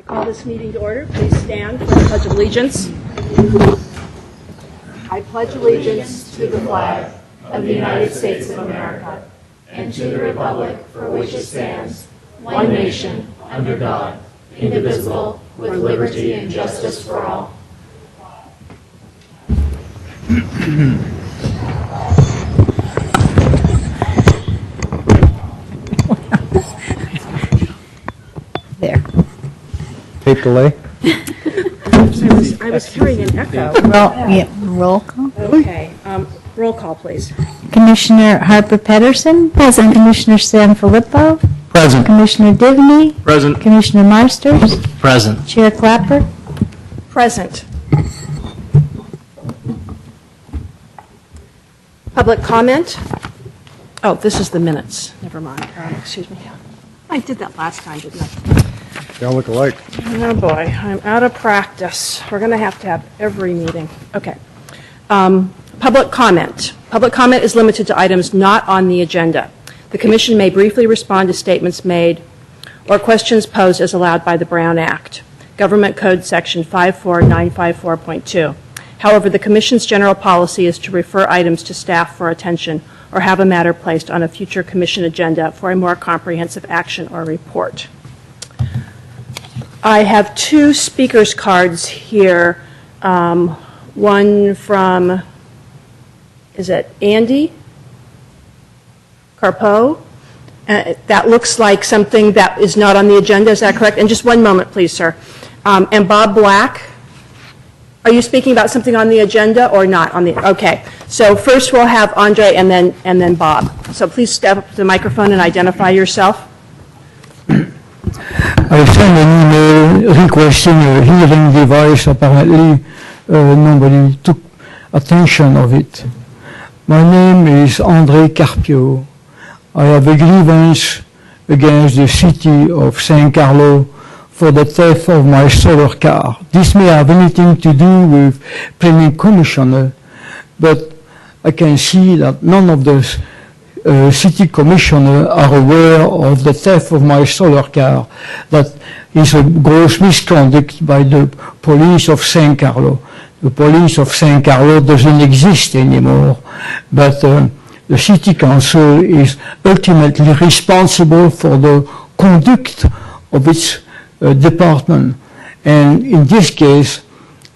I call this meeting to order. Please stand for the Pledge of Allegiance. I pledge allegiance to the flag of the United States of America and to the republic for which it stands, one nation, under God, indivisible, with liberty and justice for all. There. Tape delay? I was hearing an echo. Roll call. Okay. Roll call, please. Commissioner Harper Pedersen. Present. Commissioner Sanfilippo. Present. Commissioner Divney. Present. Commissioner Marsters. Present. Chair Clapper. Present. Public comment? Oh, this is the minutes. Never mind. Excuse me. I did that last time, didn't I? They all look alike. Oh, boy. I'm out of practice. We're going to have every meeting. Okay. Public comment. Public comment is limited to items not on the agenda. The Commission may briefly respond to statements made or questions posed as allowed by the Brown Act, Government Code Section 54954.2. However, the Commission's general policy is to refer items to staff for attention or have a matter placed on a future Commission agenda for a more comprehensive action or report. I have two speakers' cards here. One from, is it Andy Carpeau? That looks like something that is not on the agenda. Is that correct? And just one moment, please, sir. And Bob Black. Are you speaking about something on the agenda or not on the? Okay. So first we'll have Andre and then Bob. So please step up to the microphone and identify yourself. I sent an email requesting a hearing device. Apparently, nobody took attention of it. My name is André Carpio. I have a grievance against the city of San Carlo for the theft of my solar car. This may have anything to do with planning commissioner, but I can see that none of the city commissioner are aware of the theft of my solar car. That is a gross misconduct by the police of San Carlo. The police of San Carlo doesn't exist anymore, but the city council is ultimately responsible for the conduct of its department. And in this case,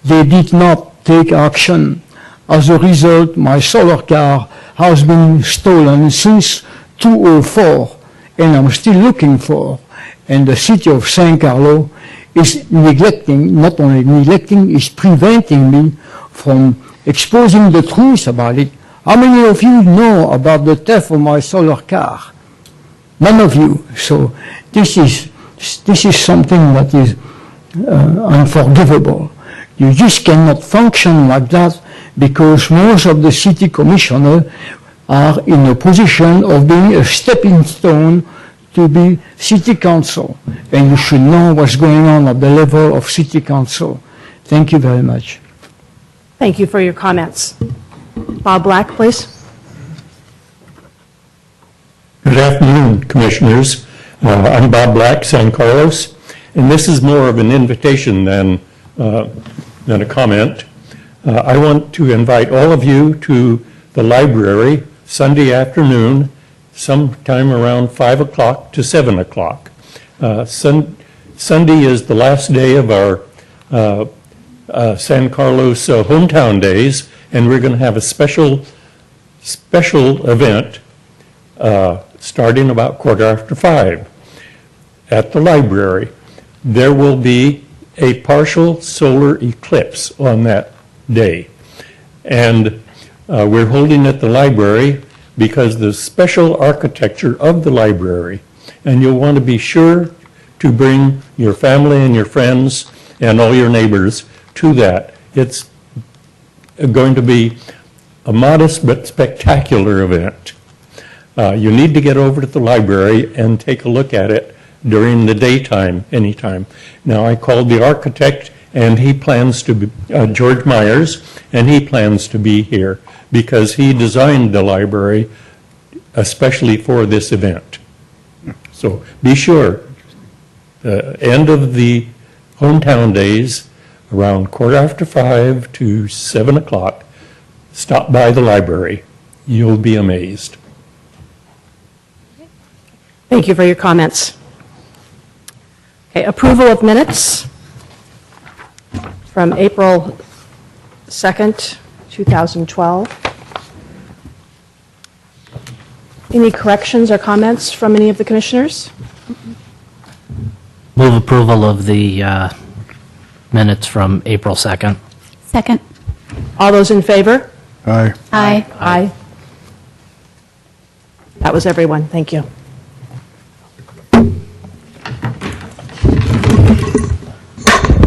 they did not take action. As a result, my solar car has been stolen since 2004, and I'm still looking for. And the city of San Carlo is neglecting, not only neglecting, is preventing me from exposing the truth about it. How many of you know about the theft of my solar car? None of you. So this is something that is unforgivable. You just cannot function like that because most of the city commissioners are in a position of being a stepping stone to be city council. And you should know what's going on at the level of city council. Thank you very much. Thank you for your comments. Bob Black, please. Good afternoon, Commissioners. I'm Bob Black, San Carlos, and this is more of an invitation than a comment. I want to invite all of you to the library Sunday afternoon, sometime around 5 o'clock to 7 o'clock. Sunday is the last day of our San Carlos hometown days, and we're going to have a special event starting about 5:15 at the library. There will be a partial solar eclipse on that day, and we're holding at the library because the special architecture of the library, and you'll want to be sure to bring your family and your friends and all your neighbors to that. It's going to be a modest but spectacular event. You need to get over to the library and take a look at it during the daytime, anytime. Now, I called the architect, and he plans to be, George Myers, and he plans to be here because he designed the library especially for this event. So be sure, end of the hometown days, around 5:15 to 7 o'clock, stop by the library. You'll be amazed. Thank you for your comments. Okay, approval of minutes from April 2nd, 2012. Any corrections or comments from any of the commissioners? Move approval of the minutes from April 2nd. Second. All those in favor? Aye. Aye. Aye. That was everyone. Thank you.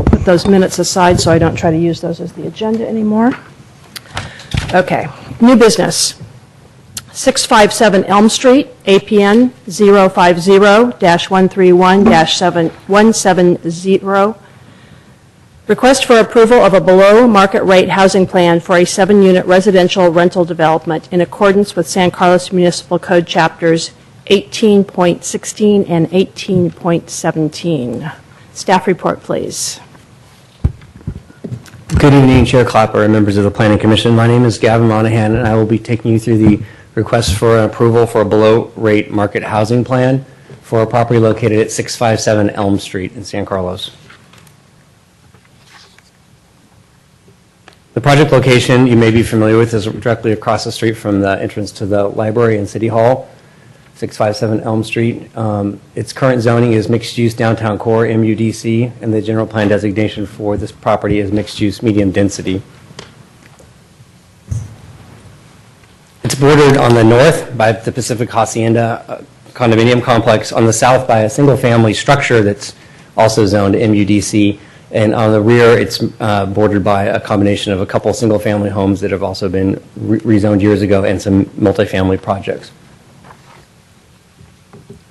Put those minutes aside so I don't try to use those as the agenda anymore. Okay, new business. 657 Elm Street, APN 050-131-170. Request for approval of a below-market rate housing plan for a 7-unit residential rental development in accordance with San Carlos Municipal Code Chapters 18.16 and 18.17. Staff report, please. Good evening, Chair Clapper and members of the Planning Commission. My name is Gavin Monahan, and I will be taking you through the request for approval for a below-rate market housing plan for a property located at 657 Elm Street in San Carlos. The project location you may be familiar with is directly across the street from the entrance to the library and City Hall, 657 Elm Street. Its current zoning is mixed-use downtown core, MUDC, and the general plan designation for this property is mixed-use medium density. It's bordered on the north by the Pacific Hacienda condominium complex, on the south by a single-family structure that's also zoned MUDC, and on the rear it's bordered by a combination of a couple single-family homes that have also been rezoned years ago and some multifamily projects.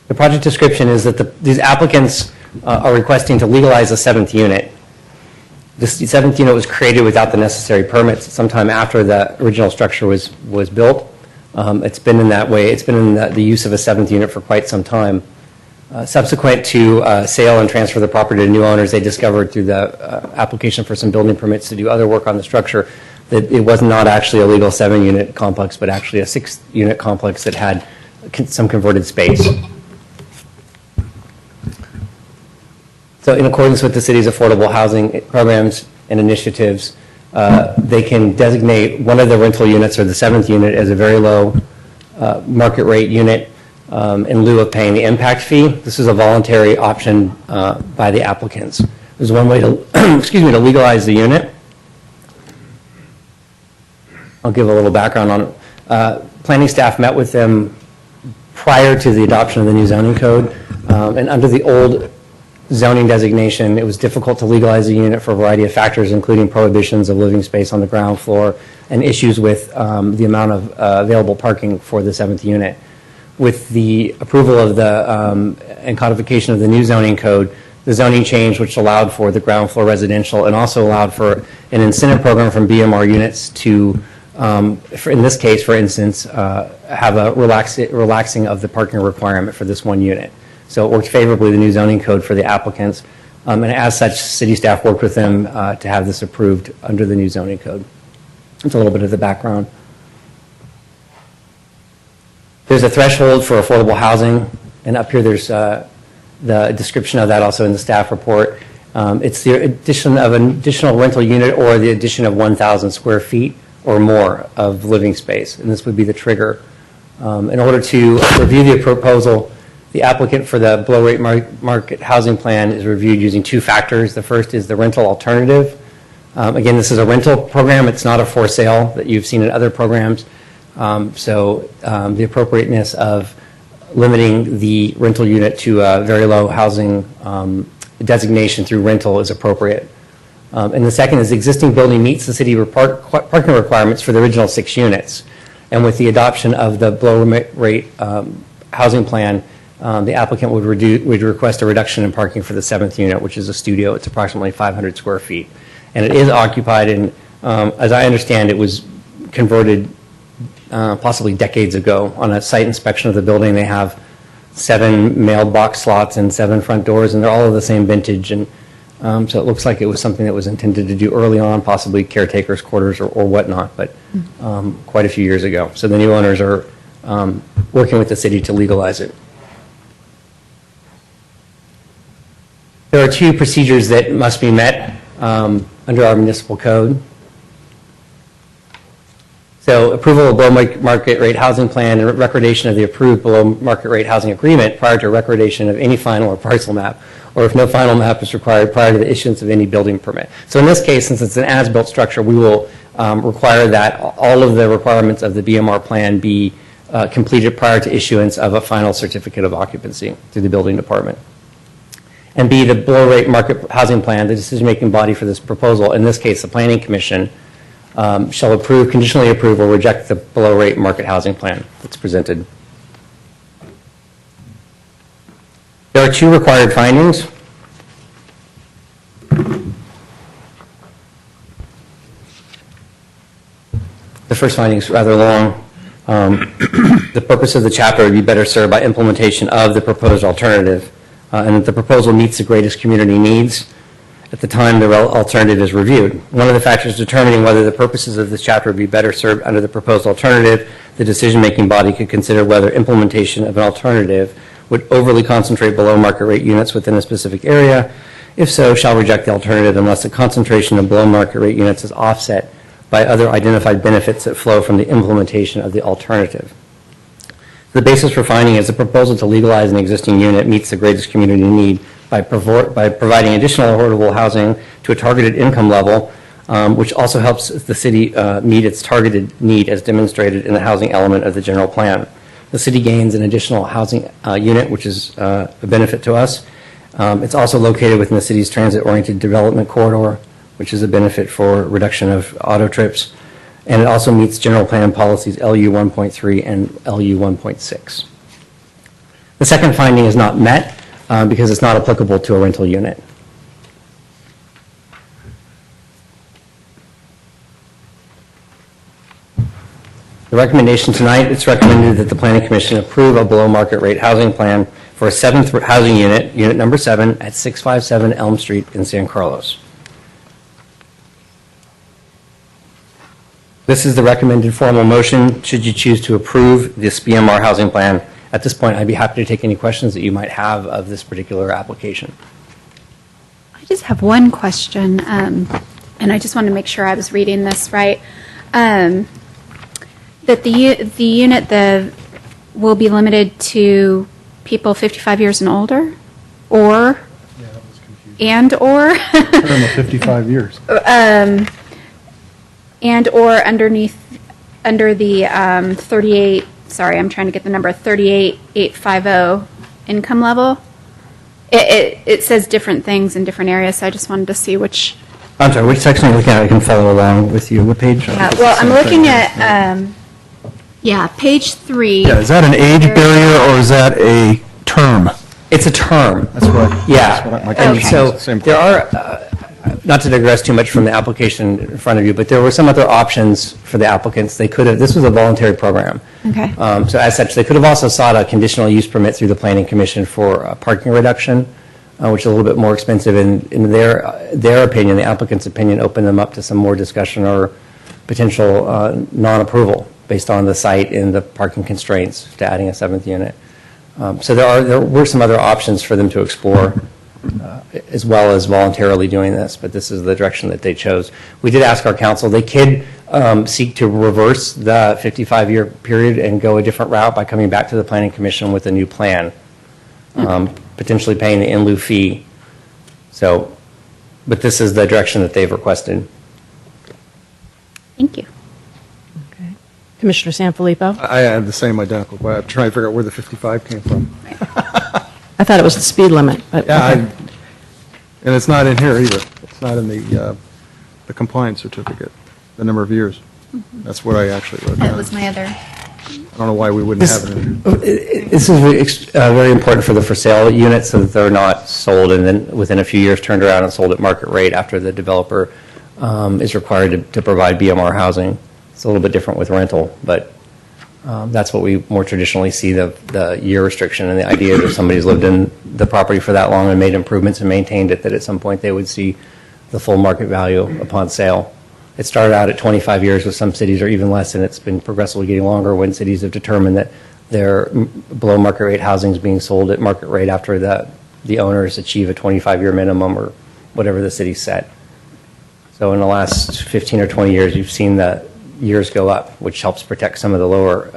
The project description is that these applicants are requesting to legalize a 7th unit. This 7th unit was created without the necessary permits sometime after the original structure was built. It's been in that way. It's been in the use of a 7th unit for quite some time. Subsequent to sale and transfer of the property to new owners, they discovered through the application for some building permits to do other work on the structure that it was not actually a legal 7-unit complex, but actually a 6-unit complex that had some converted space. So in accordance with the city's affordable housing programs and initiatives, they can designate one of the rental units or the 7th unit as a very low market rate unit in lieu of paying the impact fee. This is a voluntary option by the applicants. There's one way to, to legalize the unit. I'll give a little background on it. Planning staff met with them prior to the adoption of the new zoning code, and under the old zoning designation, it was difficult to legalize a unit for a variety of factors, including prohibitions of living space on the ground floor and issues with the amount of available parking for the 7th unit. With the approval of the and codification of the new zoning code, the zoning change, which allowed for the ground floor residential and also allowed for an incentive program from BMR units to, in this case, for instance, have a relaxing of the parking requirement for this one unit. So it worked favorably, the new zoning code, for the applicants. And as such, city staff worked with them to have this approved under the new zoning code. That's a little bit of the background. There's a threshold for affordable housing, and up here there's the description of that also in the staff report. It's the addition of an additional rental unit or the addition of 1,000 square feet or more of living space, and this would be the trigger. In order to review the proposal, the applicant for the below rate market housing plan is reviewed using 2 factors. The first is the rental alternative. Again, this is a rental program. It's not a for sale that you've seen in other programs. So the appropriateness of limiting the rental unit to a very low housing designation through rental is appropriate. And the second is the existing building meets the city parking requirements for the original 6 units. And with the adoption of the below rate housing plan, the applicant would request a reduction in parking for the 7th unit, which is a studio. It's approximately 500 square feet. And it is occupied, and as I understand, it was converted possibly decades ago. On a site inspection of the building, they have 7 mailbox slots and 7 front doors, and they're all of the same vintage. And So it looks like it was something that was intended to do early on, possibly caretakers' quarters or whatnot, but quite a few years ago. So the new owners are working with the city to legalize it. There are two procedures that must be met under our municipal code. So approval of below market rate housing plan and recordation of the approved below market rate housing agreement prior to recordation of any final or parcel map, or if no final map is required prior to the issuance of any building permit. So in this case, since it's an as-built structure, we will require that all of the requirements of the BMR plan be completed prior to issuance of a final certificate of occupancy through the building department. And B, the below rate market housing plan, the decision-making body for this proposal, in this case, the Planning Commission, shall approve, conditionally approve, or reject the below rate market housing plan that's presented. There are two required findings. The first finding is rather long. The purpose of the chapter would be better served by implementation of the proposed alternative, and that the proposal meets the greatest community needs at the time the alternative is reviewed. One of the factors determining whether the purposes of this chapter would be better served under the proposed alternative, the decision-making body could consider whether implementation of an alternative would overly concentrate below market rate units within a specific area. If so, shall reject the alternative unless the concentration of below market rate units is offset by other identified benefits that flow from the implementation of the alternative. The basis for finding is the proposal to legalize an existing unit meets the greatest community need by providing additional affordable housing to a targeted income level, which also helps the city meet its targeted need as demonstrated in the housing element of the general plan. The city gains an additional housing unit, which is a benefit to us. It's also located within the city's transit-oriented development corridor, which is a benefit for reduction of auto trips. And it also meets general plan policies LU 1.3 and LU 1.6. The second finding is not met because it's not applicable to a rental unit. The recommendation tonight, it's recommended that the Planning Commission approve a below market rate housing plan for a 7th housing unit, unit number 7, at 657 Elm Street in San Carlos. This is the recommended formal motion should you choose to approve this BMR housing plan. At this point, I'd be happy to take any questions that you might have of this particular application. I just have one question, and I just wanted to make sure I was reading this right. That the unit will be limited to people 55 years and older, or and or Term of 55 years. and or under the 38. Sorry, I'm trying to get the number 38,850 income level. It says different things in different areas, so I just wanted to see which. I'm sorry, which section are you looking at? I can follow along with you. What page? Well, I'm looking at page 3. Yeah, is that an age barrier or is that a term? It's a term. That's what. Yeah. That's what my And question so is. Same there question. are, not to digress too much from the application in front of you, but there were some other options for the applicants. They could have, this was a voluntary program. Okay. So as such, they could have also sought a conditional use permit through the Planning Commission for parking reduction, which is a little bit more expensive. In their opinion, the applicant's opinion, opened them up to some more discussion or potential non-approval based on the site and the parking constraints to adding a 7th unit. So there were some other options for them to explore, as well as voluntarily doing this, but this is the direction that they chose. We did ask our council, they could seek to reverse the 55-year period and go a different route by coming back to the Planning Commission with a new plan, potentially paying the in lieu fee. So, but this is the direction that they've requested. Thank you. Commissioner Sanfilippo? I had the same identical question. I'm trying to figure out where the 55 came from. I thought it was the speed limit, but Yeah, okay. and it's not in here either. It's not in the compliance certificate, the number of years. That's what I actually wrote That down. was my other. I don't know why we wouldn't have it in here. This is very important for the for sale units so that they're not sold and then within a few years turned around and sold at market rate after the developer is required to provide BMR housing. It's a little bit different with rental, but That's what we more traditionally see, the year restriction, and the idea that if somebody's lived in the property for that long and made improvements and maintained it, that at some point they would see the full market value upon sale. It started out at 25 years with some cities, or even less, and it's been progressively getting longer when cities have determined that their below market rate housing is being sold at market rate after the owners achieve a 25-year minimum or whatever the city set. So in the last 15 or 20 years, you've seen the years go up, which helps protect some of the lower,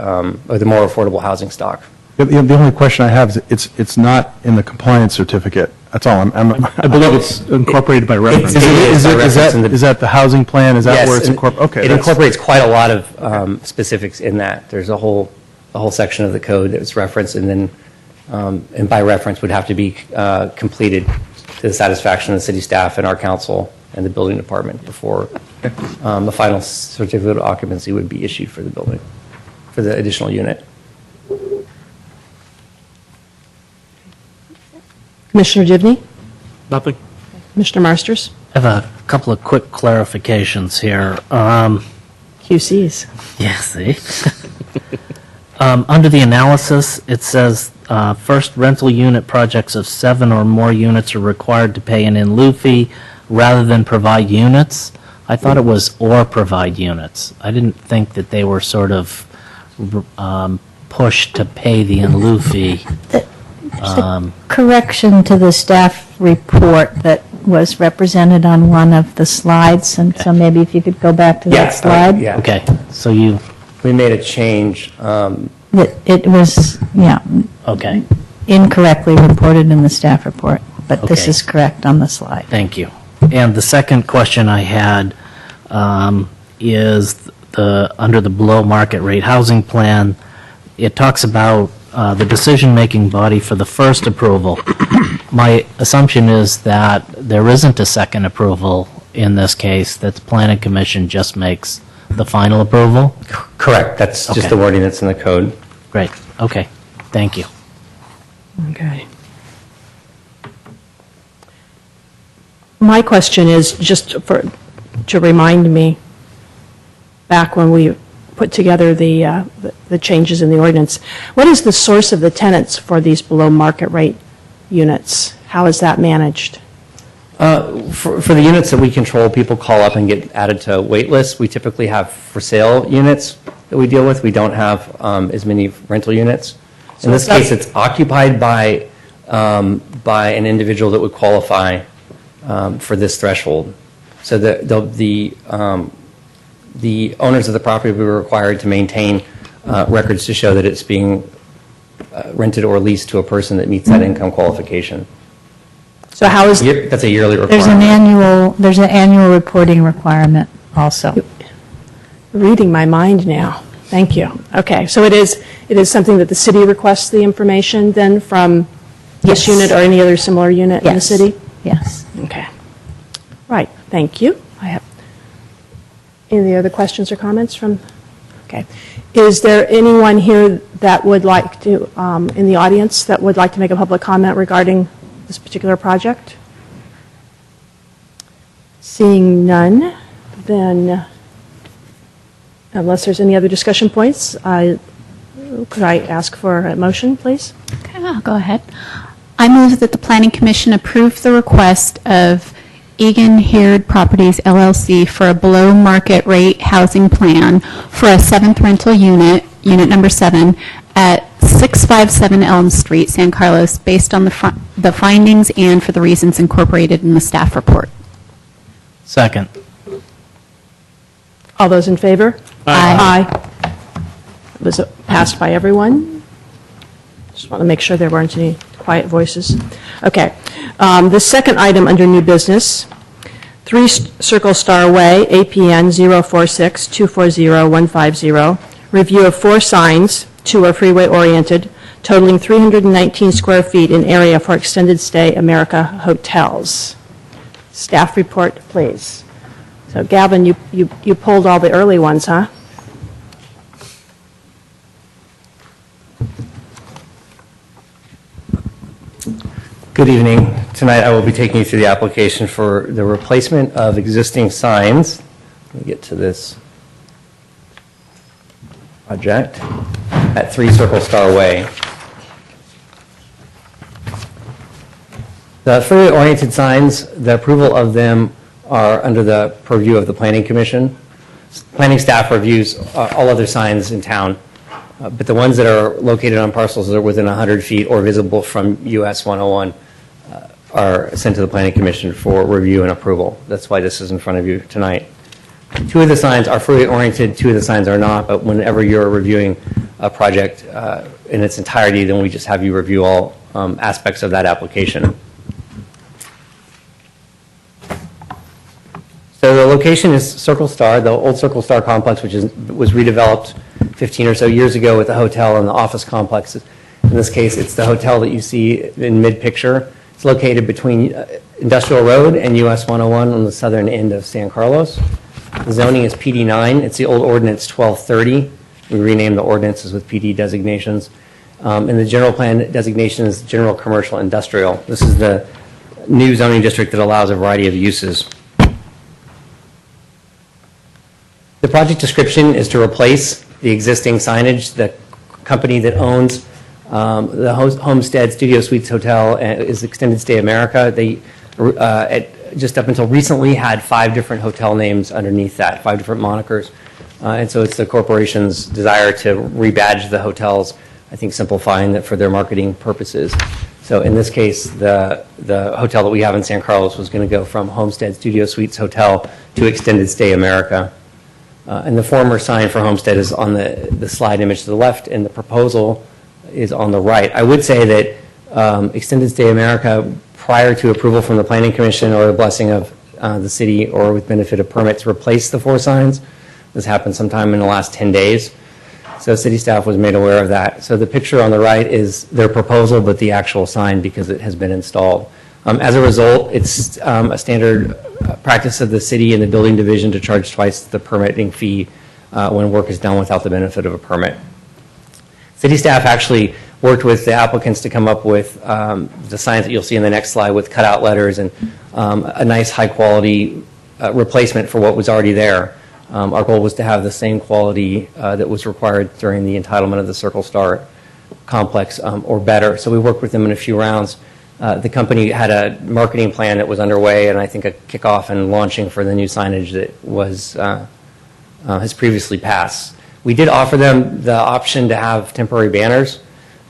or the more affordable housing stock. The only question I have is it's not in the compliance certificate. That's all. I believe it's incorporated by reference. Is that the housing plan? Is that Yes, where it's and incorporated? Okay. It that's- incorporates quite a lot of specifics in that. There's a whole section of the code that's referenced, and then, and by reference would have to be completed to the satisfaction of the city staff and our council and the building department before the final certificate of occupancy would be issued for the building, for the additional unit. Commissioner Givney? Nothing. Commissioner Marsters? I have a couple of quick clarifications here. QCs. Yeah, see? Under the analysis, it says, first rental unit projects of 7 or more units are required to pay an in lieu fee rather than provide units. I thought it was or provide units. I didn't think that they were sort of pushed to pay the in lieu fee. Correction to the staff report that was represented on one of the slides, and so maybe if you could go back to that slide. Yeah. Okay, so you, We made a change. That it was, okay, incorrectly reported in the staff report, but this Okay. is correct on the slide. thank you. And the second question I had is under the below market rate housing plan, it talks about the decision-making body for the first approval. My assumption is that there isn't a second approval in this case, that the planning commission just makes the final approval? Correct. That's just Okay. the wording that's in the code. Great, okay, thank you. Okay. My question is, just to remind me, back when we put together the changes in the ordinance, what is the source of the tenants for these below market rate units? How is that managed? For the units that we control, people call up and get added to wait lists. We typically have for sale units that we deal with. We don't have as many rental units. In this case, it's occupied by an individual that would qualify for this threshold. So the owners of the property will be required to maintain records to show that it's being rented or leased to a person that meets that income qualification. So how is, That's a yearly There's an requirement. annual reporting requirement also. reading my mind now. Thank you. Okay, so it is something that the city requests the information then from this Yes. unit or any other similar unit in the Yes. city? Yes. Okay. Right, thank you. I have, any other questions or comments from, okay. Is there anyone here that would like to, in the audience, that would like to make a public comment regarding this particular project? Seeing none, then, unless there's any other discussion points, could I ask for a motion, please? Okay, I'll go ahead. I move that the Planning Commission approve the request of Egan Heard Properties LLC for a below-market rate housing plan for a 7th rental unit, unit number 7, at 657 Elm Street, San Carlos, based on the findings and for the reasons incorporated in the staff report. Second. All those in favor? Aye. Aye. It was passed by everyone. Just want to make sure there weren't any quiet voices. Okay. The second item under new business, 3 Circle Star Way, APN 046-240-150, review of 4 signs, 2 are freeway-oriented, totaling 319 square feet in area for extended stay America hotels. Staff report, please. So Gavin, you pulled all the early ones, huh? Good evening. Tonight I will be taking you through the application for the replacement of existing signs. Let me get to this project. at 3 Circle Star Way. The freeway-oriented signs, the approval of them are under the purview of the Planning Commission. Planning staff reviews all other signs in town, but the ones that are located on parcels that are within 100 feet or visible from US 101 are sent to the Planning Commission for review and approval. That's why this is in front of you tonight. 2 of the signs are freeway-oriented, 2 of the signs are not, but whenever you're reviewing a project in its entirety, then we just have you review all aspects of that application. So the location is Circle Star, the old Circle Star complex, which was redeveloped 15 or so years ago with the hotel and the office complex. In this case, it's the hotel that you see in mid-picture. It's located between Industrial Road and US 101 on the southern end of San Carlos. The zoning is PD9. It's the old ordinance 1230. We renamed the ordinances with PD designations. And the general plan designation is general commercial industrial. This is the new zoning district that allows a variety of uses. The project description is to replace the existing signage. The company that owns the Homestead Studio Suites Hotel is Extended Stay America. They, just up until recently, had 5 different hotel names underneath that, 5 different monikers. And so it's the corporation's desire to rebadge the hotels, I think simplifying it for their marketing purposes. So in this case, the hotel that we have in San Carlos was going to go from Homestead Studio Suites Hotel to Extended Stay America. And the former sign for Homestead is on the slide image to the left, and the proposal is on the right. I would say that Extended Stay America, prior to approval from the Planning Commission or the blessing of the city or with benefit of permits, replaced the 4 signs. This happened sometime in the last 10 days. So city staff was made aware of that. So the picture on the right is their proposal, but the actual sign because it has been installed. As a result, it's a standard practice of the city and the building division to charge twice the permitting fee when work is done without the benefit of a permit. City staff actually worked with the applicants to come up with the signs that you'll see in the next slide with cutout letters and a nice high quality replacement for what was already there. Our goal was to have the same quality that was required during the entitlement of the Circle Star complex or better. So we worked with them in a few rounds. The company had a marketing plan that was underway, and I think a kickoff and launching for the new signage that was has previously passed. We did offer them the option to have temporary banners,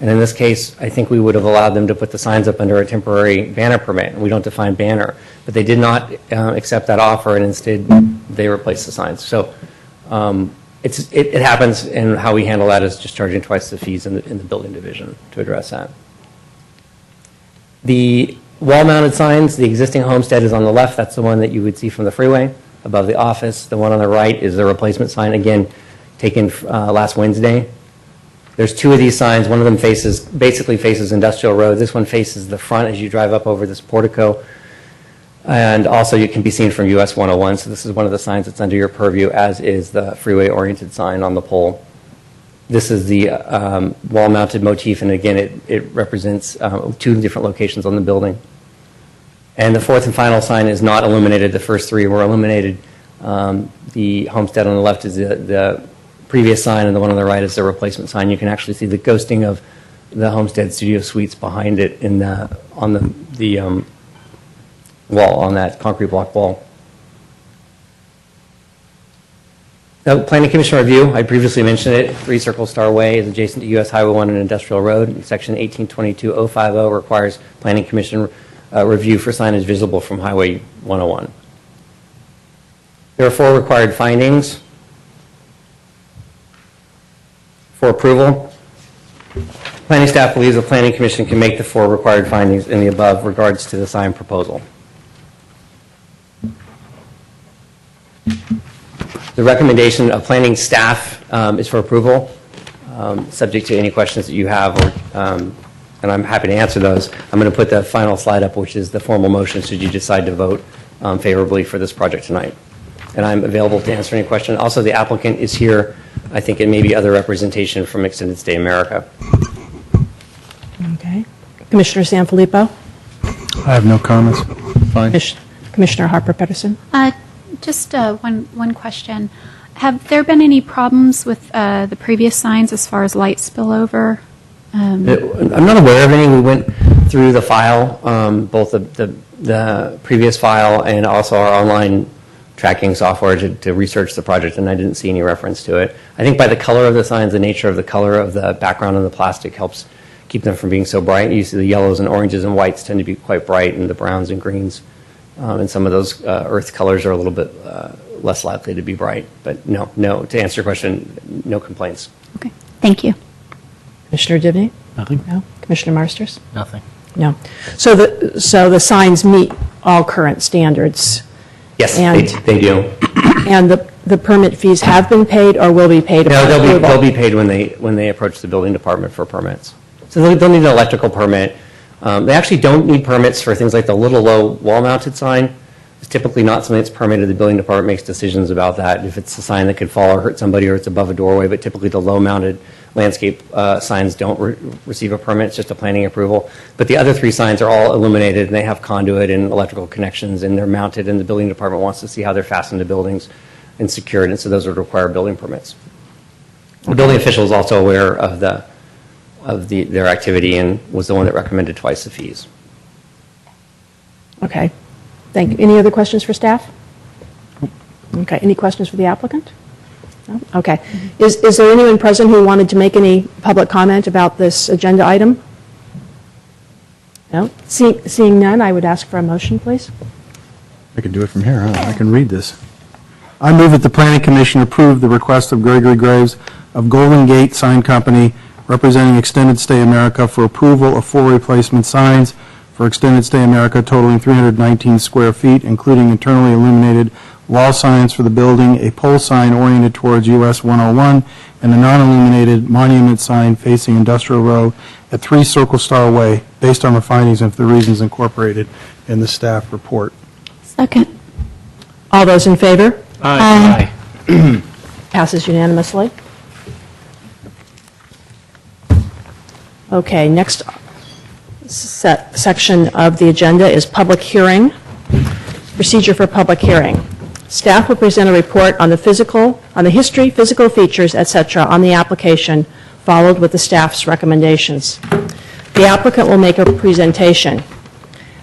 and in this case, I think we would have allowed them to put the signs up under a temporary banner permit. We don't define banner, but they did not accept that offer, and instead they replaced the signs. So it happens, and how we handle that is just charging twice the fees in the building division to address that. The wall-mounted signs, the existing Homestead is on the left. That's the one that you would see from the freeway above the office. The one on the right is the replacement sign, again, taken last Wednesday. There's 2 of these signs. One of them basically faces Industrial Road. This one faces the front as you drive up over this portico. And also it can be seen from US 101. So this is one of the signs that's under your purview, as is the freeway-oriented sign on the pole. This is the wall-mounted motif, and again, it represents 2 different locations on the building. And the 4th and final sign is not illuminated. The first 3 were illuminated. The Homestead on the left is the previous sign, and the one on the right is the replacement sign. You can actually see the ghosting of the Homestead Studio Suites behind it on the wall, on that concrete block wall. The Planning Commission review, I previously mentioned it. 3 Circle Star Way is adjacent to US Highway 1 and Industrial Road. Section 1822.050 requires Planning Commission review for signage visible from Highway 101. There are 4 required findings for approval. Planning staff believes the Planning Commission can make the 4 required findings in the above regards to the sign proposal. The recommendation of planning staff is for approval, subject to any questions that you have, and I'm happy to answer those. I'm going to put the final slide up, which is the formal motion should you decide to vote favorably for this project tonight. And I'm available to answer any question. Also, the applicant is here. I think it may be other representation from Extended Stay America. Okay. Commissioner Sanfilippo? I have no comments. Fine. Commissioner Harper Pedersen? Just one question. Have there been any problems with the previous signs as far as light spillover? I'm not aware of any. We went through the file, both the previous file and also our online tracking software to research the project, and I didn't see any reference to it. I think by the color of the signs, the nature of the color of the background of the plastic helps keep them from being so bright. You see the yellows and oranges and whites tend to be quite bright, and the browns and greens and some of those earth colors are a little bit less likely to be bright. But no, to answer your question, no complaints. Okay, thank you. Commissioner Dibney? Nothing? No. Commissioner Marsters? Nothing. No. So the signs meet all current standards? Yes, And- they do. And the permit fees have been paid or will be paid No, upon approval? they'll be paid when they approach the building department for permits. So they'll need an electrical permit. They actually don't need permits for things like the little low wall-mounted sign. It's typically not something that's permitted. The building department makes decisions about that. If it's a sign that could fall or hurt somebody or it's above a doorway, but typically the low-mounted landscape signs don't receive a permit. It's just a planning approval. But the other three signs are all illuminated, and they have conduit and electrical connections, and they're mounted, and the building department wants to see how they're fastened to buildings and secured, and so those would require building permits. The building official is also aware of their activity and was the one that recommended twice the fees. Okay. Thank you. Any other questions for staff? Okay. Any questions for the applicant? No? Okay. Is there anyone present who wanted to make any public comment about this agenda item? No? Seeing none, I would ask for a motion, please. I can do it from here, huh? I can read this. I move that the Planning Commission approve the request of Gregory Graves of Golden Gate Sign Company representing Extended Stay America for approval of 4 replacement signs for Extended Stay America totaling 319 square feet, including internally illuminated wall signs for the building, a pole sign oriented towards US 101, and a non-illuminated monument sign facing Industrial Row at 3 Circle Star Way, based on the findings and for the reasons incorporated in the staff report. Second. All those in favor? Aye. Passes unanimously. Okay, next section of the agenda is public hearing. Procedure for public hearing. Staff will present a report on the history, physical features, etc., on the application, followed with the staff's recommendations. The applicant will make a presentation.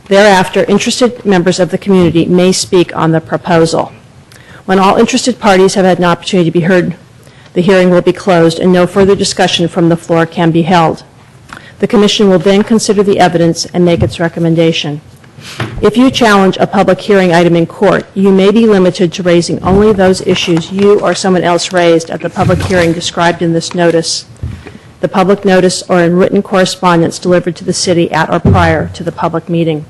Thereafter, interested members of the community may speak on the proposal. When all interested parties have had an opportunity to be heard, the hearing will be closed and no further discussion from the floor can be held. The Commission will then consider the evidence and make its recommendation. If you challenge a public hearing item in court, you may be limited to raising only those issues you or someone else raised at the public hearing described in this notice, the public notice, or in written correspondence delivered to the city at or prior to the public meeting.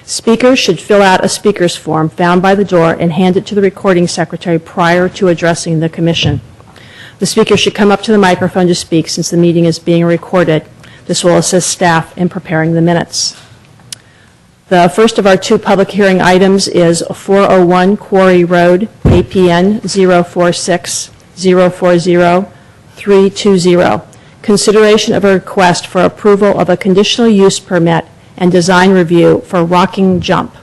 Speakers should fill out a speaker's form found by the door and hand it to the recording secretary prior to addressing the Commission. The speaker should come up to the microphone to speak since the meeting is being recorded. This will assist staff in preparing the minutes. The first of our 2 public hearing items is 401 Quarry Road, APN 046-040-320. Consideration of a request for approval of a conditional use permit and design review for Rocking Jump.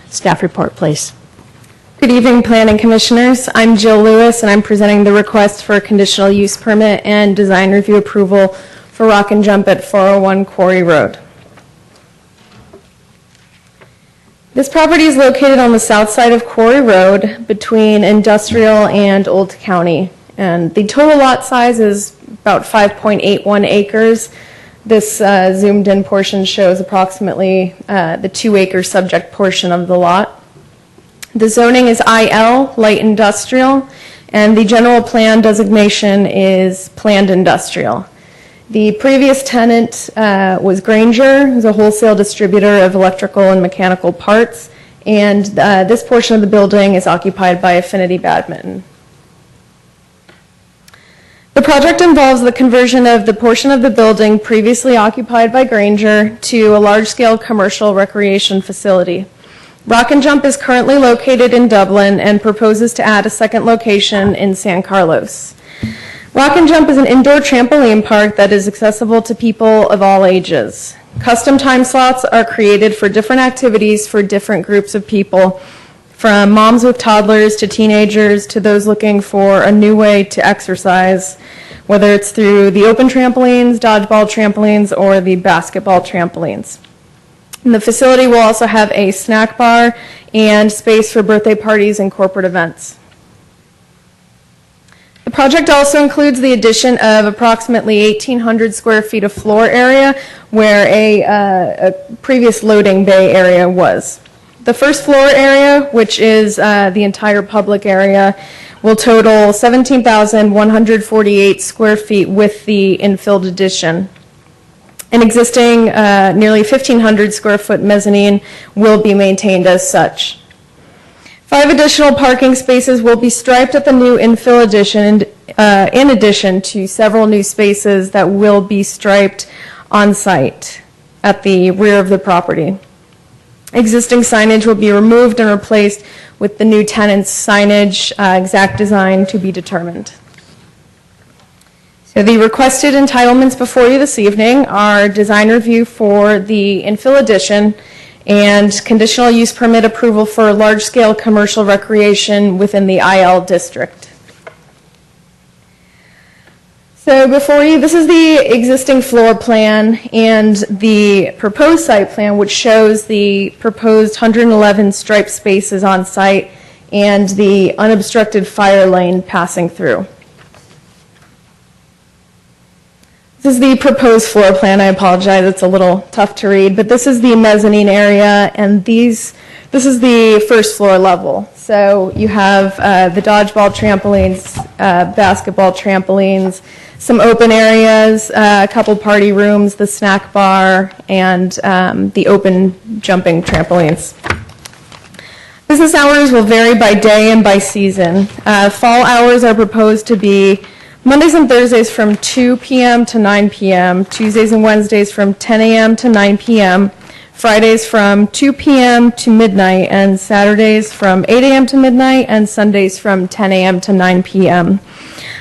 Staff report, please. Good evening, Planning Commissioners. I'm Jill Lewis, and I'm presenting the request for a conditional use permit and design review approval for Rock and Jump at 401 Quarry Road. This property is located on the south side of Quarry Road between Industrial and Old County, and the total lot size is about 5.81 acres. This zoomed in portion shows approximately the 2-acre subject portion of the lot. The zoning is IL, light industrial, and the general plan designation is planned industrial. The previous tenant was Granger, who's a wholesale distributor of electrical and mechanical parts, and this portion of the building is occupied by Affinity Badminton. The project involves the conversion of the portion of the building previously occupied by Granger to a large-scale commercial recreation facility. Rock and Jump is currently located in Dublin and proposes to add a second location in San Carlos. Rock and Jump is an indoor trampoline park that is accessible to people of all ages. Custom time slots are created for different activities for different groups of people, from moms with toddlers to teenagers to those looking for a new way to exercise, whether it's through the open trampolines, dodgeball trampolines, or the basketball trampolines. And the facility will also have a snack bar and space for birthday parties and corporate events. The project also includes the addition of approximately 1,800 square feet of floor area where a previous loading bay area was. The first floor area, which is the entire public area, will total 17,148 square feet with the infilled addition. An existing nearly 1,500 square foot mezzanine will be maintained as such. 5 additional parking spaces will be striped at the new infill addition, in addition to several new spaces that will be striped on site at the rear of the property. Existing signage will be removed and replaced with the new tenant's signage, exact design to be determined. So the requested entitlements before you this evening are design review for the infill addition and conditional use permit approval for large-scale commercial recreation within the IL district. So before you, this is the existing floor plan and the proposed site plan, which shows the proposed 111 striped spaces on site and the unobstructed fire lane passing through. This is the proposed floor plan. I apologize, it's a little tough to read, but this is the mezzanine area, and this is the first floor level. So you have the dodgeball trampolines, basketball trampolines, some open areas, a couple party rooms, the snack bar, and the open jumping trampolines. Business hours will vary by day and by season. Fall hours are proposed to be Mondays and Thursdays from 2 p.m. to 9 p.m., Tuesdays and Wednesdays from 10 a.m. to 9 p.m., Fridays from 2 p.m. to midnight, and Saturdays from 8 a.m. to midnight, and Sundays from 10 a.m. to 9 p.m.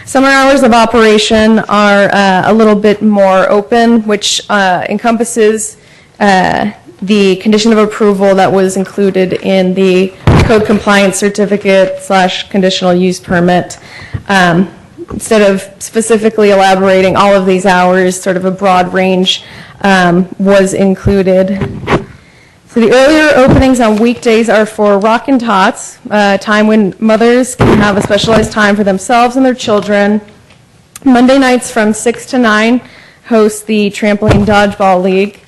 Summer hours of operation are a little bit more open, which encompasses the condition of approval that was included in the code compliance certificate / conditional use permit. Instead of specifically elaborating all of these hours, sort of a broad range was included. So the earlier openings on weekdays are for Rockin' Tots, a time when mothers can have a specialized time for themselves and their children. Monday nights from 6 to 9 host the Trampoline Dodgeball League.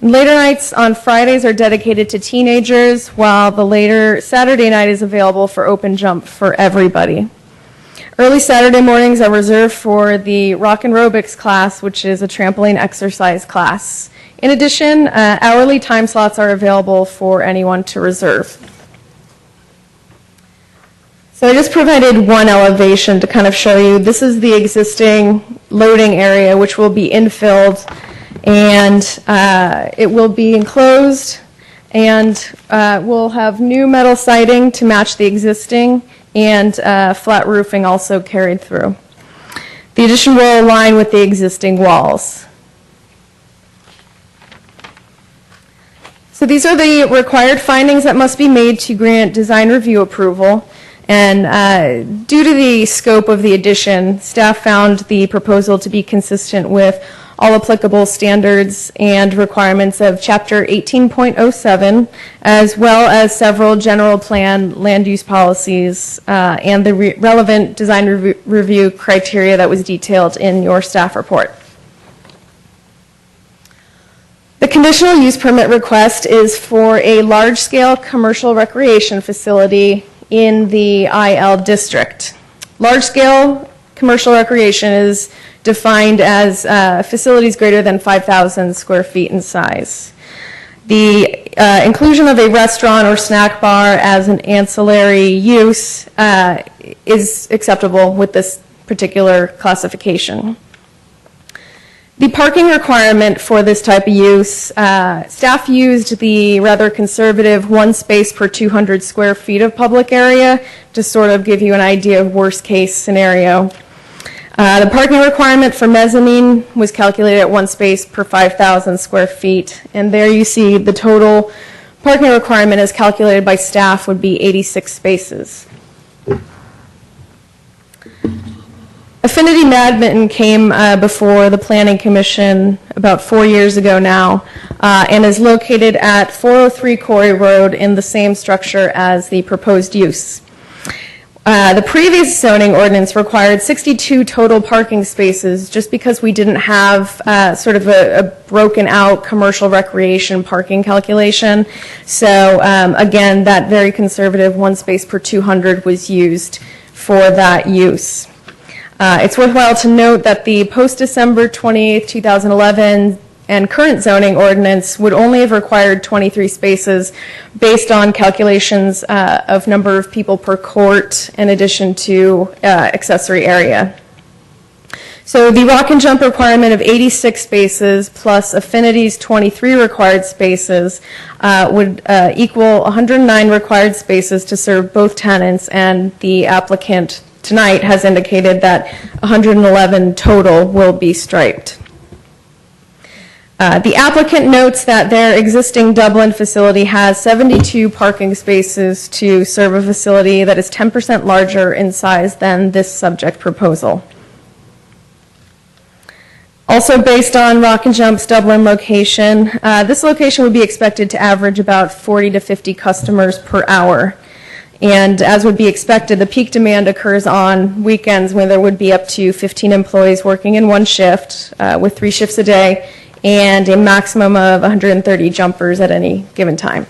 And later nights on Fridays are dedicated to teenagers, while the later Saturday night is available for open jump for everybody. Early Saturday mornings are reserved for the Rock and Aerobics class, which is a trampoline exercise class. In addition, hourly time slots are available for anyone to reserve. So I just provided one elevation to kind of show you. This is the existing loading area, which will be infilled, and it will be enclosed, and we'll have new metal siding to match the existing, and flat roofing also carried through. The addition will align with the existing walls. So these are the required findings that must be made to grant design review approval. And due to the scope of the addition, staff found the proposal to be consistent with all applicable standards and requirements of Chapter 18.07, as well as several general plan land use policies and the relevant design review criteria that was detailed in your staff report. The conditional use permit request is for a large-scale commercial recreation facility in the IL district. Large-scale commercial recreation is defined as facilities greater than 5,000 square feet in size. The inclusion of a restaurant or snack bar as an ancillary use is acceptable with this particular classification. The parking requirement for this type of use, staff used the rather conservative 1 space per 200 square feet of public area to sort of give you an idea of worst case scenario. The parking requirement for mezzanine was calculated at 1 space per 5,000 square feet, and there you see the total parking requirement as calculated by staff would be 86 spaces. Affinity Badminton came before the Planning Commission about 4 years ago now, and is located at 403 Quarry Road in the same structure as the proposed use. The previous zoning ordinance required 62 total parking spaces just because we didn't have sort of a broken out commercial recreation parking calculation. So again, that very conservative 1 space per 200 was used for that use. It's worthwhile to note that the post-December 28, 2011 and current zoning ordinance would only have required 23 spaces based on calculations of number of people per court in addition to accessory area. So the Rock and Jump requirement of 86 spaces plus Affinity's 23 required spaces would equal 109 required spaces to serve both tenants, and the applicant tonight has indicated that 111 total will be striped. The applicant notes that their existing Dublin facility has 72 parking spaces to serve a facility that is 10% larger in size than this subject proposal. Also based on Rock and Jump's Dublin location, this location would be expected to average about 40 to 50 customers per hour. And as would be expected, the peak demand occurs on weekends when there would be up to 15 employees working in one shift with 3 shifts a day, and a maximum of 130 jumpers at any given time.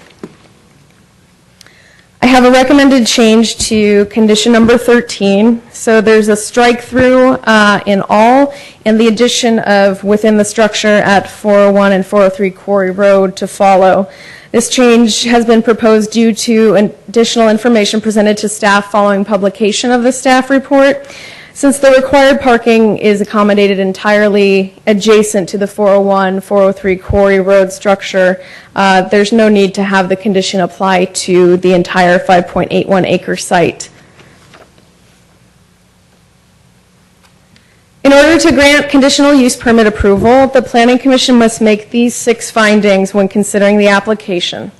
I have a recommended change to condition number 13. So there's a strike through in all, and the addition of within the structure at 401 and 403 Quarry Road to follow. This change has been proposed due to additional information presented to staff following publication of the staff report. Since the required parking is accommodated entirely adjacent to the 401, 403 Quarry Road structure, there's no need to have the condition apply to the entire 5.81 acre site. In order to grant conditional use permit approval, the Planning Commission must make these 6 findings when considering the application.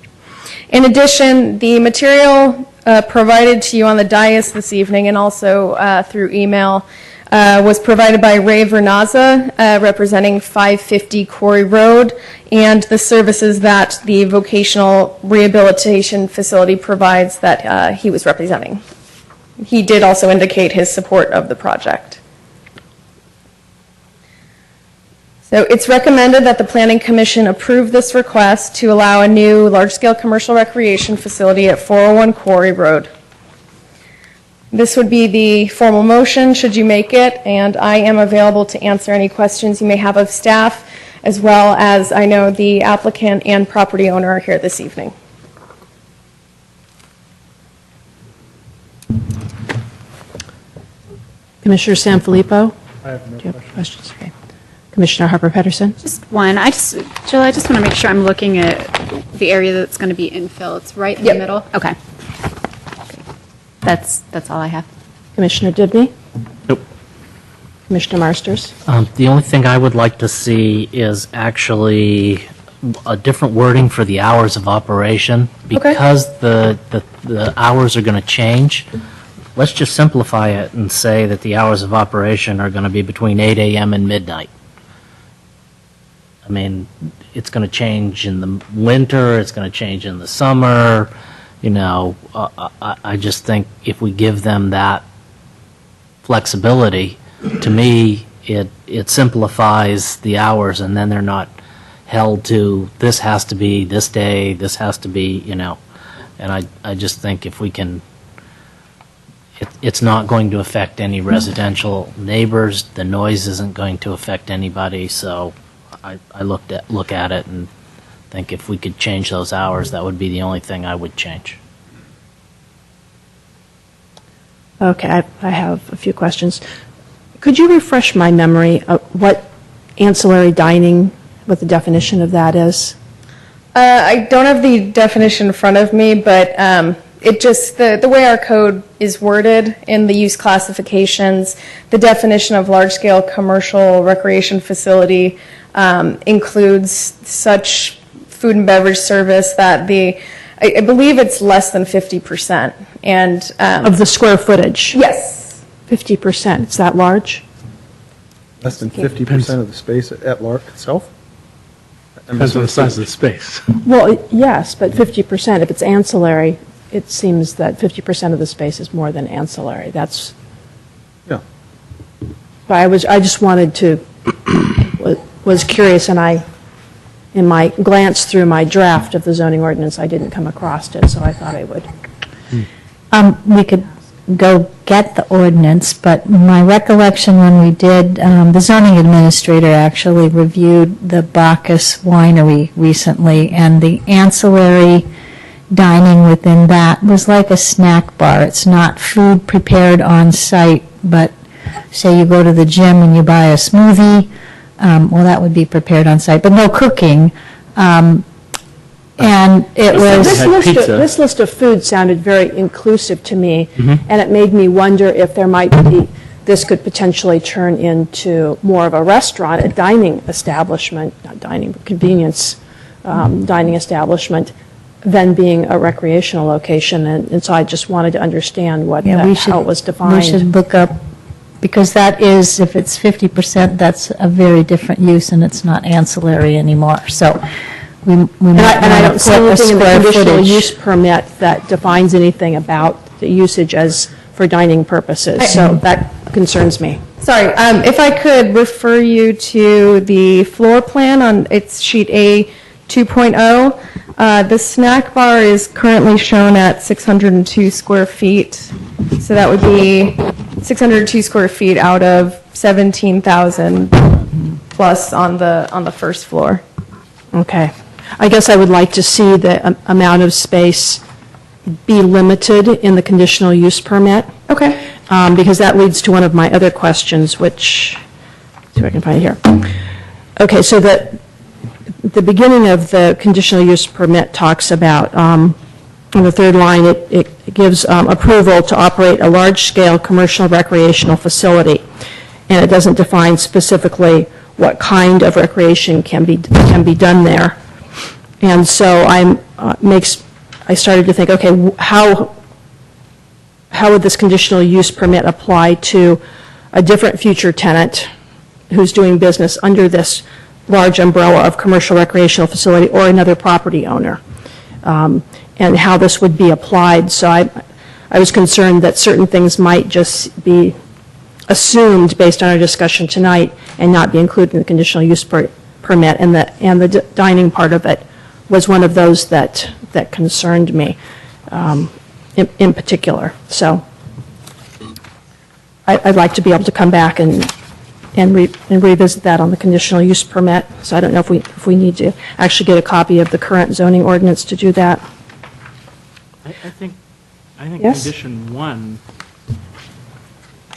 In addition, the material provided to you on the dais this evening and also through email was provided by Ray Vernazza, representing 550 Quarry Road, and the services that the vocational rehabilitation facility provides that he was representing. He did also indicate his support of the project. So it's recommended that the Planning Commission approve this request to allow a new large-scale commercial recreation facility at 401 Quarry Road. This would be the formal motion, should you make it, and I am available to answer any questions you may have of staff, as well as I know the applicant and property owner are here this evening. Commissioner Sanfilippo? I have no questions. Okay. Commissioner Harper-Pedersen? Just one. Jill, I just want to make sure I'm looking at the area that's going to be infill. It's right in the middle? Okay. That's all I have. Commissioner Dibney? Nope. Commissioner Marsters? The only thing I would like to see is actually a different wording for the hours of operation. Because the hours are going to change, let's just simplify it and say that the hours of operation are going to be between 8 a.m. and midnight. I mean, it's going to change in the winter, it's going to change in the summer, you know. I just think if we give them that flexibility, to me, it simplifies the hours, and then they're not held to, this has to be this day, this has to be, you know. And I just think if we can, it's not going to affect any residential neighbors, the noise isn't going to affect anybody, so I look at it and think if we could change those hours, that would be the only thing I would change. Okay, I have a few questions. Could you refresh my memory of what ancillary dining, what the definition of that is? I don't have the definition in front of me, but it just, the way our code is worded in the use classifications, the definition of large-scale commercial recreation facility includes such food and beverage service that I believe it's less than 50%. And, Of the square footage? yes. 50%, it's that large? Less than 50% of the space at large itself? Depends on the size of the space. Well, yes, but 50%, if it's ancillary, it seems that 50% of the space is more than ancillary. That's, Yeah. but I just wanted to, was curious, and in my glance through my draft of the zoning ordinance, I didn't come across it, so I thought I would. We could go get the ordinance, but my recollection when we did, the zoning administrator actually reviewed the Bacchus Winery recently, and the ancillary dining within that was like a snack bar. It's not food prepared on site, but say you go to the gym and you buy a smoothie, well, that would be prepared on site, but no cooking. And it was... This list of food sounded very inclusive to me, and it made me wonder if there might be, this could potentially turn into more of a restaurant, a dining establishment, not dining, but convenience dining establishment, than being a recreational location. And so I just wanted to understand how it was defined. We should look up, because that is, if it's 50%, that's a very different use, and it's not ancillary anymore. So we might And I want don't to see put the anything in the square conditional footage. use permit that defines anything about the usage as for dining purposes, so that concerns me. Sorry, if I could refer you to the floor plan on, it's sheet A 2.0. The snack bar is currently shown at 602 square feet. So that would be 602 square feet out of 17,000 plus on the first floor. Okay. I guess I would like to see the amount of space be limited in the conditional use permit. Okay. Because that leads to one of my other questions, which, see if I can find it here. Okay, so the beginning of the conditional use permit talks about, on the third line, it gives approval to operate a large-scale commercial recreational facility, and it doesn't define specifically what kind of recreation can be done there. And so I started to think, okay, how would this conditional use permit apply to a different future tenant who's doing business under this large umbrella of commercial recreational facility, or another property owner, and how this would be applied. So I was concerned that certain things might just be assumed based on our discussion tonight and not be included in the conditional use permit, and the dining part of it was one of those that concerned me in particular. So I'd like to be able to come back and revisit that on the conditional use permit. So I don't know if we need to actually get a copy of the current zoning ordinance to do that. I think Yes? condition 1,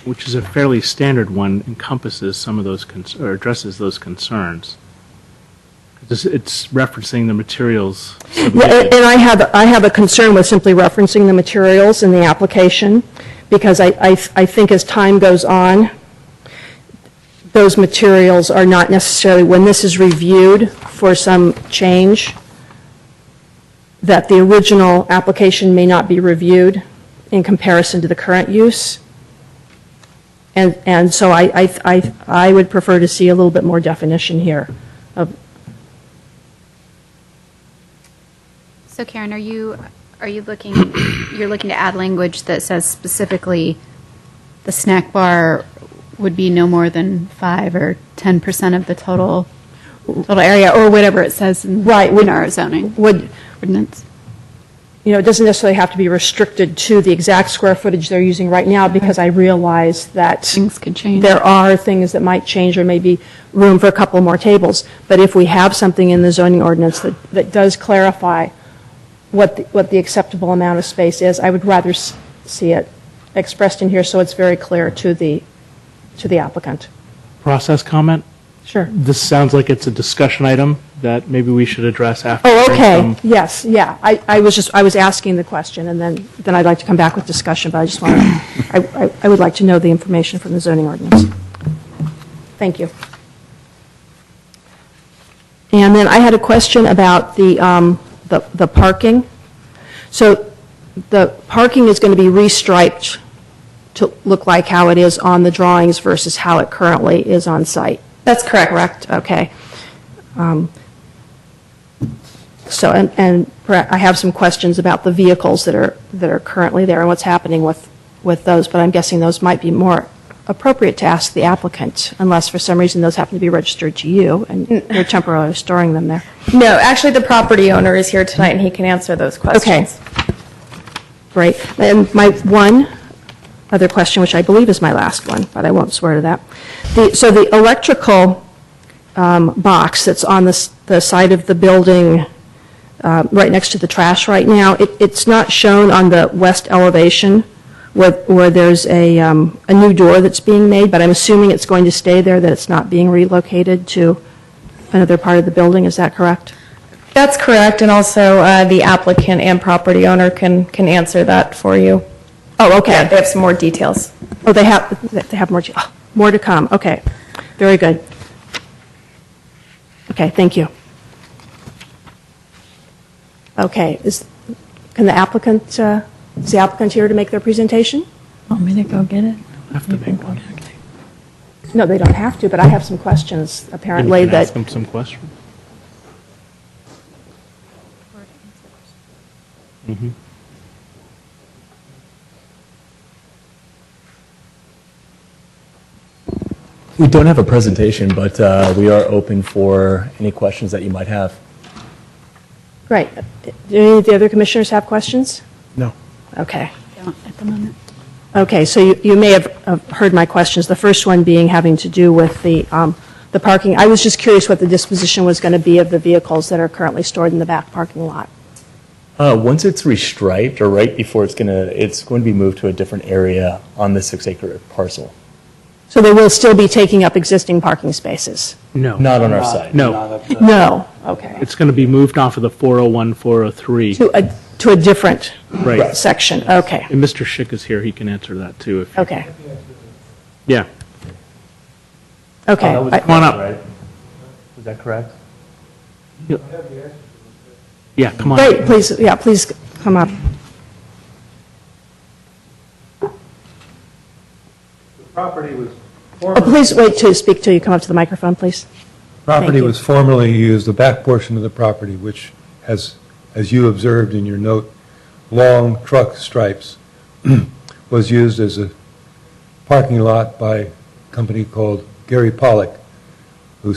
which is a fairly standard one, encompasses some of those, or addresses those concerns. It's referencing the materials. Yeah, and I have a concern with simply referencing the materials in the application, because I think as time goes on, those materials are not necessarily, when this is reviewed for some change, that the original application may not be reviewed in comparison to the current use. And so I would prefer to see a little bit more definition here of. So Karen, are you looking, you're looking to add language that says specifically the snack bar would be no more than 5 or 10% of the total area, or whatever it says in our zoning ordinance? You know, it doesn't necessarily have to be restricted to the exact square footage they're using right now, because I realize that Things could change. there are things that might change, or maybe room for a couple more tables. But if we have something in the zoning ordinance that does clarify what the acceptable amount of space is, I would rather see it expressed in here so it's very clear to the applicant. Process comment? Sure. This sounds like it's a discussion item that maybe we should address after. Oh, okay, yes, yeah. I was asking the question, and then I'd like to come back with discussion, but I just want to, I would like to know the information from the zoning ordinance. Thank you. And then I had a question about the parking. So the parking is going to be restriped to look like how it is on the drawings versus how it currently is on site. That's correct. Correct? Okay. So, and I have some questions about the vehicles that are currently there and what's happening with those, but I'm guessing those might be more appropriate to ask the applicant, unless for some reason those happen to be registered to you and you're temporarily storing them there. No, actually, the property owner is here tonight, and he can answer those questions. Okay. Great. And my one other question, which I believe is my last one, but I won't swear to that. So the electrical box that's on the side of the building right next to the trash right now, it's not shown on the west elevation where there's a new door that's being made, but I'm assuming it's going to stay there, that it's not being relocated to another part of the building. Is that correct? That's correct, and also the applicant and property owner can answer that for you. Oh, okay. Yeah, they have some more details. Oh, they have more to come. Okay. Very good. Okay, thank you. Okay, is the applicant here to make their presentation? Want me to go get it? Have to make one. No, they don't have to, but I have some questions, apparently, Maybe we can ask that, them some questions. Mhm. We don't have a presentation, but we are open for any questions that you might have. great. Do any of the other commissioners have questions? No. Okay. At the moment. Okay, so you may have heard my questions, the first one being having to do with the parking. I was just curious what the disposition was going to be of the vehicles that are currently stored in the back parking lot. Once it's restriped, or right before it's going to be moved to a different area on the 6-acre parcel. So they will still be taking up existing parking spaces? No. Not on our side. No. No, okay. It's going to be moved off of the 401, 403. To a different Right. section, okay, And Mr. Schick is here, he can answer that too. If okay, Yeah. okay. Come on up. Right? Is that correct? Yeah, come on. Great, please, yeah, please come up. Property was Oh, please wait to speak till you come up to the microphone, please. Property you. was formerly used, the back portion of the property, which has, as you observed in your note, long truck stripes, was used as a parking lot by a company called Gary Pollock, who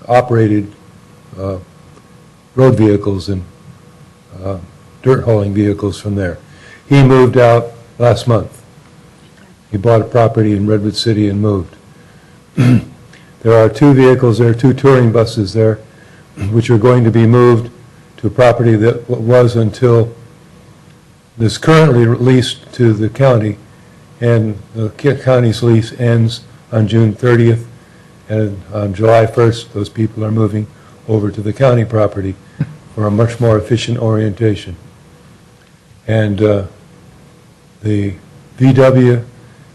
operated road vehicles and dirt hauling vehicles from there. He moved out last month. He bought a property in Redwood City and moved. There are 2 vehicles there, 2 touring buses there, which are going to be moved to a property that was until this currently leased to the county, and the county's lease ends on June 30th, and on July 1st, those people are moving over to the county property for a much more efficient orientation. And the VW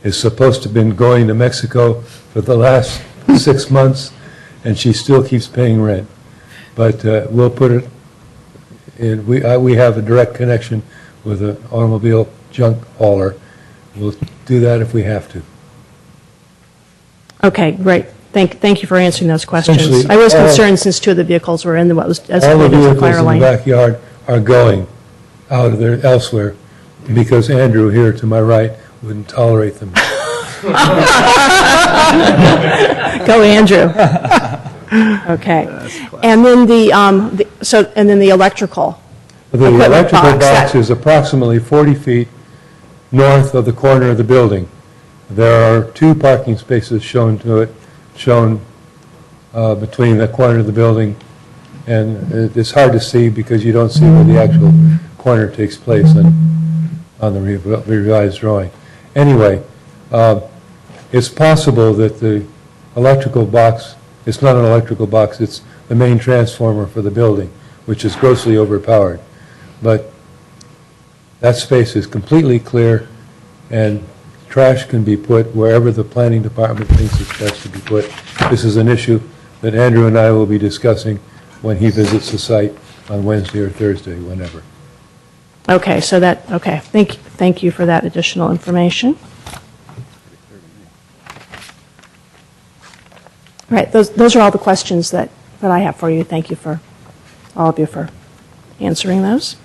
is supposed to have been going to Mexico for the last 6 months, and she still keeps paying rent. But we'll put it in, we have a direct connection with an automobile junk hauler. We'll do that if we have to. Okay, great. Thank you for answering those questions. Essentially, I was concerned since 2 of the vehicles were in what was All the designated as a vehicles fire in the lane. backyard are going out of there elsewhere, because Andrew here to my right wouldn't tolerate them. Go, Andrew. Okay. And then the electrical. The equipment electrical box, box that- is approximately 40 feet north of the corner of the building. There are 2 parking spaces shown between the corner of the building, and it's hard to see because you don't see where the actual corner takes place on the revised drawing. Anyway, it's possible that the electrical box, it's not an electrical box, it's the main transformer for the building, which is grossly overpowered. But that space is completely clear, and trash can be put wherever the planning department thinks it's best to be put. This is an issue that Andrew and I will be discussing when he visits the site on Wednesday or Thursday, whenever. Okay, so that, okay, thank you for that additional information. All right, those are all the questions that I have for you. Thank you for, all of you, for answering those.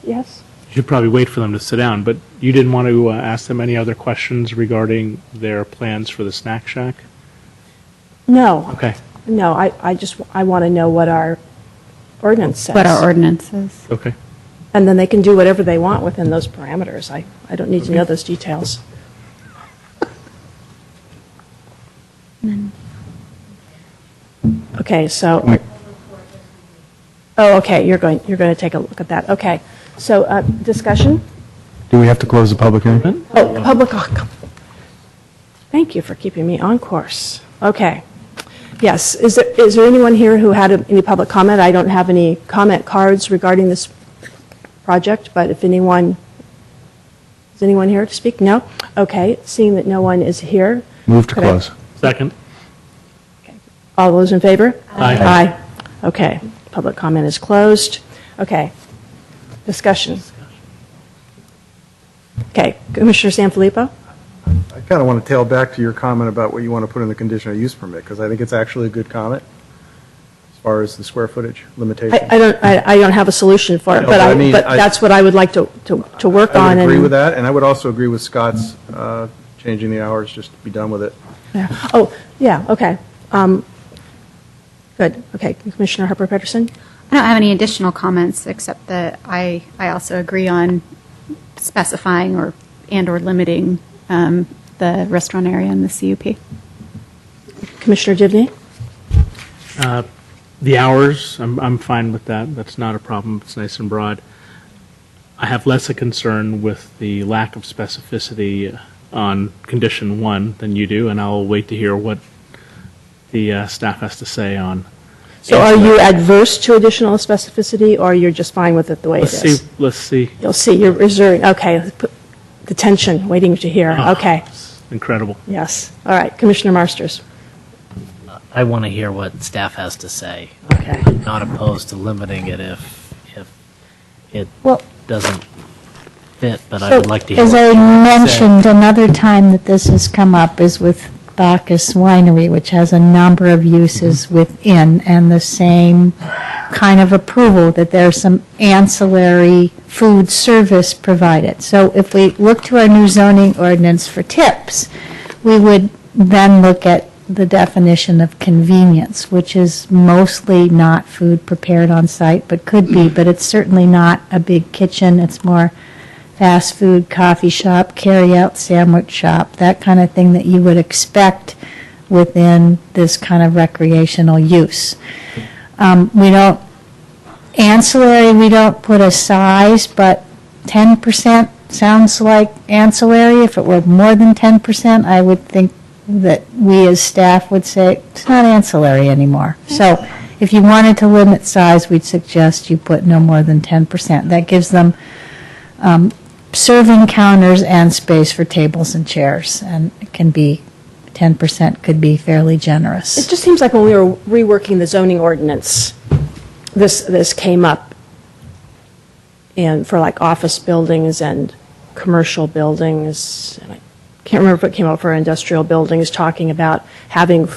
Yes? You should probably wait for them to sit down, but you didn't want to ask them any other questions regarding their plans for the snack shack? No. Okay. No, I want to know what our ordinance says. What our ordinance is. Okay. And then they can do whatever they want within those parameters. I don't need to know those details. Okay, so, oh, okay, you're going to take a look at that. Okay, so discussion? Do we have to close the public hearing? Oh, public, thank you for keeping me on course. Okay. Yes, is there anyone here who had any public comment? I don't have any comment cards regarding this project, but if anyone, is anyone here to speak? No? Okay, seeing that no one is here. Move to close. Second. All those in favor? Aye. Aye. Okay, public comment is closed. Okay, discussion. Okay, Commissioner Sanfilippo? I kind of want to tail back to your comment about what you want to put in the conditional use permit, because I think it's actually a good comment as far as the square footage limitation. I don't have a solution for it, No, but but I mean, that's what I would like to work on. I would agree and- with that, and I would also agree with Scott's changing the hours, just be done with it. Yeah. Oh, yeah, okay. Good, okay. Commissioner Harper Pedersen? I don't have any additional comments, except that I also agree on specifying or limiting the restaurant area in the CUP. Commissioner Givney? The hours, I'm fine with that. That's not a problem. It's nice and broad. I have less a concern with the lack of specificity on condition 1 than you do, and I'll wait to hear what the staff has to say on. So are you adverse to additional specificity, or you're just fine with it the way it is? Let's see. You'll see, you're reserving, okay. The tension, waiting to hear, okay. Incredible. Yes, all right. Commissioner Marsters? I want to hear what staff has to say. Okay. Not opposed to limiting it if it Well- doesn't fit, but I would like to hear As what I you have to say. mentioned, another time that this has come up is with Bacchus Winery, which has a number of uses within, and the same kind of approval, that there's some ancillary food service provided. So if we look to our new zoning ordinance for tips, we would then look at the definition of convenience, which is mostly not food prepared on site, but could be, but it's certainly not a big kitchen. It's more fast food, coffee shop, carry-out sandwich shop, that kind of thing that you would expect within this kind of recreational use. We don't, ancillary, we don't put a size, but 10% sounds like ancillary. If it were more than 10%, I would think that we as staff would say, it's not ancillary anymore. So if you wanted to limit size, we'd suggest you put no more than 10%. That gives them serving counters and space for tables and chairs, and it can be, 10% could be fairly generous. It just seems like when we were reworking the zoning ordinance, this came up, and for like office buildings and commercial buildings, and I can't remember if it came up for industrial buildings, talking about having,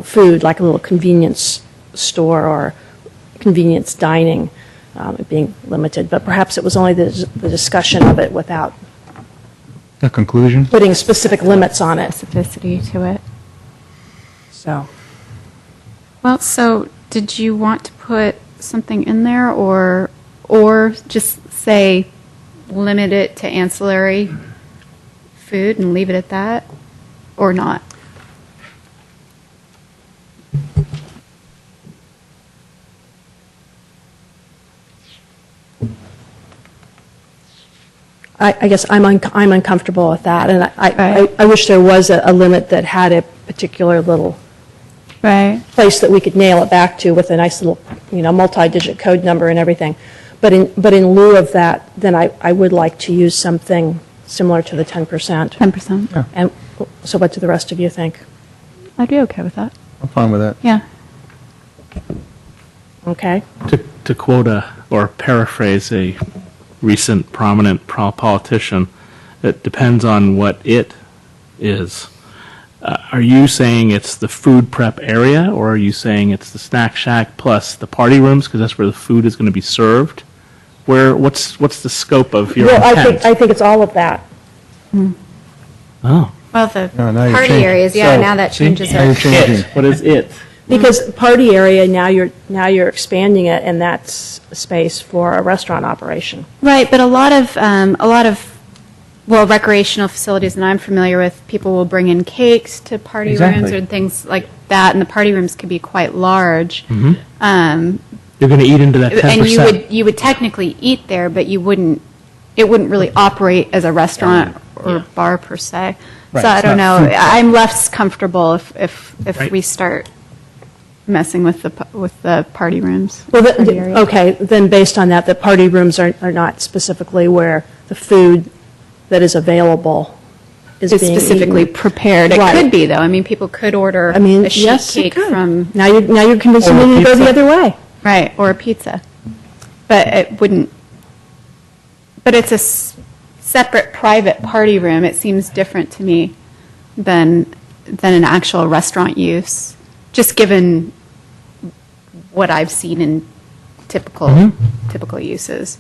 food, like a little convenience store or convenience dining, being limited, but perhaps it was only the discussion of it without A conclusion? putting specific limits on it. Specificity to it. So, Well, so did you want to put something in there, or just say limit it to ancillary food and leave it at that, or not? I guess I'm uncomfortable with that, and I wish there was a limit that had a particular little Right. place that we could nail it back to with a nice little, multi-digit code number and everything. But in lieu of that, then I would like to use something similar to the 10%. 10%. And so what do the rest of you think? I'd be okay with that. I'm fine with that. Yeah. Okay? To quote or paraphrase a recent prominent politician, it depends on what it is. Are you saying it's the food prep area, or are you saying it's the snack shack plus the party rooms, because that's where the food is going to be served? What's the scope of your Well, intent? I think it's all of that. Oh. Well, the now you're party changing. areas, yeah, So, now that see? changes Now you're it. changing. What is it? Because party area, now you're expanding it, and that's space for a restaurant operation. Right, but a lot of well, recreational facilities that I'm familiar with, people will bring in cakes to party rooms Exactly. or things like that, and the party rooms can be quite large. You're going to eat into that 10%. And you would technically eat there, but it wouldn't really operate as a restaurant or bar per se. Right, So I it's don't not know. food. I'm less comfortable if Right. we start messing with the party rooms. Well, party area. okay, then based on that, the party rooms are not specifically where the food that is available is It's being specifically eaten. prepared. It Right. could be, though. I mean, people could order I mean, a sheet yes, it cake could. from Now you're convincing Or a me to go the pizza. other way. right or a pizza, but it wouldn't. But it's a separate private party room. It seems different to me than an actual restaurant use, just given what I've seen in typical uses.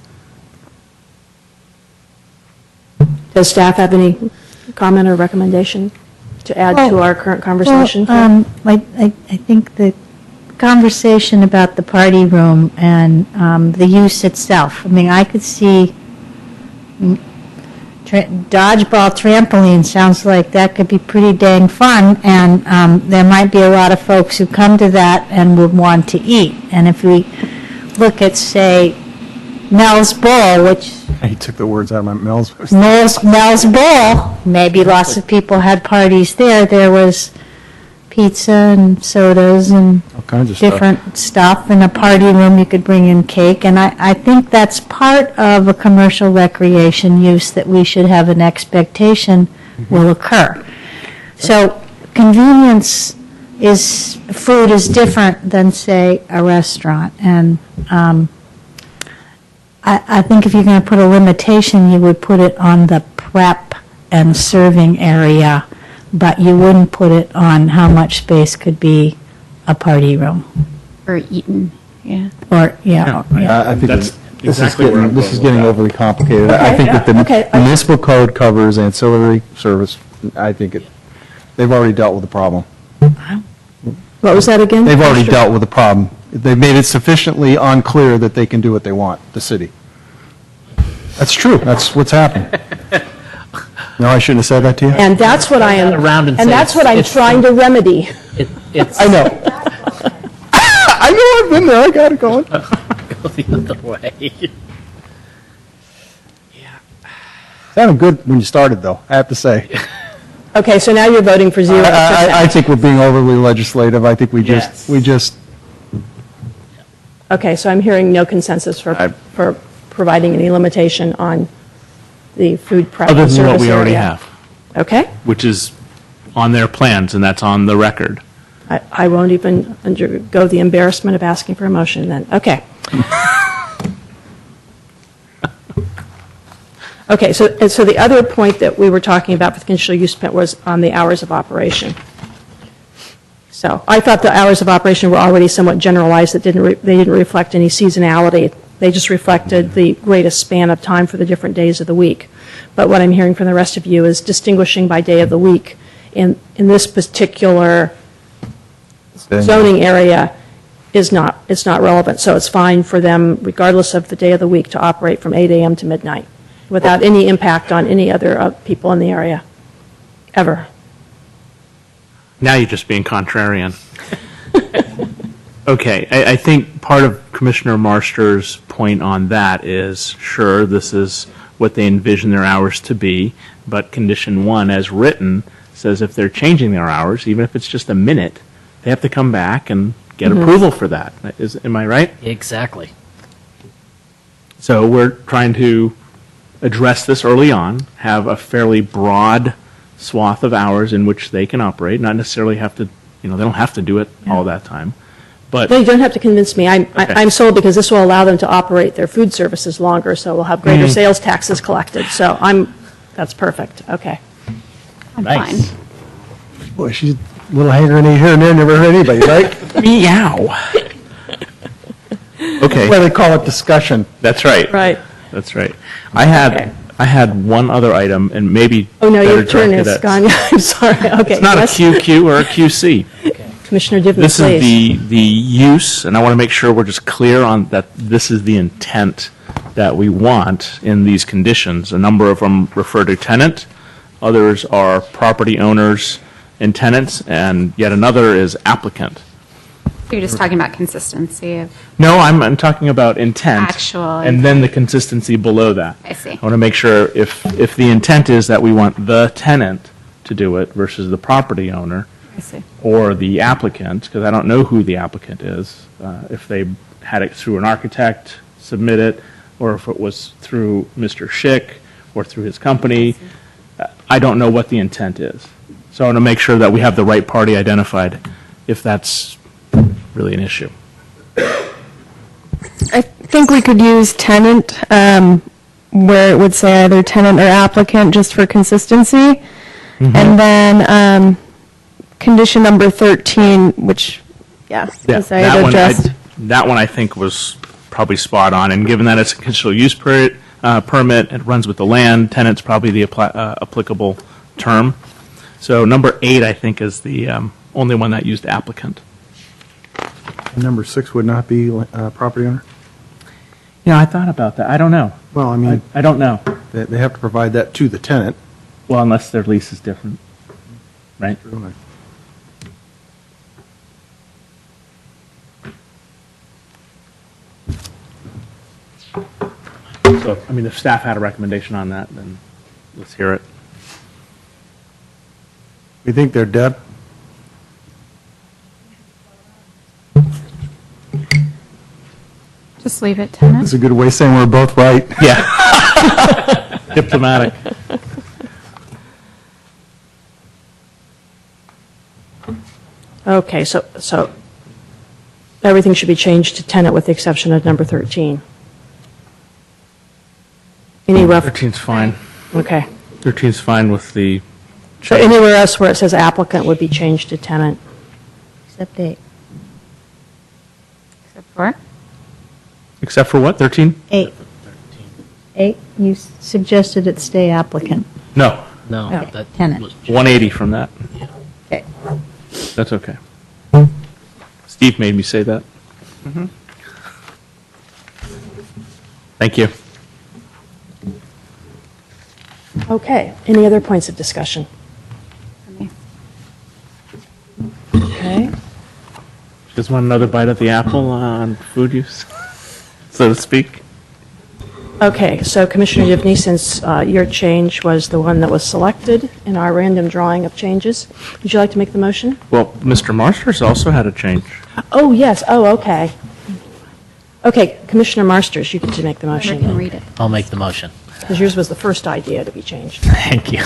Does staff have any comment or recommendation to add to our current conversation? I think the conversation about the party room and the use itself, I mean, I could see dodgeball trampoline sounds like that could be pretty dang fun, and there might be a lot of folks who come to that and would want to eat. And if we look at, say, Mel's Bowl, which He took the words out of my mouth. Mel's Bowl, maybe lots of people had parties there. There was pizza and sodas and All kinds of stuff. different stuff. In a party room, you could bring in cake. And I think that's part of a commercial recreation use that we should have an expectation will occur. So convenience food is different than, say, a restaurant. And I think if you're going to put a limitation, you would put it on the prep and serving area, but you wouldn't put it on how much space could be a party room. Or eaten, yeah. Or, yeah. I think That's this exactly is where getting, I'm this going is with getting that. overly complicated. I think that the Okay. municipal code covers ancillary service. I think they've already dealt with the problem. What was that again? They've already dealt with the problem. They've made it sufficiently unclear that they can do what they want, the city. That's true. That's what's happened. No, I shouldn't have said that to you? And that's what I am, Around and and say that's what I'm it's- trying to remedy. It's I know. I know, I've been there. I got it going. go the other way. Sounded good when you started, though, I have to say. Okay, so now you're voting for 0%. I think we're being overly legislative. I think we Yes. just, Okay, so I'm hearing no consensus for providing any limitation on the food prep Other and than what service we already area. have, Okay? which is on their plans, and that's on the record. I won't even undergo the embarrassment of asking for a motion then. Okay. Okay, so the other point that we were talking about for the conditional use permit was on the hours of operation. So I thought the hours of operation were already somewhat generalized, that they didn't reflect any seasonality. They just reflected the greatest span of time for the different days of the week. But what I'm hearing from the rest of you is distinguishing by day of the week. In this particular zoning area it's not relevant. So it's fine for them, regardless of the day of the week, to operate from 8 a.m. to midnight without any impact on any other people in the area, ever. Now you're just being contrarian. Okay, I think part of Commissioner Marster's point on that is, sure, this is what they envision their hours to be, but Condition 1, as written, says if they're changing their hours, even if it's just a minute, they have to come back and get approval for that. Am I right? Exactly. So we're trying to address this early on, have a fairly broad swath of hours in which they can operate, not necessarily have to, they don't have to do it all that time. But No, you don't have to convince me. I'm sold because this will allow them to operate their food services longer, so we'll have greater sales taxes collected. So that's perfect. Okay. I'm Nice. fine. Boy, she's a little hanger in here and there, never heard anybody, right? meow. Okay. Well, they call it discussion. That's right. Right. That's right. Okay. I had one other item, and maybe Oh, no, better your turn directed is at- gone. I'm sorry. Okay. It's not yes. a QQ or a QC. Commissioner Divney, This is please. the use, and I want to make sure we're just clear on that this is the intent that we want in these conditions. A number of them refer to tenant, others are property owners and tenants, and yet another is applicant. You're just talking about consistency of, No, I'm talking about intent. Actual And then the consistency below that. I see. I want to make sure if the intent is that we want the tenant to do it versus the property owner, I see. or the applicant, because I don't know who the applicant is, if they had it through an architect, submit it, or if it was through Mr. Schick or through his company. I don't know what the intent is. So I want to make sure that we have the right party identified, if that's really an issue. I think we could use tenant, where it would say either tenant or applicant, just for consistency. And then condition number 13, which, as I had addressed. That one I think was probably spot on, and given that it's a conditional use permit, it runs with the land, tenant's probably the applicable term. So number 8, I think, is the only one that used applicant. Number 6 would not be property owner? Yeah, I thought about that. I don't know. Well, I mean, I don't know. they have to provide that to the tenant. Well, unless their lease is different, right? So, I mean, if staff had a recommendation on that, then let's hear it. You think they're dead? Just leave it tenant. That's a good way of saying we're both right. Yeah. Diplomatic. Okay, so everything should be changed to tenant with the exception of number 13. Any rough, 13's fine. okay. 13's fine with the So anywhere else where it says applicant would be changed to tenant. Except 8. Except for? Except for what, 13? 8. 8, you suggested it stay applicant. No, No, Okay, that tenant. was 180 from that. Okay. That's okay. Steve made me say that. Thank you. Okay, any other points of discussion? Okay, Just want another bite of the apple on food use, so to speak. okay, so Commissioner Divney, since your change was the one that was selected in our random drawing of changes, would you like to make the motion? Well, Mr. Marsters also had a change. Oh, yes, oh, okay. Okay, Commissioner Marsters, you get to make the I can motion, read it. I'll make the motion. because yours was the first idea to be changed. Thank you.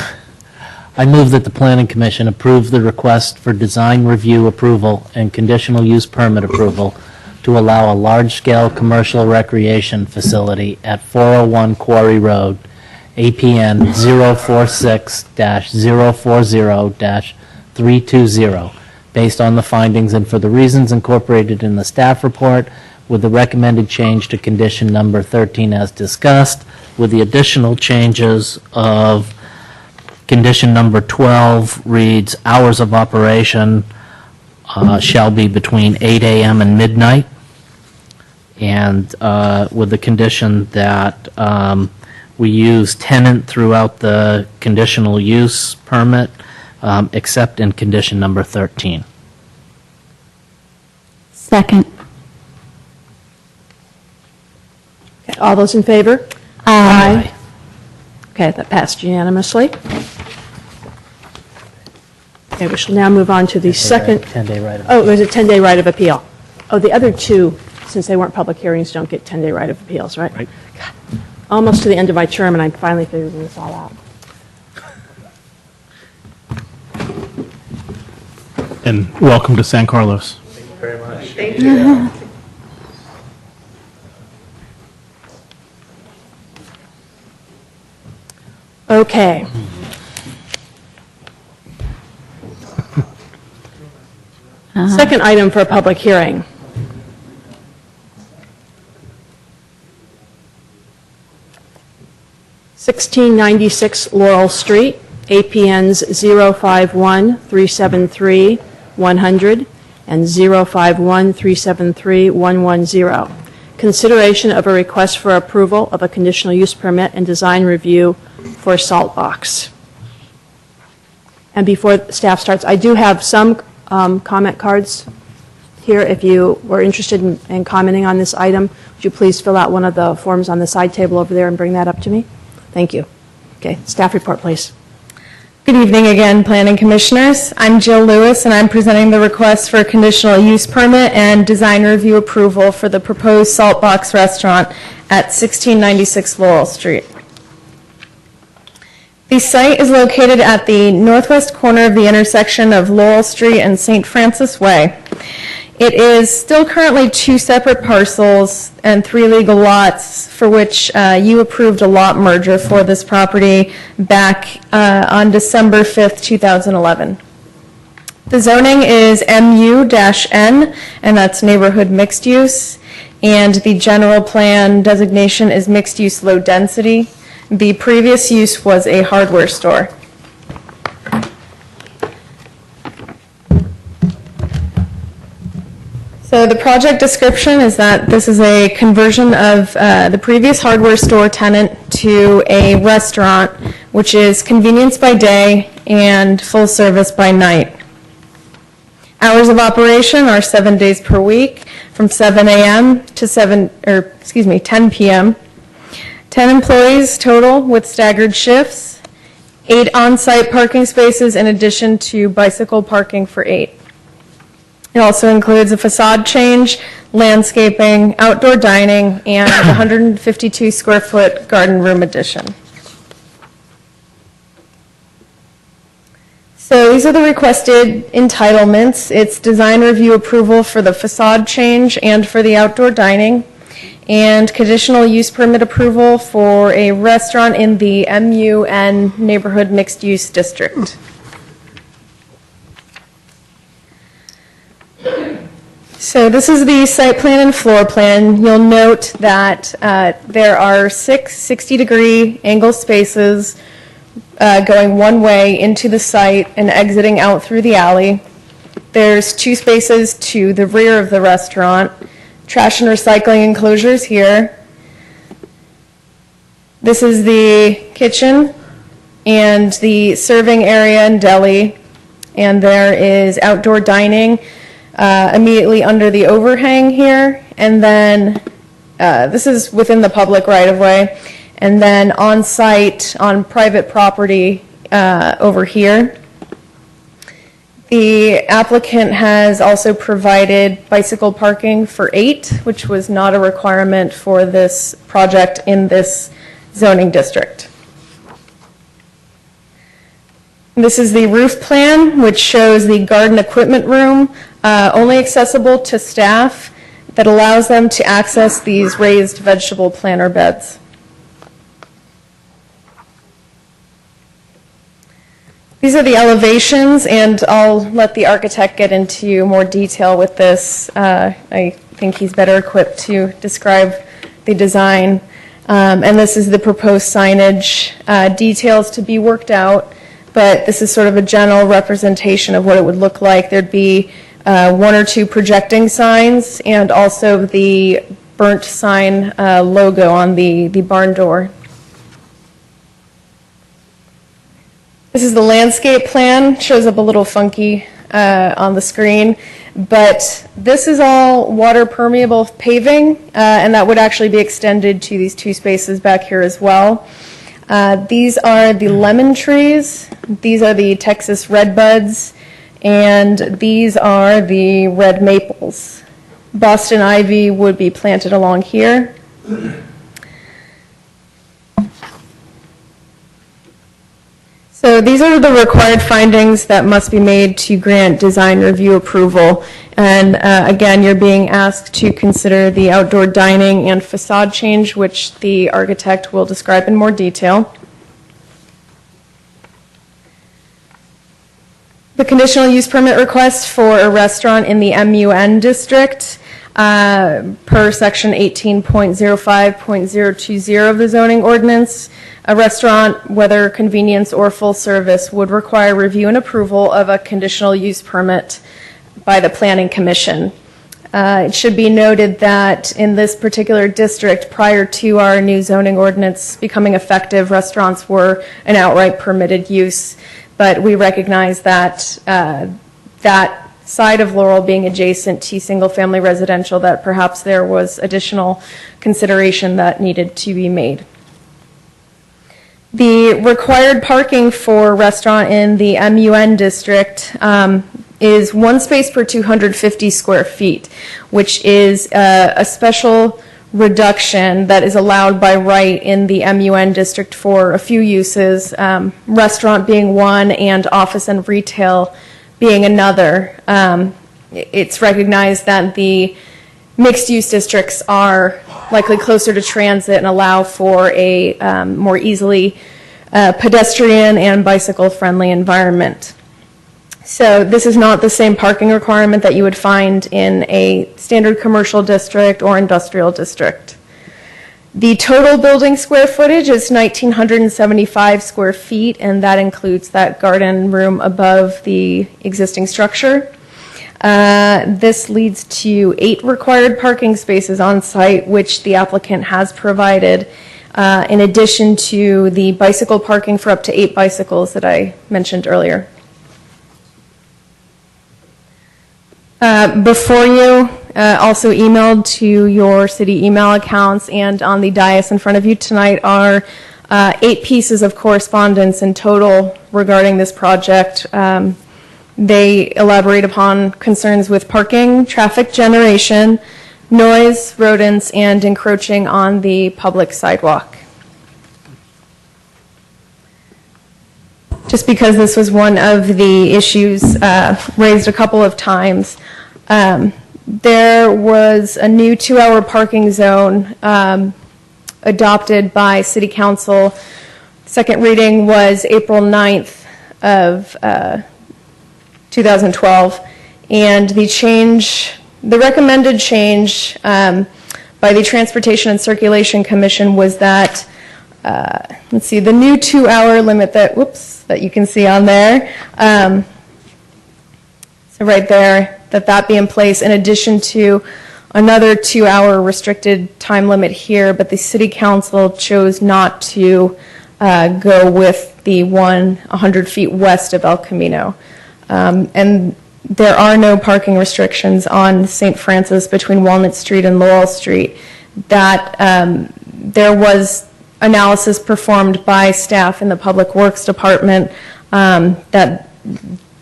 I move that the Planning Commission approve the request for design review approval and conditional use permit approval to allow a large-scale commercial recreation facility at 401 Quarry Road, APN 046-040-320, based on the findings and for the reasons incorporated in the staff report, with the recommended change to condition number 13 as discussed, with the additional changes of condition number 12 reads, hours of operation shall be between 8 a.m. and midnight, and with the condition that we use tenant throughout the conditional use permit, except in condition number 13. Second. Okay, all those in favor? Aye. Okay, that passed unanimously. Okay, we shall now move on to the second, 10-day right of oh, there's a 10-day right of appeal. Oh, the other two, since they weren't public hearings, don't get 10-day right of appeals, right? Right. almost to the end of my term, and I'm finally figuring this all out. And welcome to San Carlos. Thank you. Okay. Second item for a public hearing. (1696) Laurel Street, APNs 051-373-100 and 051-373-110. Consideration of a request for approval of a conditional use permit and design review for Salt Box. And before staff starts, I do have some comment cards here. If you were interested in commenting on this item, would you please fill out one of the forms on the side table over there and bring that up to me? Thank you. Okay, staff report, please. Good evening again, Planning Commissioners. I'm Jill Lewis, and I'm presenting the request for a conditional use permit and design review approval for the proposed Salt Box Restaurant at 1696 Laurel Street. The site is located at the northwest corner of the intersection of Laurel Street and St. Francis Way. It is still currently 2 separate parcels and 3 legal lots for which you approved a lot merger for this property back on December 5th, 2011. The zoning is MU-N, and that's neighborhood mixed use, and the general plan designation is mixed use low density. The previous use was a hardware store. So the project description is that this is a conversion of the previous hardware store tenant to a restaurant, which is convenience by day and full service by night. Hours of operation are 7 days per week from 7 a.m. to 10 p.m. 10 employees total with staggered shifts, 8 on-site parking spaces in addition to bicycle parking for 8. It also includes a facade change, landscaping, outdoor dining, and a 152 square foot garden room addition. So these are the requested entitlements. It's design review approval for the facade change and for the outdoor dining, and conditional use permit approval for a restaurant in the MUN neighborhood mixed use district. So this is the site plan and floor plan. You'll note that there are 6 60-degree angle spaces going one way into the site and exiting out through the alley. There's 2 spaces to the rear of the restaurant. Trash and recycling enclosures here. This is the kitchen and the serving area and deli. And there is outdoor dining immediately under the overhang here, and then this is within the public right-of-way, and then on-site on private property over here. The applicant has also provided bicycle parking for 8, which was not a requirement for this project in this zoning district. This is the roof plan, which shows the garden equipment room, only accessible to staff, that allows them to access these raised vegetable planter beds. These are the elevations, and I'll let the architect get into more detail with this. I think he's better equipped to describe the design. And this is the proposed signage, details to be worked out, but this is sort of a general representation of what it would look like. There'd be 1 or 2 projecting signs, and also the burnt sign logo on the barn door. This is the landscape plan. Shows up a little funky on the screen, but this is all water permeable paving, and that would actually be extended to these 2 spaces back here as well. These are the lemon trees. These are the Texas redbuds, and these are the red maples. Boston ivy would be planted along here. So these are the required findings that must be made to grant design review approval. And again, you're being asked to consider the outdoor dining and facade change, which the architect will describe in more detail. The conditional use permit request for a restaurant in the MUN district per section 18.05.020 of the zoning ordinance. A restaurant, whether convenience or full service, would require review and approval of a conditional use permit by the Planning Commission. It should be noted that in this particular district, prior to our new zoning ordinance becoming effective, restaurants were an outright permitted use, but we recognize that that side of Laurel being adjacent to single-family residential, that perhaps there was additional consideration that needed to be made. The required parking for a restaurant in the MUN district is one space per 250 square feet, which is a special reduction that is allowed by right in the MUN district for a few uses, restaurant being one and office and retail being another. It's recognized that the mixed-use districts are likely closer to transit and allow for a more easily pedestrian and bicycle-friendly environment. So this is not the same parking requirement that you would find in a standard commercial district or industrial district. The total building square footage is 1,975 square feet, and that includes that garden room above the existing structure. This leads to 8 required parking spaces on site, which the applicant has provided, in addition to the bicycle parking for up to 8 bicycles that I mentioned earlier. Before you, also emailed to your city email accounts and on the dais in front of you tonight are 8 pieces of correspondence in total regarding this project. They elaborate upon concerns with parking, traffic generation, noise, rodents, and encroaching on the public sidewalk. Just because this was one of the issues raised a couple of times, there was a new 2-hour parking zone adopted by City Council. Second reading was April 9th of 2012, and the recommended change by the Transportation and Circulation Commission was that, let's see, the new 2-hour limit that you can see on there, so right there, that be in place in addition to another 2-hour restricted time limit here, but the City Council chose not to go with the one 100 feet west of El Camino. And there are no parking restrictions on St. Francis between Walnut Street and Laurel Street. That there was analysis performed by staff in the Public Works Department that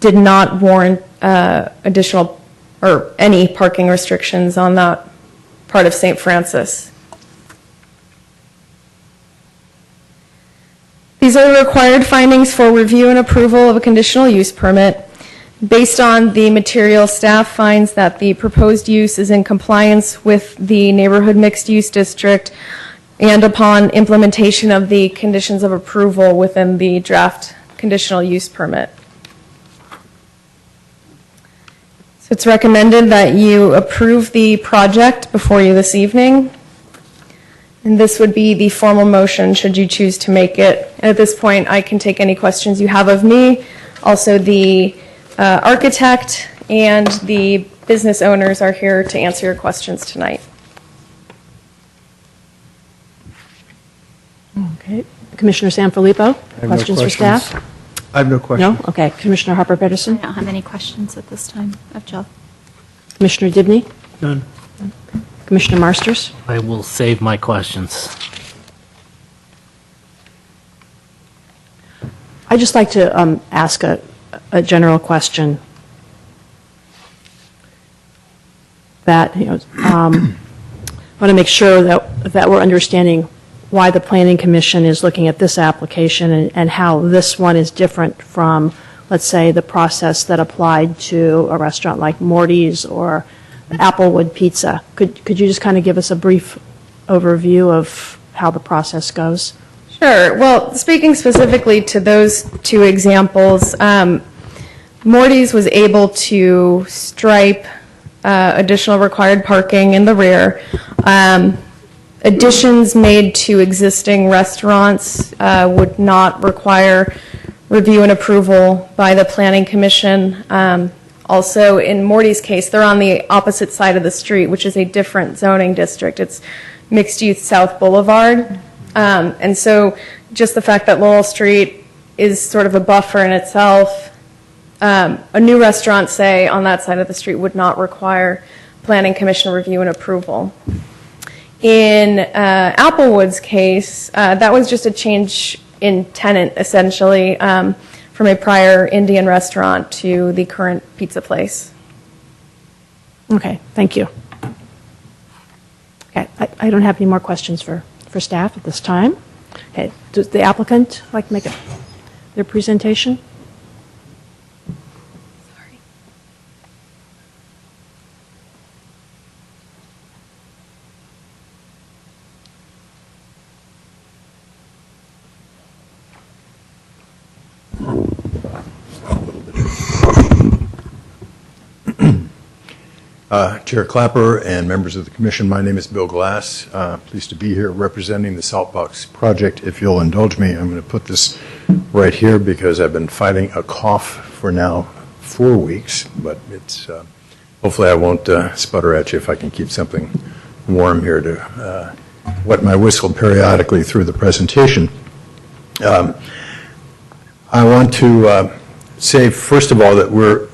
did not warrant additional or any parking restrictions on that part of St. Francis. These are the required findings for review and approval of a conditional use permit. Based on the material, staff finds that the proposed use is in compliance with the neighborhood mixed use district and upon implementation of the conditions of approval within the draft conditional use permit. So it's recommended that you approve the project before you this evening. And this would be the formal motion should you choose to make it. And at this point, I can take any questions you have of me. Also, the architect and the business owners are here to answer your questions tonight. Okay. Commissioner Sanfilippo, questions for staff? I have no questions. No? Okay. Commissioner Harper-Pedersen? I don't have any questions at this time of Jill. Commissioner Dibney? None. Commissioner Marsters? I will save my questions. I'd just like to ask a general question that, I want to make sure that we're understanding why the Planning Commission is looking at this application and how this one is different from, let's say, the process that applied to a restaurant like Morty's or Applewood Pizza. Could you just kind of give us a brief overview of how the process goes? Sure. Well, speaking specifically to those two examples, Morty's was able to stripe additional required parking in the rear. Additions made to existing restaurants would not require review and approval by the Planning Commission. Also, in Morty's case, they're on the opposite side of the street, which is a different zoning district. It's mixed-use South Boulevard. And so just the fact that Lowell Street is sort of a buffer in itself, a new restaurant, say, on that side of the street would not require Planning Commission review and approval. In Applewood's case, that was just a change in tenant, essentially, from a prior Indian restaurant to the current pizza place. Okay, thank you. Okay, I don't have any more questions for staff at this time. Okay, does the applicant like to make their presentation? Chair Clapper and members of the Commission, my name is Bill Glass. Pleased to be here representing the Saltbox Project. If you'll indulge me, I'm going to put this right here because I've been fighting a cough for now 4 weeks, but it's hopefully I won't sputter at you if I can keep something warm here to wet my whistle periodically through the presentation. I want to say, first of all, that we're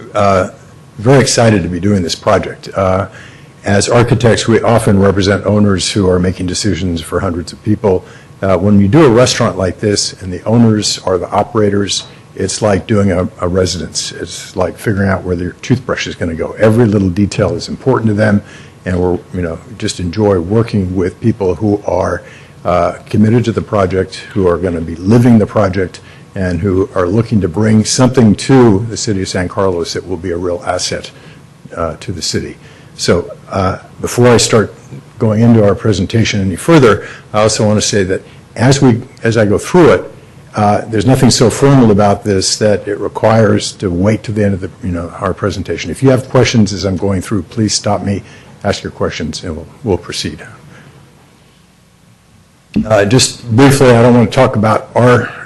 very excited to be doing this project. As architects, we often represent owners who are making decisions for hundreds of people. When you do a restaurant like this and the owners are the operators, it's like doing a residence. It's like figuring out where their toothbrush is going to go. Every little detail is important to them, and we're just enjoy working with people who are committed to the project, who are going to be living the project, and who are looking to bring something to the city of San Carlos that will be a real asset to the city. So before I start going into our presentation any further, I also want to say that as I go through it, there's nothing so formal about this that it requires to wait to the end of our presentation. If you have questions as I'm going through, please stop me, ask your questions, and we'll proceed. Just briefly, I don't want to talk about our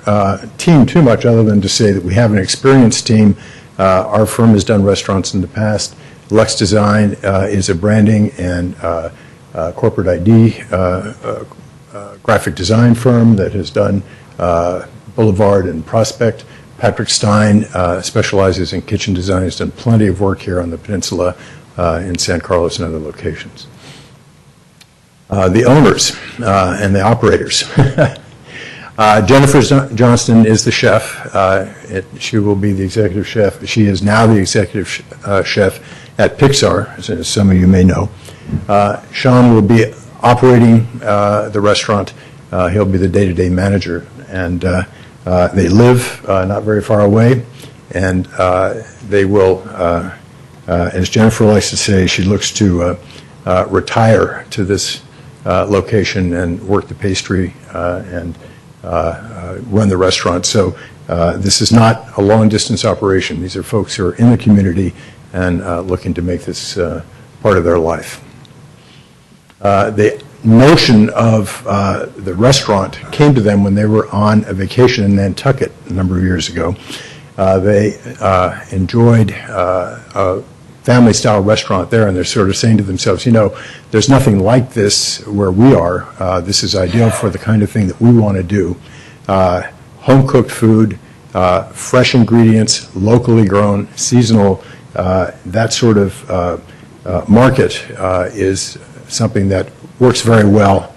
team too much other than to say that we have an experienced team. Our firm has done restaurants in the past. Lux Design is a branding and corporate ID graphic design firm that has done Boulevard and Prospect. Patrick Stein specializes in kitchen design. He's done plenty of work here on the peninsula in San Carlos and other locations. The owners and the operators. Jennifer Johnston is the chef. She will be the executive chef. She is now the executive chef at Pixar, as some of you may know. Sean will be operating the restaurant. He'll be the day-to-day manager. And they live not very far away. And they will, as Jennifer likes to say, she looks to retire to this location and work the pastry and run the restaurant. So this is not a long-distance operation. These are folks who are in the community and looking to make this part of their life. The notion of the restaurant came to them when they were on a vacation in Nantucket a number of years ago. They enjoyed a family-style restaurant there, and they're sort of saying to themselves, there's nothing like this where we are. This is ideal for the kind of thing that we want to do. Home-cooked food, fresh ingredients, locally grown, seasonal, that sort of market is something that works very well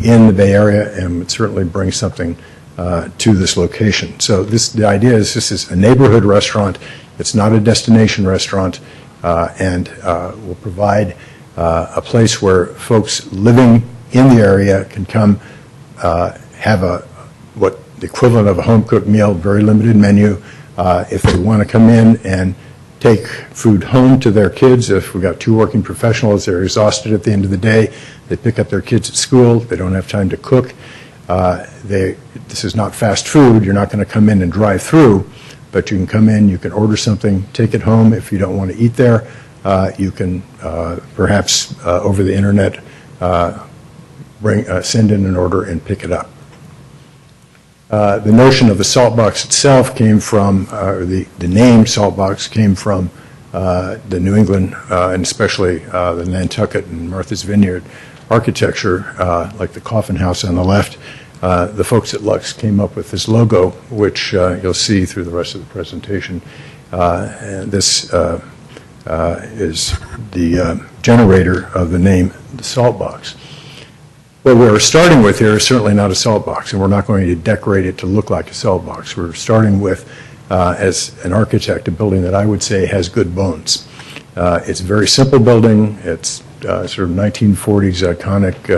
in the Bay Area and would certainly bring something to this location. So the idea is this is a neighborhood restaurant. It's not a destination restaurant. And will provide a place where folks living in the area can come have what the equivalent of a home-cooked meal, very limited menu. If they want to come in and take food home to their kids, if we've got 2 working professionals, they're exhausted at the end of the day, they pick up their kids at school, they don't have time to cook. This is not fast food. You're not going to come in and drive through, but you can come in, you can order something, take it home. If you don't want to eat there, you can perhaps over the internet send in an order and pick it up. The notion of the salt box itself came from, or the name salt box came from the New England and especially the Nantucket and Martha's Vineyard architecture, like the Coffin House on the left. The folks at Lux came up with this logo, which you'll see through the rest of the presentation. And this is the generator of the name, the Salt Box. What we're starting with here is certainly not a salt box, and we're not going to decorate it to look like a salt box. We're starting with, as an architect, a building that I would say has good bones. It's a very simple building. It's sort of 1940s iconic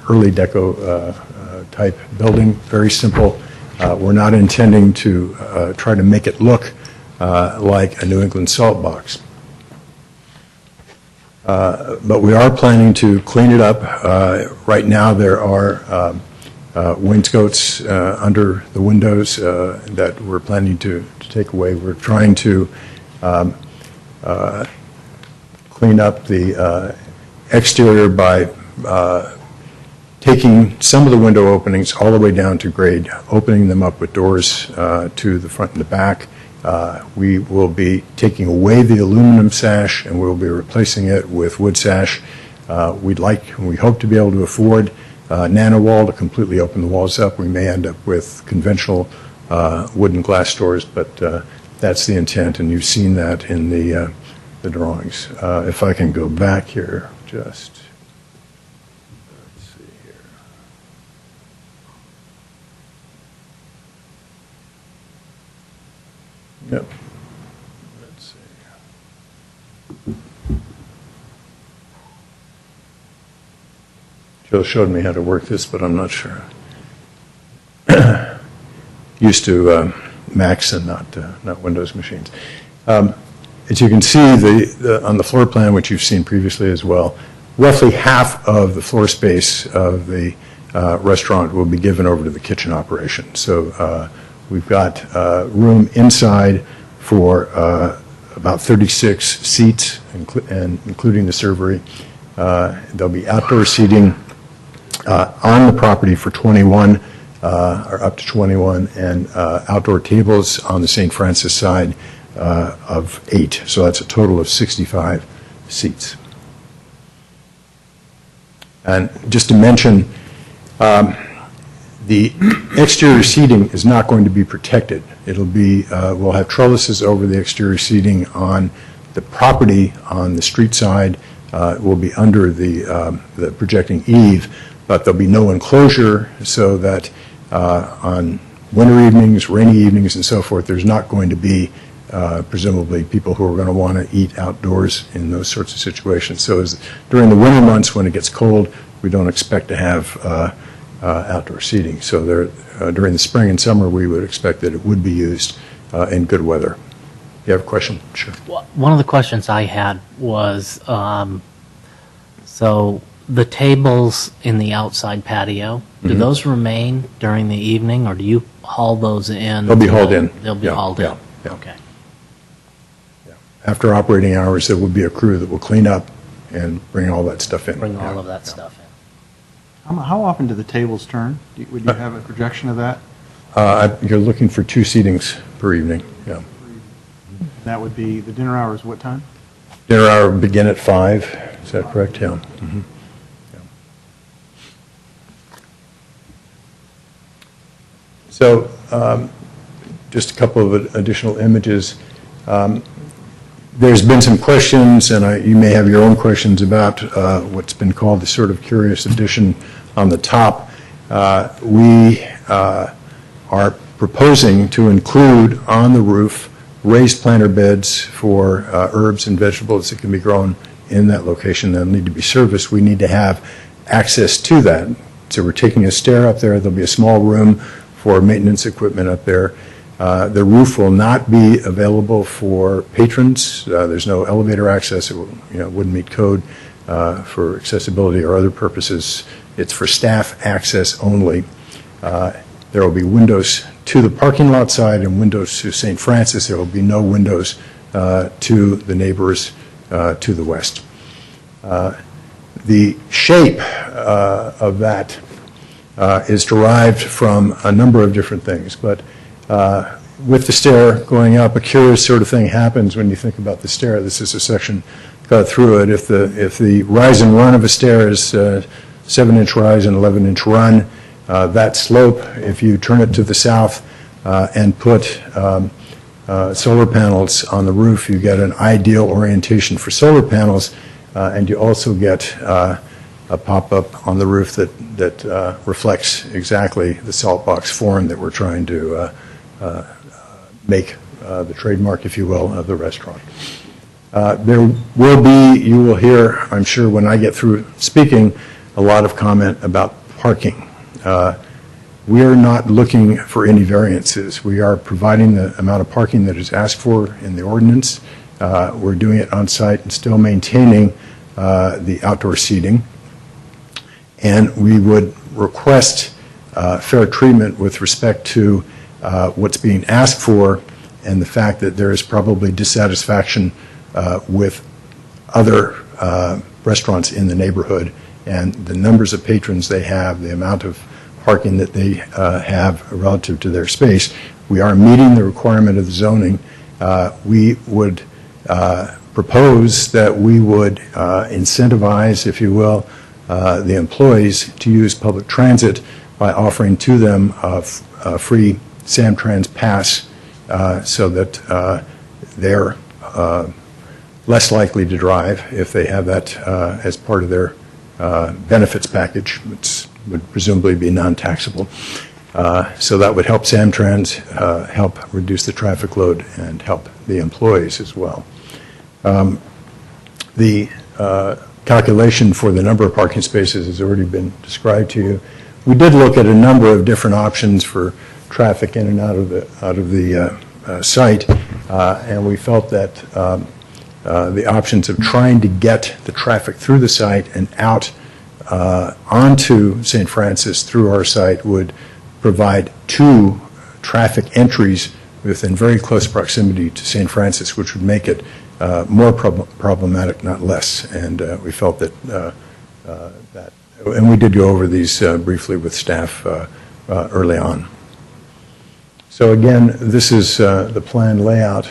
early deco type building, very simple. We're not intending to try to make it look like a New England salt box. But we are planning to clean it up. Right now there are wainscots under the windows that we're planning to take away. We're trying to clean up the exterior by taking some of the window openings all the way down to grade, opening them up with doors to the front and the back. We will be taking away the aluminum sash and we'll be replacing it with wood sash. We hope to be able to afford nano wall to completely open the walls up. We may end up with conventional wooden glass doors, but that's the intent, and you've seen that in the drawings. If I can go back here, just. Let's see here. Yep. Let's see. Joe showed me how to work this, but I'm not sure. Used to Macs and not Windows machines. As you can see on the floor plan, which you've seen previously as well, roughly half of the floor space of the restaurant will be given over to the kitchen operation. So we've got room inside for about 36 seats, including the servery. There'll be outdoor seating on the property for 21, or up to 21, and outdoor tables on the St. Francis side of 8. So that's a total of 65 seats. And just to mention, the exterior seating is not going to be protected. It'll be, we'll have trellises over the exterior seating on the property on the street side. It will be under the projecting eave, but there'll be no enclosure so that on winter evenings, rainy evenings, and so forth, there's not going to be presumably people who are going to want to eat outdoors in those sorts of situations. So during the winter months when it gets cold, we don't expect to have outdoor seating. So during the spring and summer, we would expect that it would be used in good weather. You have a question? Sure. One of the questions I had was, so the tables in the outside patio, do those remain during the evening, or do you haul those in? They'll be hauled in. They'll be hauled in? Yeah. Okay. Yeah. After operating hours, there will be a crew that will clean up and bring all that stuff in. Bring all of that stuff in. How often do the tables turn? Would you have a projection of that? You're looking for 2 seatings per evening, yeah. That would be, the dinner hours, what time? Dinner hour would begin at 5, is that correct? Yeah. Mm-hmm. Yeah. So, just a couple of additional images. There's been some questions, and you may have your own questions about what's been called the sort of curious addition on the top. We are proposing to include on the roof raised planter beds for herbs and vegetables that can be grown in that location that need to be serviced. We need to have access to that. So we're taking a stair up there. There'll be a small room for maintenance equipment up there. The roof will not be available for patrons. There's no elevator access. It wouldn't meet code for accessibility or other purposes. It's for staff access only. There will be windows to the parking lot side and windows to St. Francis. There will be no windows to the neighbors to the west. The shape of that is derived from a number of different things, but with the stair going up, a curious sort of thing happens when you think about the stair. This is a section cut through it. If the rise and run of a stair is 7-inch rise and 11-inch run, that slope, if you turn it to the south and put solar panels on the roof, you get an ideal orientation for solar panels, and you also get a pop-up on the roof that reflects exactly the salt box form that we're trying to make the trademark, if you will, of the restaurant. There will be, you will hear, I'm sure when I get through speaking, a lot of comment about parking. We are not looking for any variances. We are providing the amount of parking that is asked for in the ordinance. We're doing it on site and still maintaining the outdoor seating. And we would request fair treatment with respect to what's being asked for and the fact that there is probably dissatisfaction with other restaurants in the neighborhood and the numbers of patrons they have, the amount of parking that they have relative to their space. We are meeting the requirement of the zoning. We would propose that we would incentivize, if you will, the employees to use public transit by offering to them a free Samtrans pass so that they're less likely to drive if they have that as part of their benefits package, which would presumably be non-taxable. So that would help Samtrans, help reduce the traffic load, and help the employees as well. The calculation for the number of parking spaces has already been described to you. We did look at a number of different options for traffic in and out of the site, and we felt that the options of trying to get the traffic through the site and out onto St. Francis through our site would provide 2 traffic entries within very close proximity to St. Francis, which would make it more problematic, not less. And we felt that, and we did go over these briefly with staff early on. So again, this is the planned layout,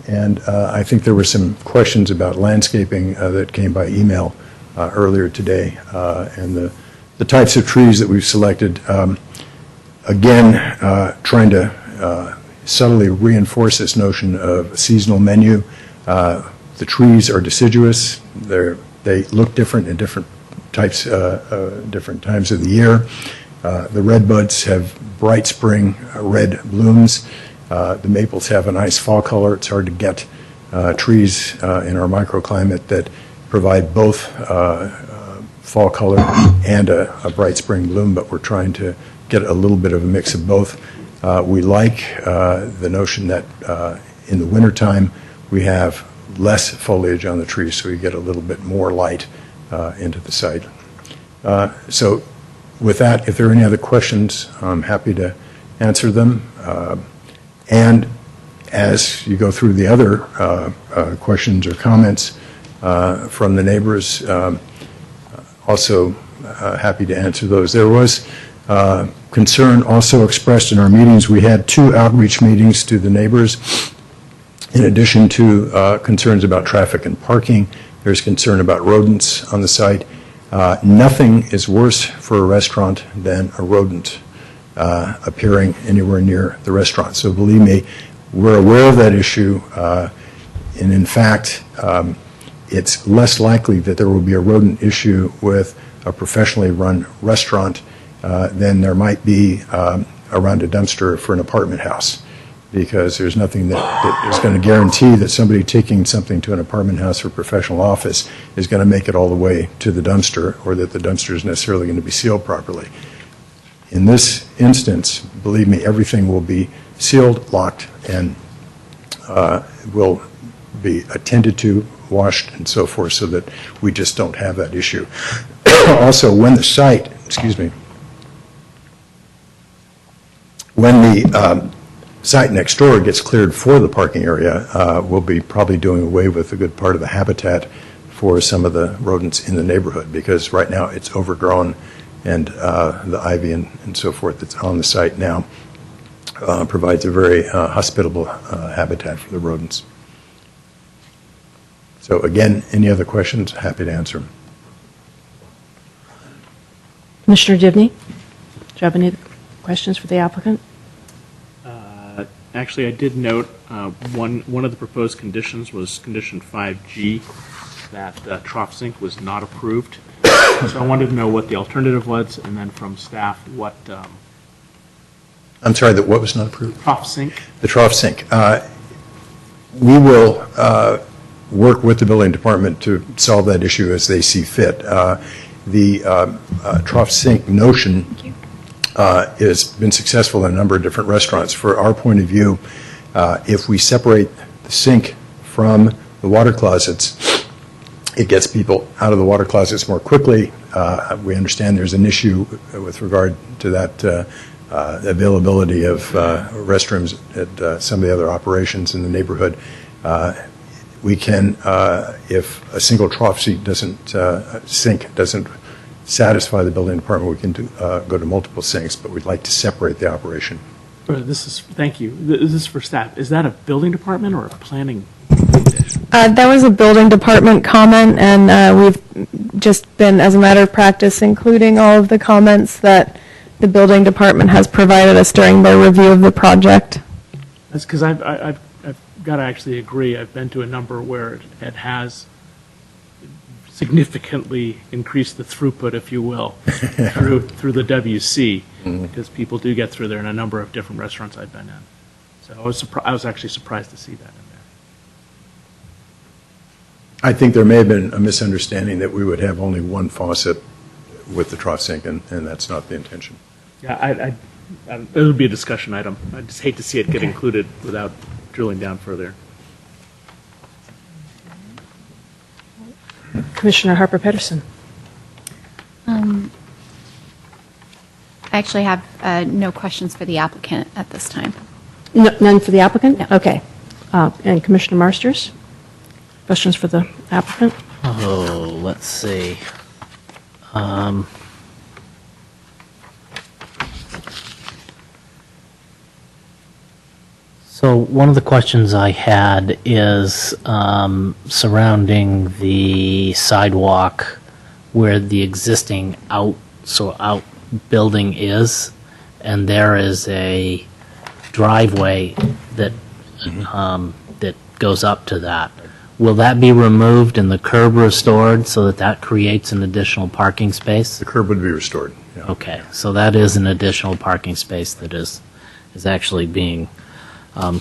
and I think there were some questions about landscaping that came by email earlier today, and the types of trees that we've selected. Again, trying to subtly reinforce this notion of a seasonal menu. The trees are deciduous. They look different in different types, different times of the year. The redbuds have bright spring red blooms. The maples have a nice fall color. It's hard to get trees in our microclimate that provide both fall color and a bright spring bloom, but we're trying to get a little bit of a mix of both. We like the notion that in the wintertime we have less foliage on the trees, so we get a little bit more light into the site. So with that, if there are any other questions, I'm happy to answer them. And as you go through the other questions or comments from the neighbors, also happy to answer those. There was concern also expressed in our meetings. We had 2 outreach meetings to the neighbors. In addition to concerns about traffic and parking, there's concern about rodents on the site. Nothing is worse for a restaurant than a rodent appearing anywhere near the restaurant. So believe me, we're aware of that issue, and in fact, it's less likely that there will be a rodent issue with a professionally run restaurant than there might be around a dumpster for an apartment house. because there's nothing that is going to guarantee that somebody taking something to an apartment house or professional office is going to make it all the way to the dumpster, or that the dumpster is necessarily going to be sealed properly. In this instance, believe me, everything will be sealed, locked, and will be attended to, washed, and so forth, so that we just don't have that issue. Also, when the site, when the site next door gets cleared for the parking area, we'll be probably doing away with a good part of the habitat for some of the rodents in the neighborhood, because right now it's overgrown, and the ivy and so forth that's on the site now provides a very hospitable habitat for the rodents. So again, any other questions? Happy to answer them. Commissioner Dibney, do you have any questions for the applicant? Actually, I did note one of the proposed conditions was condition 5G, that trough sink was not approved. So I wanted to know what the alternative was, and then from staff what. I'm sorry, that what was not approved? Trough sink. The trough sink. We will work with the building department to solve that issue as they see fit. The trough sink notion has been successful in a number of different restaurants. For our point of view, if we separate the sink from the water closets, it gets people out of the water closets more quickly. We understand there's an issue with regard to that availability of restrooms at some of the other operations in the neighborhood. We can, if a single trough sink doesn't satisfy the building department, we can go to multiple sinks, but we'd like to separate the operation. Thank you. This is for staff. Is that a building department or a planning? That was a building department comment, and we've just been, as a matter of practice, including all of the comments that the building department has provided us during their review of the project. That's because I've got to actually agree. I've been to a number where it has significantly increased the throughput, if you will, through the WC, because people do get through there in a number of different restaurants I've been in. So I was actually surprised to see that in there. I think there may have been a misunderstanding that we would have only one faucet with the trough sink, and that's not the intention. Yeah, it would be a discussion item. I just hate to see it get included without drilling down further. Commissioner Harper Pedersen. I actually have no questions for the applicant at this time. None for the applicant? No. Okay. And Commissioner Marsters? Questions for the applicant? Oh, let's see. So one of the questions I had is surrounding the sidewalk where the existing out building is, and there is a driveway that that goes up to that. Will that be removed and the curb restored so that creates an additional parking space? The curb would be restored. Yeah. Okay, so that is an additional parking space that is actually being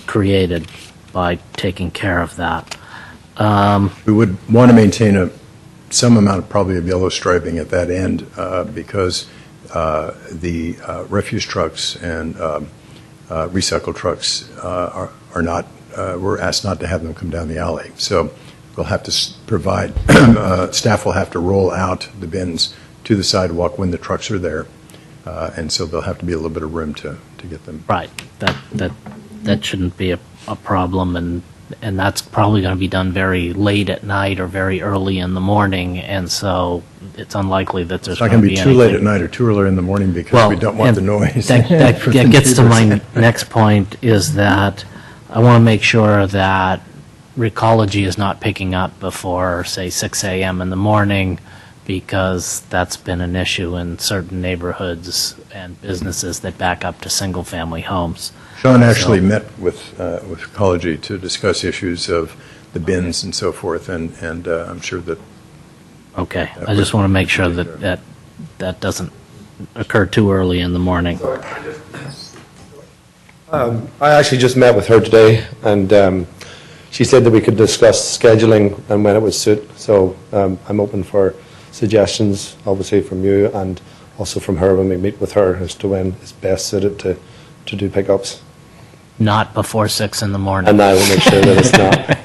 created by taking care of that. We would want to maintain some amount probably of yellow striping at that end because the refuse trucks and recycle trucks are not, we're asked not to have them come down the alley. So we'll have to provide, staff will have to roll out the bins to the sidewalk when the trucks are there. And so there'll have to be a little bit of room to get them. Right. That shouldn't be a problem, and that's probably going to be done very late at night or very early in the morning, and so it's unlikely that there's going to be anything. It's not going to be too late at night or too early in the morning because we don't want the noise. That gets to my next point, is that I want to make sure that Recology is not picking up before, say, 6 a.m. in the morning, because that's been an issue in certain neighborhoods and businesses that back up to single-family homes. Sean actually met with Ecology to discuss issues of the bins and so forth, and I'm sure that. Okay, I just want to make sure that doesn't occur too early in the morning. I actually just met with her today, and she said that we could discuss scheduling and when it would suit. So I'm open for suggestions, obviously from you and also from her when we meet with her as to when it's best suited to do pickups. Not before 6 in the morning. And I will make sure that it's not.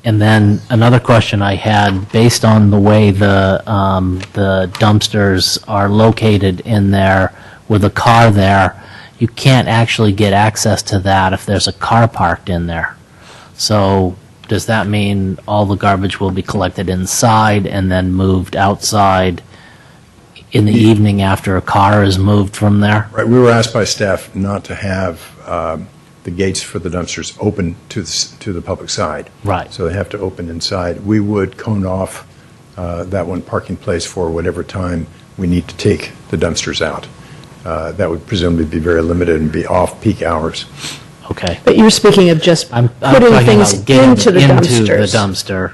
And then another question I had, based on the way the dumpsters are located in there with a car there, you can't actually get access to that if there's a car parked in there. So does that mean all the garbage will be collected inside and then moved outside in the evening after a car is moved from there? Right, we were asked by staff not to have the gates for the dumpsters open to the public side. Right. So they have to open inside. We would cone off that one parking place for whatever time we need to take the dumpsters out. That would presumably be very limited and be off-peak hours. Okay. But you're speaking of just I'm putting talking things about getting into the into the dumpsters. dumpster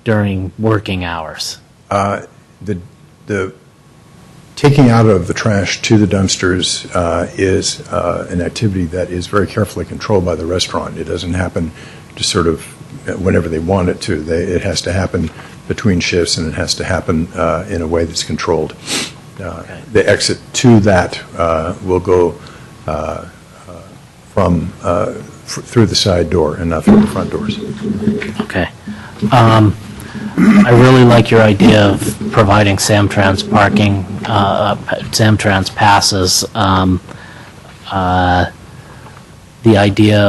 during working hours. The taking out of the trash to the dumpsters is an activity that is very carefully controlled by the restaurant. It doesn't happen just sort of whenever they want it to. It has to happen between shifts, and it has to happen in a way that's controlled. The exit to that will go from through the side door and not through the front doors. Okay. I really like your idea of providing Samtrans parking, Samtrans passes. The idea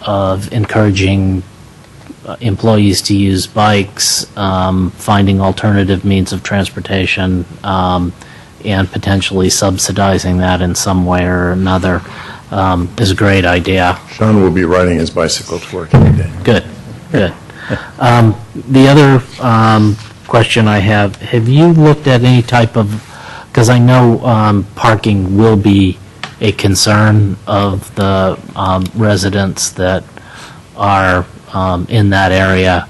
of encouraging employees to use bikes, finding alternative means of transportation, and potentially subsidizing that in some way or another is a great idea. Sean will be riding his bicycle to work every day. Good, good. The other question I have you looked at any type of, because I know parking will be a concern of the residents that are in that area.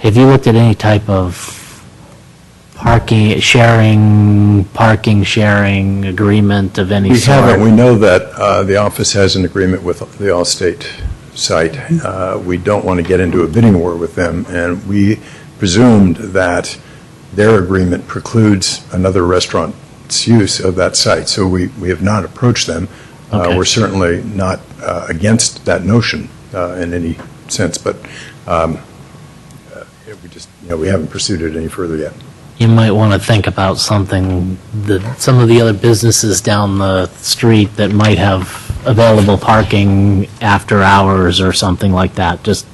Have you looked at any type of parking sharing agreement of any sort? We haven't. We know that the office has an agreement with the Allstate site. We don't want to get into a bidding war with them, and we presumed that their agreement precludes another restaurant's use of that site. So we have not approached them. Okay. We're certainly not against that notion in any sense, but we haven't pursued it any further yet. You might want to think about something that some of the other businesses down the street that might have available parking after hours or something like that. Just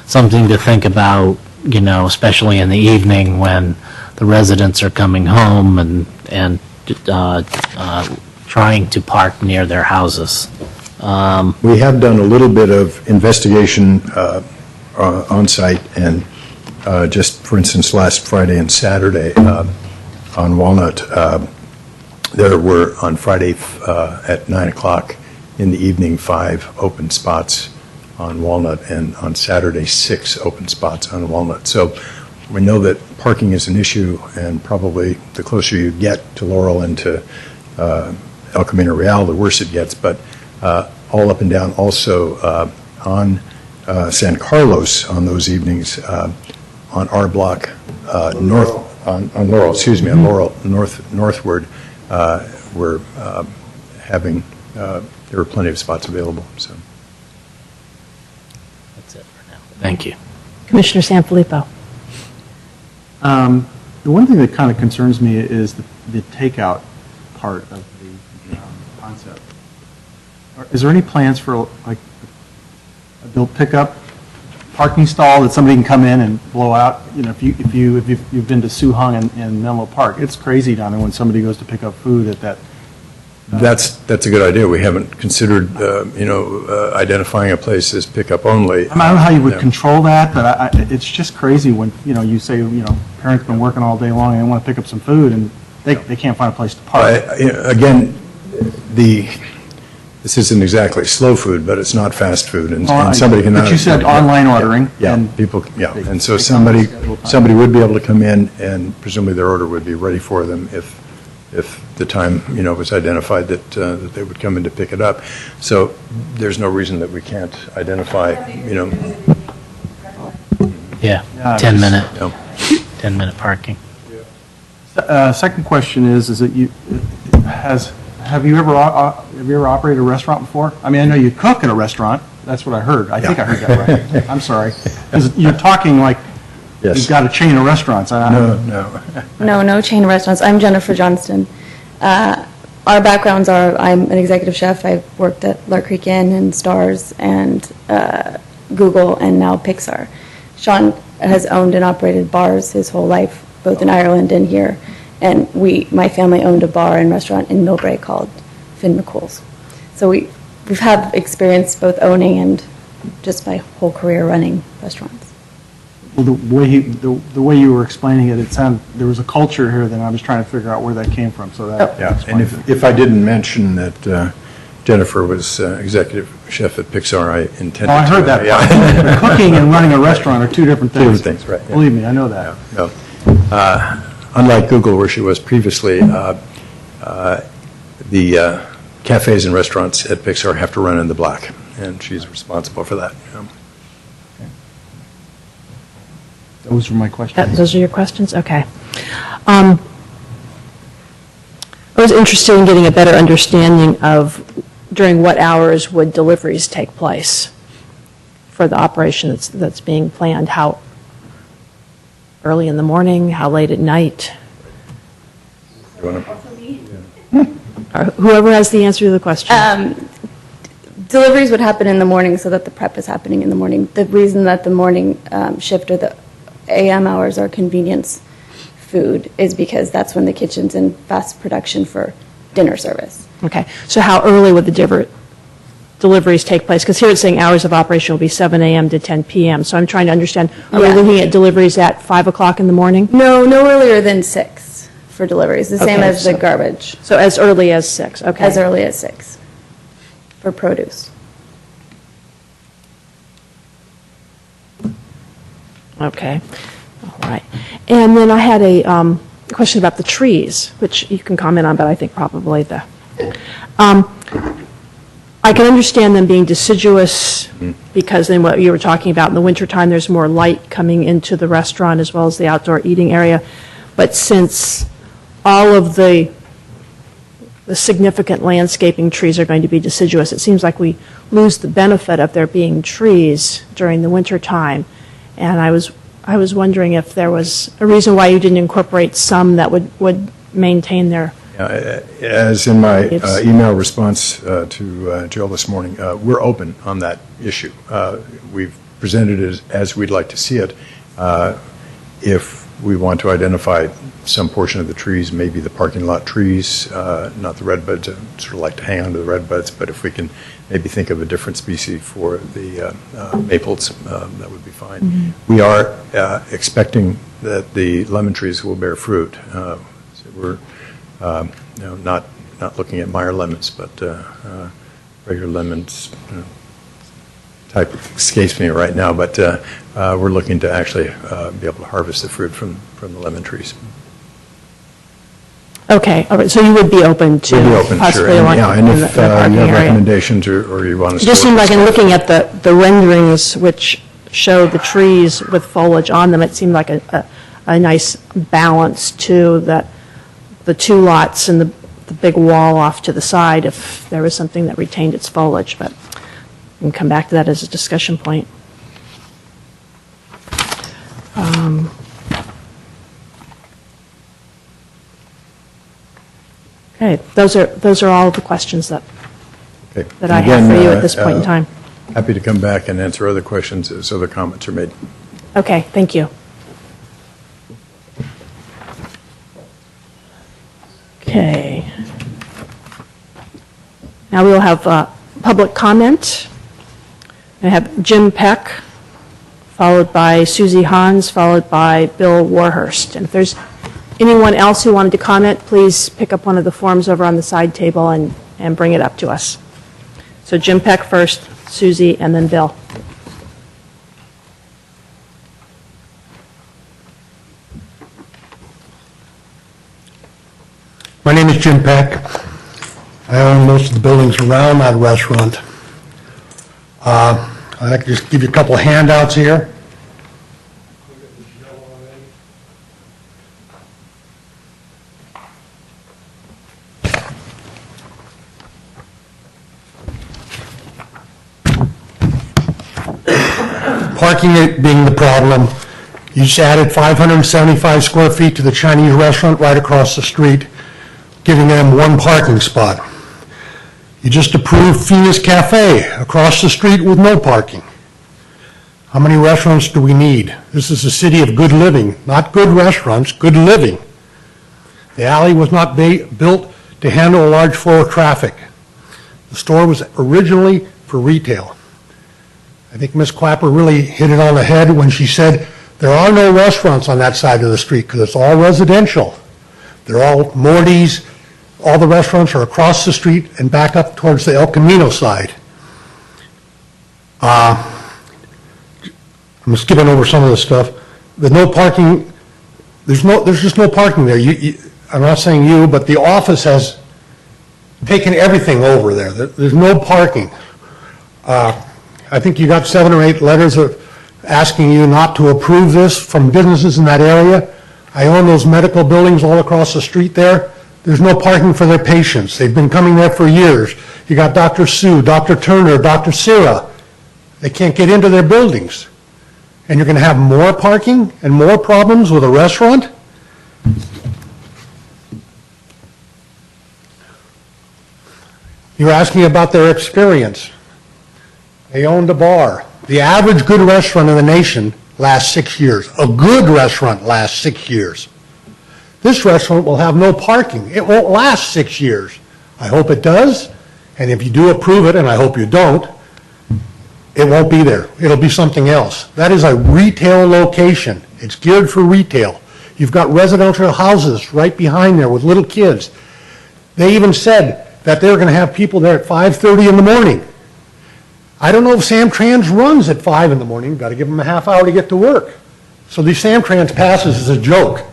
something to think about, especially in the evening when the residents are coming home and trying to park near their houses. We have done a little bit of investigation on site, and just for instance, last Friday and Saturday on Walnut, there were on Friday at 9 o'clock in the evening 5 open spots on Walnut, and on Saturday 6 open spots on Walnut. So we know that parking is an issue, and probably the closer you get to Laurel and to El Camino Real, the worse it gets. But all up and down, also on San Carlos on those evenings, on our block on Laurel, on Laurel northward, we're having there are plenty of spots available. So that's it for now. Thank you. Commissioner Sanfilippo. The one thing that kind of concerns me is the takeout part of the concept. Is there any plans for like a built pickup parking stall that somebody can come in and blow out? If you've been to Suhong in Menlo Park, it's crazy down there when somebody goes to pick up food at that. That's a good idea. We haven't considered identifying a place as pickup only. I don't know how you would control that, but it's just crazy when you say parents been working all day long and they want to pick up some food and they can't find a place to park. Again, this isn't exactly slow food, but it's not fast food, and somebody can. But you said online ordering. Yeah, and so somebody would be able to come in, and presumably their order would be ready for them if if the time, was identified that they would come in to pick it up. So there's no reason that we can't identify, Yeah, Yeah, 10-minute, No. 10-minute parking. Second question is that have you ever operated a restaurant before? I mean, I know you cook in a restaurant. That's what I heard. I think I heard that right. I'm sorry. 'Cause you're talking like you've got a chain of restaurants. No chain restaurants. I'm Jennifer Johnston. Our backgrounds are, I'm an executive chef. I've worked at Lark Creek Inn and Stars and Google and now Pixar. Sean has owned and operated bars his whole life, both in Ireland and here. And my family owned a bar and restaurant in Millbrae called Finn McCool's. So we've had experience both owning and just my whole career running restaurants. Well, the way you were explaining it, it sounded, there was a culture here that I was trying to figure out where that came from, so that. Yeah, and if I didn't mention that Jennifer was executive chef at Pixar, I intended to. Oh, I heard that. Yeah. Cooking and running a restaurant are two different things. Two different things, right. Yeah. Believe me, I know that. No. Unlike Google, where she was previously, the cafes and restaurants at Pixar have to run in the black, and she's responsible for that. Those were my questions. Those are your questions? Okay. I was interested in getting a better understanding of during what hours would deliveries take place for the operation that's being planned. How early in the morning, how late at night? Or whoever has the answer to the question. Deliveries would happen in the morning so that the prep is happening in the morning. The reason that the morning shift or the AM hours are convenience food is because that's when the kitchen's in fast production for dinner service. Okay. So how early would the deliveries take place? Because here it's saying hours of operation will be 7 a.m. to 10 p.m. So I'm trying to understand, are we looking at deliveries at 5 o'clock in the morning? No earlier than 6 for deliveries, the same as the garbage. So as early as 6, okay. As early as 6 for produce. Okay, all right. And then I had a question about the trees, which you can comment on, but I think probably I can understand them being deciduous because then what you were talking about in the wintertime, there's more light coming into the restaurant as well as the outdoor eating area. But since all of the significant landscaping trees are going to be deciduous, it seems like we lose the benefit of there being trees during the wintertime. And I was wondering if there was a reason why you didn't incorporate some that would maintain their. As in my email response to Jill this morning, we're open on that issue. We've presented it as we'd like to see it. If we want to identify some portion of the trees, maybe the parking lot trees, not the redbuds, I'd sort of like to hang on to the redbuds, but if we can maybe think of a different species for the maples, that would be fine. Mm-hmm. We are expecting that the lemon trees will bear fruit. So we're not looking at Meyer lemons, but regular lemons. Type escapes me right now, but we're looking to actually be able to harvest the fruit from the lemon trees. Okay, all right. So you would be open to possibly sure. one And if the you have area. recommendations or you want to. It just seemed like in looking at the renderings which show the trees with foliage on them, it seemed like a nice balance to that the two lots and the big wall off to the side if there was something that retained its foliage, but we can come back to that as a discussion point. Okay, those are all the questions that I have for you at this point in time. Happy to come back and answer other questions as other comments are made. Okay, thank you. Okay. Now we will have public comment. I have Jim Peck, followed by Susie Hans, followed by Bill Warhurst. And if there's anyone else who wanted to comment, please pick up one of the forms over on the side table and bring it up to us. So Jim Peck first, Susie, and then Bill. My name is Peck. I own most of the buildings around that restaurant. I'd like to just give you a couple of handouts here. Parking being the problem, you just added 575 square feet to the Chinese restaurant right across the street, giving them one parking spot. You just approved Phoenix Cafe across the street with no parking. How many restaurants do we need? This is a city of good living, not good restaurants, good living. The alley was not built to handle a large flow of traffic. The store was originally for retail. I think Ms. Clapper really hit it on the head when she said there are no restaurants on that side of the street because it's all residential. They're all Morty's. All the restaurants are across the street and back up towards the El Camino side. I'm skipping over some of the stuff. The no parking, there's just no parking there. I'm not saying you, but the office has taken everything over there. There's no parking. I think you got 7 or 8 letters asking you not to approve this from businesses in that area. I own those medical buildings all across the street there. There's no parking for their patients. They've been coming there for years. You got Dr. Sue, Dr. Turner, Dr. Sira. They can't get into their buildings. And you're going to have more parking and more problems with a restaurant? You're asking about their experience. They owned a bar. The average good restaurant in the nation lasts 6 years. A good restaurant lasts 6 years. This restaurant will have no parking. It won't last 6 years. I hope it does, and if you do approve it, and I hope you don't, it won't be there. It'll be something else. That is a retail location. It's geared for retail. You've got residential houses right behind there with little kids. They even said that they're going to have people there at 5:30 in the morning. I don't know if Samtrans runs at 5 in the morning. You've got to give them a half hour to get to work. So these Samtrans passes is a joke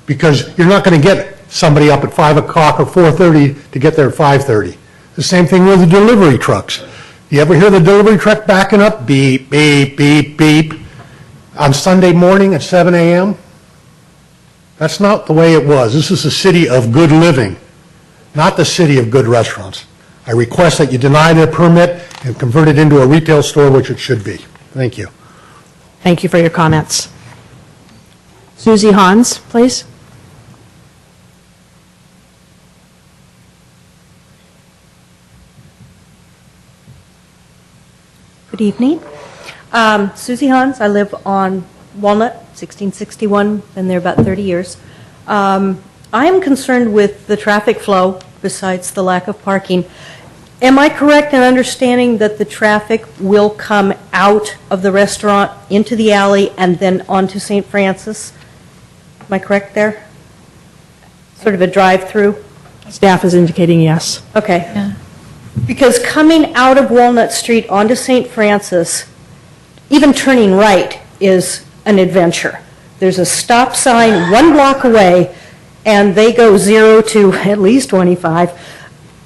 because you're not going to get somebody up at 5 o'clock or 4:30 to get there at 5:30. The same thing with the delivery trucks. You ever hear the delivery truck backing up? Beep, beep, beep, beep. On Sunday morning at 7 a.m.? That's not the way it was. This is a city of good living, not the city of good restaurants. I request that you deny their permit and convert it into a retail store, which it should be. Thank you. Thank you for your comments. Susie Hans, please. Good evening. Susie Hans. I live on Walnut, 1661, been there about 30 years. I am concerned with the traffic flow besides the lack of parking. Am I correct in understanding that the traffic will come out of the restaurant into the alley and then onto St. Francis? Am I correct there? Sort of a drive-through? Staff is indicating yes. Okay. Yeah. Because coming out of Walnut Street onto St. Francis, even turning right is an adventure. There's a stop sign 1 block away, and they go 0 to at least 25.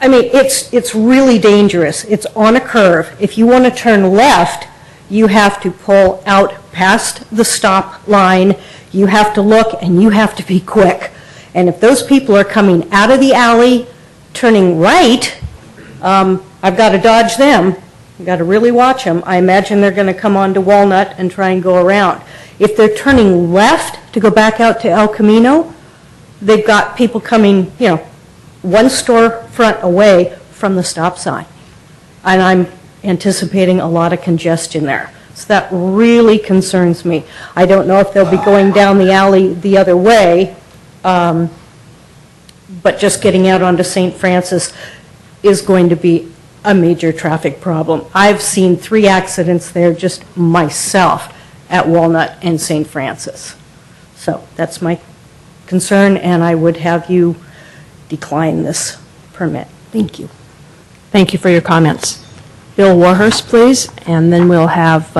I mean, it's really dangerous. It's on a curve. If you want to turn left, you have to pull out past the stop line. You have to look, and you have to be quick. And if those people are coming out of the alley, turning right, I've got to dodge them. I've got to really watch them. I imagine they're going to come onto Walnut and try and go around. If they're turning left to go back out to El Camino, they've got people coming, one storefront away from the stop sign. And I'm anticipating a lot of congestion there. So that really concerns me. I don't know if they'll be going down the alley the other way, but just getting out onto St. Francis is going to be a major traffic problem. I've seen 3 accidents there just myself at Walnut and St. Francis. So that's my concern, and I would have you decline this permit. Thank you. Thank you for your comments. Bill Warhurst, please, and then we'll have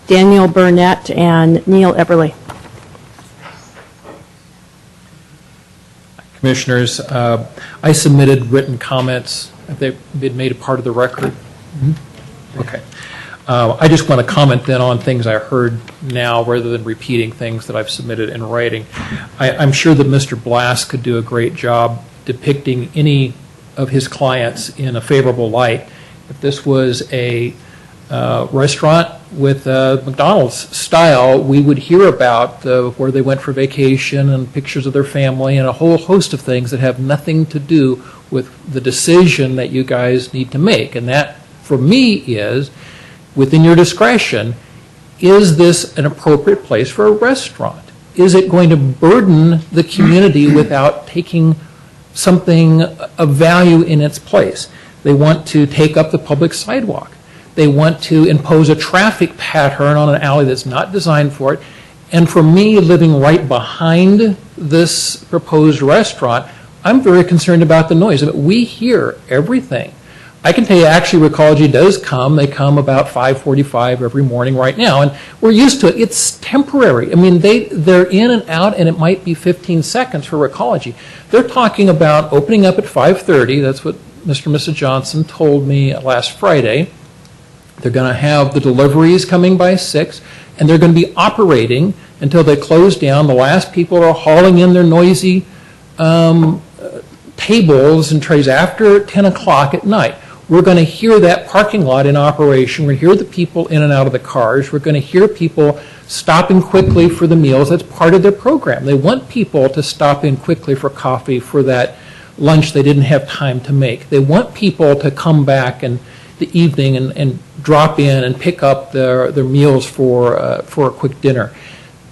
Daniel Burnett and Neil Eberly. Commissioners. I submitted written comments. Have they been made a part of the record? Okay. I just want to comment then on things I heard now rather than repeating things that I've submitted in writing. I'm sure that Mr. Blass could do a great job depicting any of his clients in a favorable light. If this was a restaurant with McDonald's style, we would hear about where they went for vacation and pictures of their family and a whole host of things that have nothing to do with the decision that you guys need to make. And that, for me, is within your discretion. Is this an appropriate place for a restaurant? Is it going to burden the community without taking something of value in its place? They want to take up the public sidewalk. They want to impose a traffic pattern on an alley that's not designed for it. And for me, living right behind this proposed restaurant, I'm very concerned about the noise. I mean, we hear everything. I can tell you, actually, Recology does come. They come about 5:45 every morning right now, and we're used to it. It's temporary. I mean, they're in and out, and it might be 15 seconds for Recology. They're talking about opening up at 5:30. That's what Mr. and Mrs. Johnson told me last Friday. They're going to have the deliveries coming by 6, and they're going to be operating until they close down. The last people are hauling in their noisy tables and trays after 10 o'clock at night. We're going to hear that parking lot in operation. We're going to hear the people in and out of the cars. We're going to hear people stopping quickly for the meals. That's part of their program. They want people to stop in quickly for coffee, for that lunch they didn't have time to make. They want people to come back in the evening and drop in and pick up their meals for a quick dinner.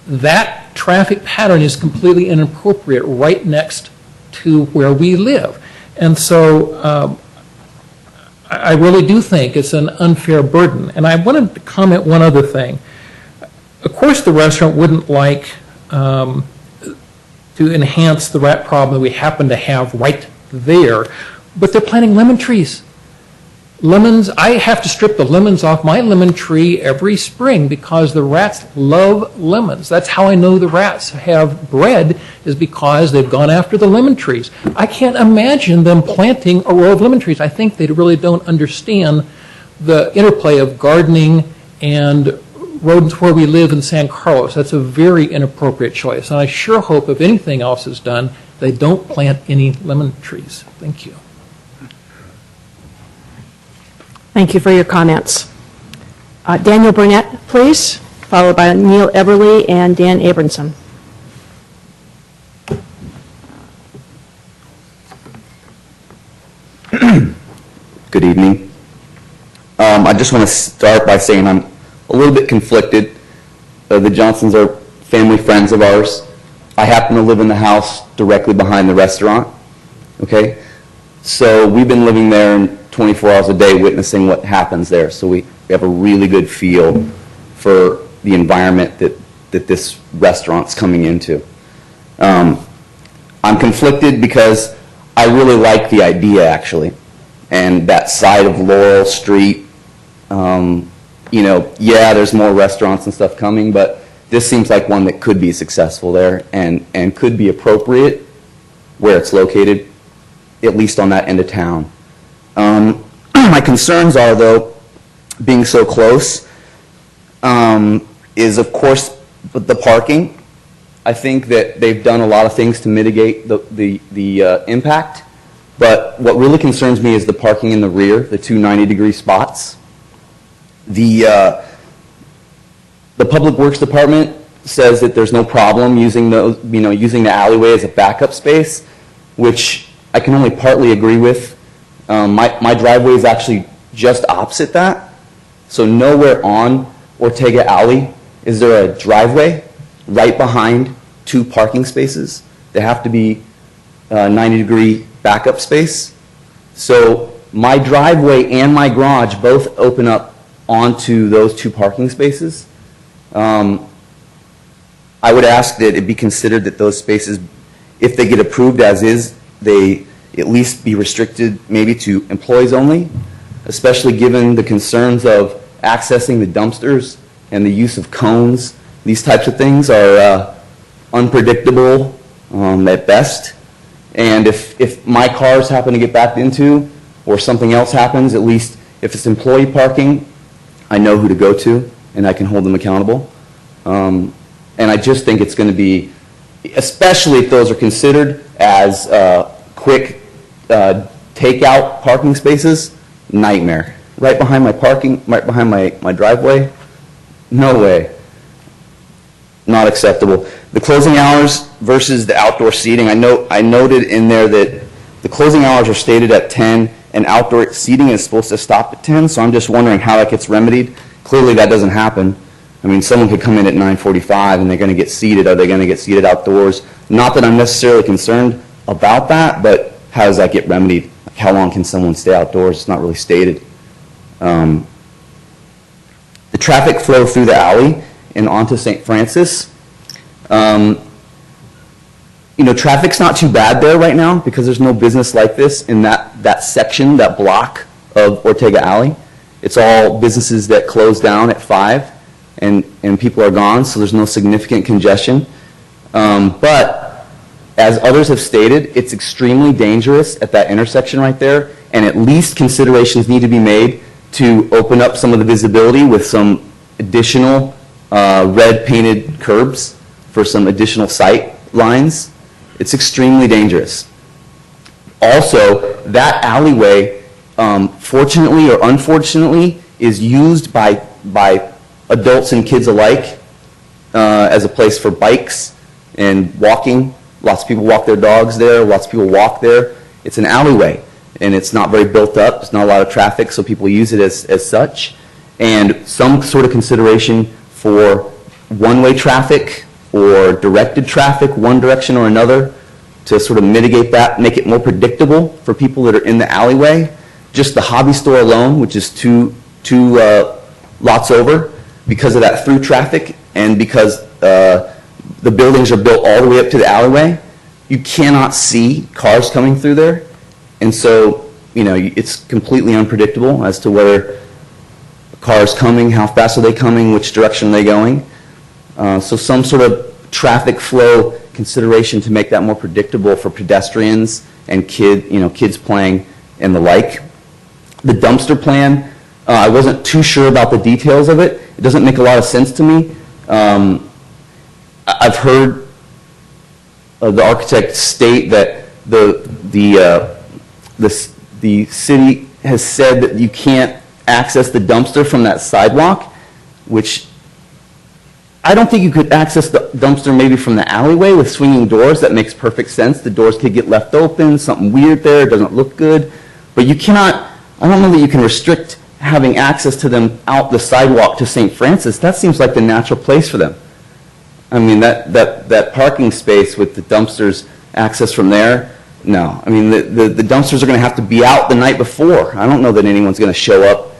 That traffic pattern is completely inappropriate right next to where we live. And so I really do think it's an unfair burden. And I wanted to comment one other thing. Of course, the restaurant wouldn't like to enhance the rat problem that we happen to have right there, but they're planting lemon trees. Lemons, I have to strip the lemons off my lemon tree every spring because the rats love lemons. That's how I know the rats have bred, is because they've gone after the lemon trees. I can't imagine them planting a row of lemon trees. I think they really don't understand the interplay of gardening and rodents where we live in San Carlos. That's a very inappropriate choice. And I sure hope if anything else is done, they don't plant any lemon trees. Thank you. Thank you for your comments. Daniel Burnett, please, followed by Neil Everly and Dan Abramson. Good evening. I just want to start by saying I'm a little bit conflicted. The Johnsons are family friends of ours. I happen to live in the house directly behind the restaurant. Okay? So we've been living there 24 hours a day witnessing what happens there. So we have a really good feel for the environment that this restaurant's coming into. I'm conflicted because I really like the idea, actually. And that side of Laurel Street, yeah, there's more restaurants and stuff coming, but this seems like one that could be successful there and could be appropriate where it's located, at least on that end of town. My concerns are, though, being so close, is, of course, the parking. I think that they've done a lot of things to mitigate the impact, but what really concerns me is the parking in the rear, the two 90-degree spots. The Public Works Department says that there's no problem using those, using the alleyway as a backup space, which I can only partly agree with. My driveway is actually just opposite that. So nowhere on Ortega Alley is there a driveway right behind two parking spaces. They have to be 90-degree backup space. So my driveway and my garage both open up onto those two parking spaces. I would ask that it be considered that those spaces, if they get approved as is, they at least be restricted maybe to employees only, especially given the concerns of accessing the dumpsters and the use of cones. These types of things are unpredictable at best, And if my cars happen to get backed into, or something else happens, at least if it's employee parking, I know who to go to, and I can hold them accountable. And I just think it's going to be, especially if those are considered as quick takeout parking spaces, nightmare. Right behind my parking, right behind my driveway, no way. Not acceptable. The closing hours versus the outdoor seating, I noted in there that the closing hours are stated at 10 and outdoor seating is supposed to stop at 10, so I'm just wondering how that gets remedied. Clearly that doesn't happen. I mean, someone could come in at 9:45 and they're going to get seated. Are they going to get seated outdoors? Not that I'm necessarily concerned about that, but how does that get remedied? Like, how long can someone stay outdoors? It's not really stated. The traffic flow through the alley and onto St. Francis, traffic's not too bad there right now because there's no business like this in that section, that block of Ortega Alley. It's all businesses that close down at 5 and people are gone, so there's no significant congestion. But as others have stated, it's extremely dangerous at that intersection right there, and at least considerations need to be made to open up some of the visibility with some additional red painted curbs for some additional sight lines. It's extremely dangerous. Also, that alleyway, fortunately or unfortunately, is used by adults and kids alike as a place for bikes and walking. Lots of people walk their dogs there. Lots of people walk there. It's an alleyway, and it's not very built up. There's not a lot of traffic, so people use it as such. And some sort of consideration for one-way traffic or directed traffic, one direction or another, to sort of mitigate that, make it more predictable for people that are in the alleyway. Just the hobby store alone, which is two lots over, because of that through traffic and because the buildings are built all the way up to the alleyway, you cannot see cars coming through there. And so, it's completely unpredictable as to whether a car is coming, how fast are they coming, which direction are they going. So some sort of traffic flow consideration to make that more predictable for pedestrians and kids playing and the like. The dumpster plan, I wasn't too sure about the details of it. It doesn't make a lot of sense to me. I've heard the architect state that the city has said that you can't access the dumpster from that sidewalk, which I don't think you could access the dumpster maybe from the alleyway with swinging doors. That makes perfect sense. The doors could get left open, something weird there, doesn't look good. But you cannot, I don't know that you can restrict having access to them out the sidewalk to St. Francis. That seems like the natural place for them. I mean, that parking space with the dumpsters access from there, no. I mean, the dumpsters are going to have to be out the night before. I don't know that anyone's going to show up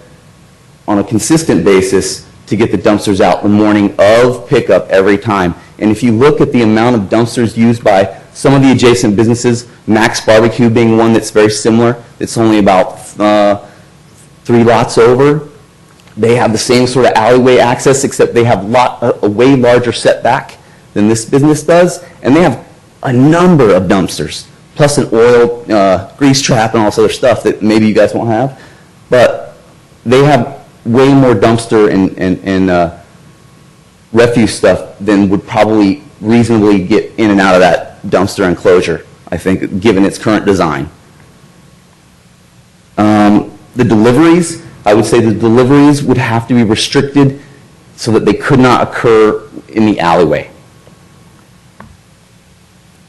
on a consistent basis to get the dumpsters out the morning of pickup every time. And if you look at the amount of dumpsters used by some of the adjacent businesses, Max Barbecue being one that's very similar, it's only about 3 lots over. They have the same sort of alleyway access, except they have a way larger setback than this business does, and they have a number of dumpsters, plus an oil grease trap and all this other stuff that maybe you guys won't have. But they have way more dumpster and refuse stuff than would probably reasonably get in and out of that dumpster enclosure, I think, given its current design. The deliveries, I would say the deliveries would have to be restricted so that they could not occur in the alleyway.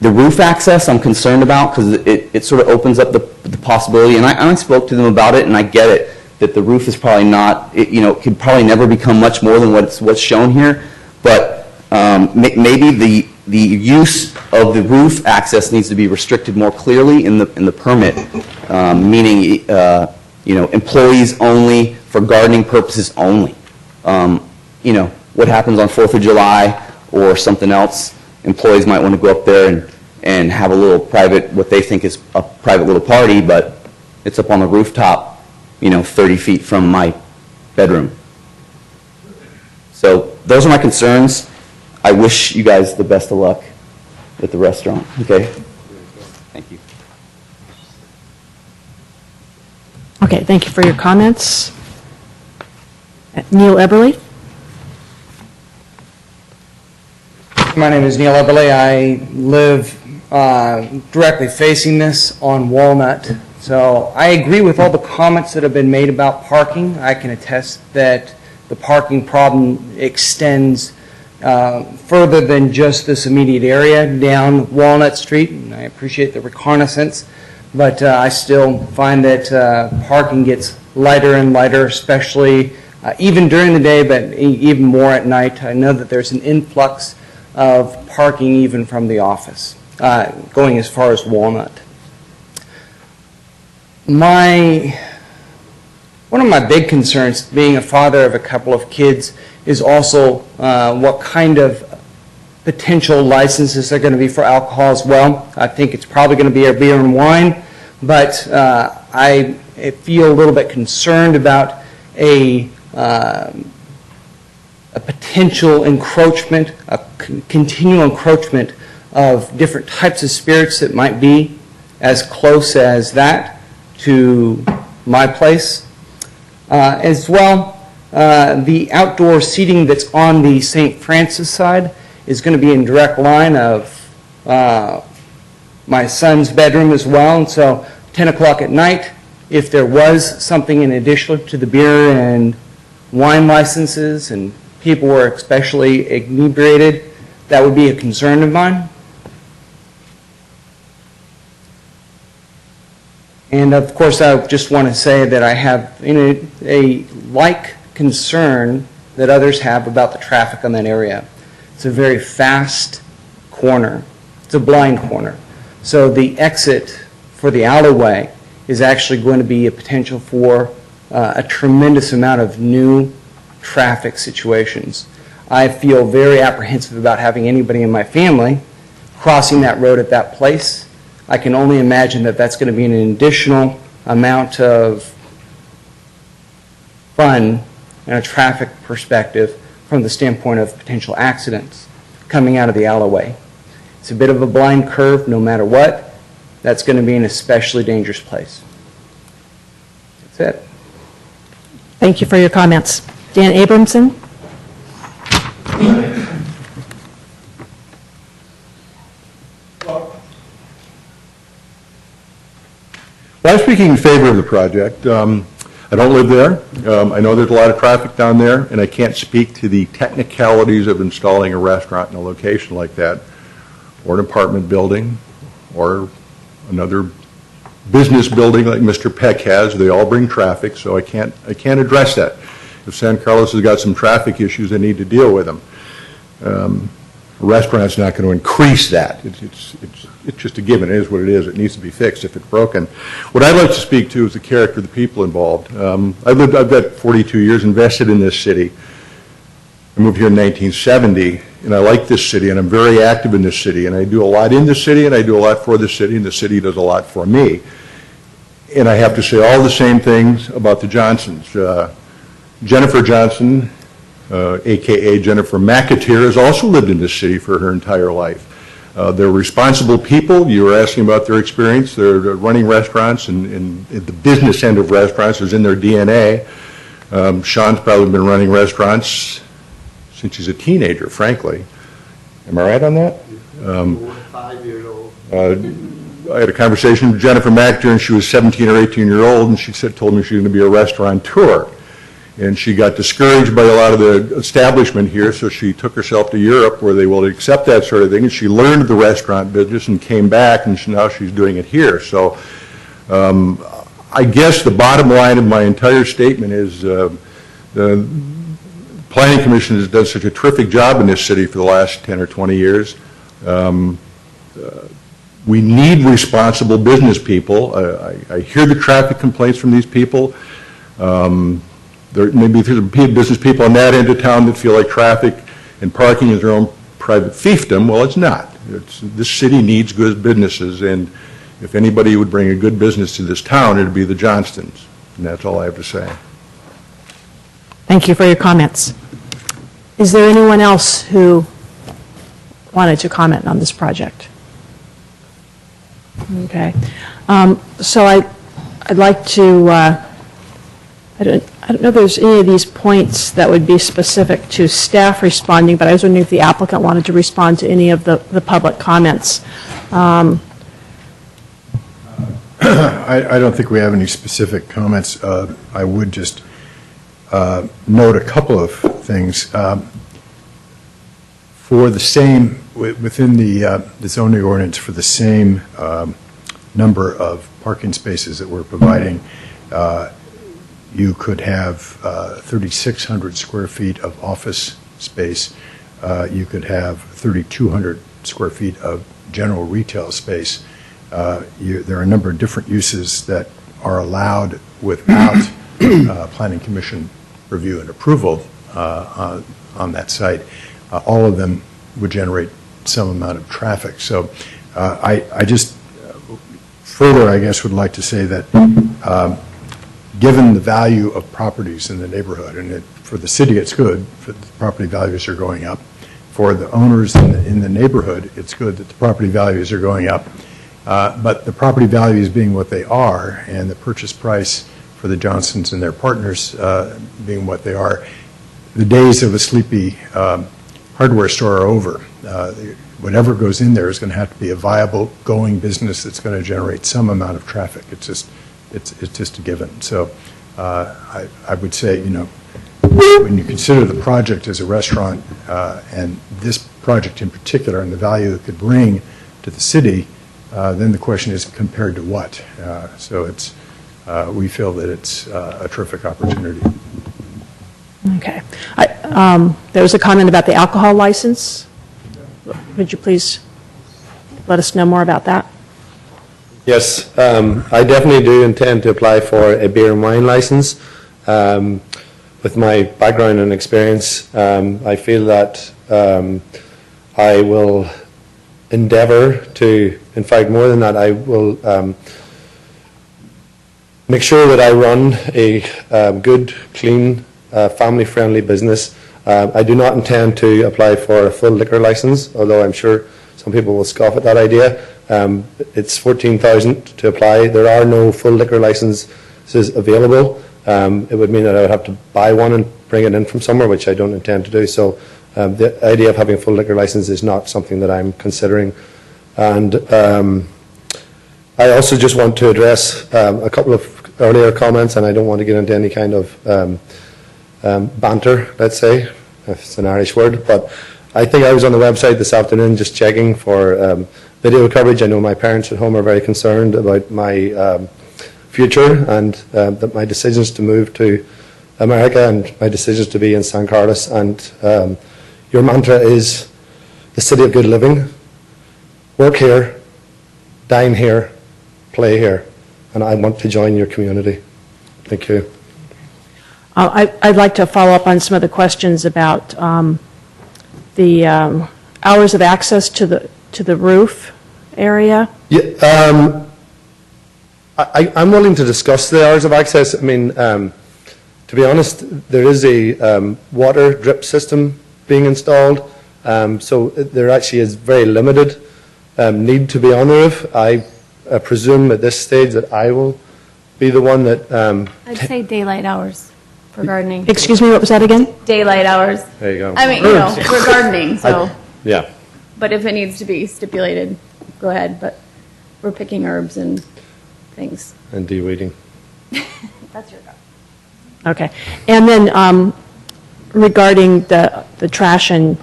The roof access I'm concerned about because it sort of opens up the possibility, and I spoke to them about it, and I get it, that the roof is probably not, it could probably never become much more than what's shown here, but maybe the use of the roof access needs to be restricted more clearly in the permit, meaning employees only, for gardening purposes only. What happens on 4th of July or something else, employees might want to go up there and have a little private, what they think is a private little party, but it's up on the rooftop, 30 feet from my bedroom. So those are my concerns. I wish you guys the best of luck at the restaurant, okay? Thank you. Okay, thank you for your comments. Neil Eberly? My name is Neil Eberly. I live directly facing this on Walnut. So I agree with all the comments that have been made about parking. I can attest that the parking problem extends further than just this immediate area down Walnut Street, and I appreciate the reconnaissance, but I still find that parking gets lighter and lighter, especially even during the day, but even more at night. I know that there's an influx of parking even from the office, going as far as Walnut. One of my big concerns, being a father of a couple of kids, is also what kind of potential licenses are going to be for alcohol as well. I think it's probably going to be a beer and wine, but I feel a little bit concerned about a potential encroachment, a continual encroachment of different types of spirits that might be as close as that to my place. As well, the outdoor seating that's on the St. Francis side is going to be in direct line of my son's bedroom as well. And so 10 o'clock at night, if there was something in addition to the beer and wine licenses and people were especially inebriated, that would be a concern of mine. And of course, I just want to say that I have a like concern that others have about the traffic on that area. It's a very fast corner. It's a blind corner. So the exit for the alleyway is actually going to be a potential for a tremendous amount of new traffic situations. I feel very apprehensive about having anybody in my family crossing that road at that place. I can only imagine that that's going to be an additional amount of fun and a traffic perspective from the standpoint of potential accidents coming out of the alleyway. It's a bit of a blind curve no matter what. That's going to be an especially dangerous place. That's it. Thank you for your comments. Dan Abramson? Well, I'm speaking in favor of the project. I don't live there. I know there's a lot of traffic down there, and I can't speak to the technicalities of installing a restaurant in a location like that, or an apartment building, or another business building like Mr. Peck has. They all bring traffic, so I can't address that. If San Carlos has got some traffic issues, they need to deal with them. A restaurant's not going to increase that. It's just a given. It is what it is. It needs to be fixed if it's broken. What I'd like to speak to is the character of the people involved. I've got 42 years invested in this city. I moved here in 1970, and I like this city, and I'm very active in this city, and I do a lot in the city, and I do a lot for the city, and the city does a lot for me. And I have to say all the same things about the Johnsons. Jennifer Johnson, a.k.a. Jennifer McAteer, has also lived in this city for her entire life. They're responsible people. You were asking about their experience. They're running restaurants, and the business end of restaurants is in their DNA. Sean's probably been running restaurants since he's a teenager, frankly. Am I right on that? 5 years old. I had a conversation with Jennifer McAteer, and she was 17 or 18 years old, and she told me she was going to be a restaurateur. And she got discouraged by a lot of the establishment here, so she took herself to Europe where they will accept that sort of thing. And she learned the restaurant business and came back, and now she's doing it here. So I guess the bottom line of my entire statement is the Planning Commission has done such a terrific job in this city for the last 10 or 20 years. We need responsible business people. I hear the traffic complaints from these people. There maybe there's business people on that end of town that feel like traffic and parking is their own private fiefdom. Well, it's not. This city needs good businesses, and if anybody would bring a good business to this town, it would be the Johnstons. And that's all I have to say. Thank you for your comments. Is there anyone else who wanted to comment on this project? Okay. So I'd like to, I don't know if there's any of these points that would be specific to staff responding, but I was wondering if the applicant wanted to respond to any of the public comments. I don't think we have any specific comments. I would just note a couple of things. For the same, within the zoning ordinance, for the same number of parking spaces that we're providing, you could have 3,600 square feet of office space. You could have 3,200 square feet of general retail space. There are a number of different uses that are allowed without Planning Commission review and approval on that site. All of them would generate some amount of traffic. So I just further, I guess, would like to say that given the value of properties in the neighborhood, and for the city it's good, for the property values are going up. For the owners in the neighborhood, it's good that the property values are going up. But the property values being what they are, and the purchase price for the Johnsons and their partners being what they are, the days of a sleepy hardware store are over. Whatever goes in there is going to have to be a viable, going business that's going to generate some amount of traffic. It's just a given. So I would say, when you consider the project as a restaurant, and this project in particular, and the value it could bring to the city, then the question is compared to what? So we feel that it's a terrific opportunity. Okay. There was a comment about the alcohol license. Would you please let us know more about that? Yes, I definitely do intend to apply for a beer and wine license. With my background and experience, I feel that I will endeavor to, in fact, more than that, I will make sure that I run a good, clean, family-friendly business. I do not intend to apply for a full liquor license, although I'm sure some people will scoff at that idea. It's $14,000 to apply. There are no full liquor licenses available. It would mean that I would have to buy one and bring it in from somewhere, which I don't intend to do. So the idea of having a full liquor license is not something that I'm considering. And I also just want to address a couple of earlier comments, and I don't want to get into any kind of banter, let's say, if it's an Irish word, but I think I was on the website this afternoon just checking for video coverage. I know my parents at home are very concerned about my future and that my decisions to move to America and my decisions to be in San Carlos, and your mantra is the city of good living. Work here, dine here, play here, and I want to join your community. Thank you. I'd like to follow up on some of the questions about the hours of access to the roof area. Yeah, I'm willing to discuss the hours of access. I mean, to be honest, there is a water drip system being installed, so there actually is very limited need to be on the roof. I presume at this stage that I will be the one that... I'd say daylight hours for gardening. Excuse me, what was that again? Daylight hours. There you go. I mean, we're gardening, so. Yeah. But if it needs to be stipulated, go ahead, but we're picking herbs and things. And de-weeding. That's your job. Okay. And then regarding the trash and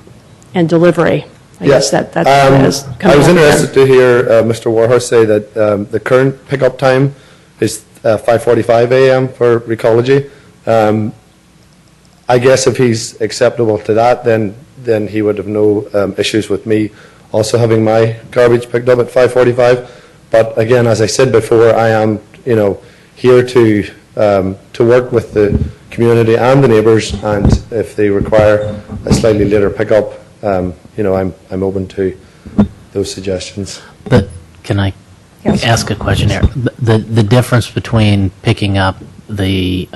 delivery, I guess that's what has come I was up interested there. to hear Mr. Warhorse say that the current pickup time is 5:45 a.m. for Recology. I guess if he's acceptable to that, then he would have no issues with me also having my garbage picked up at 5:45. But again, as I said before, I am here to work with the community and the neighbours, and if they require a slightly later pickup, I'm open to those suggestions. But can I ask a question here? The difference between picking up the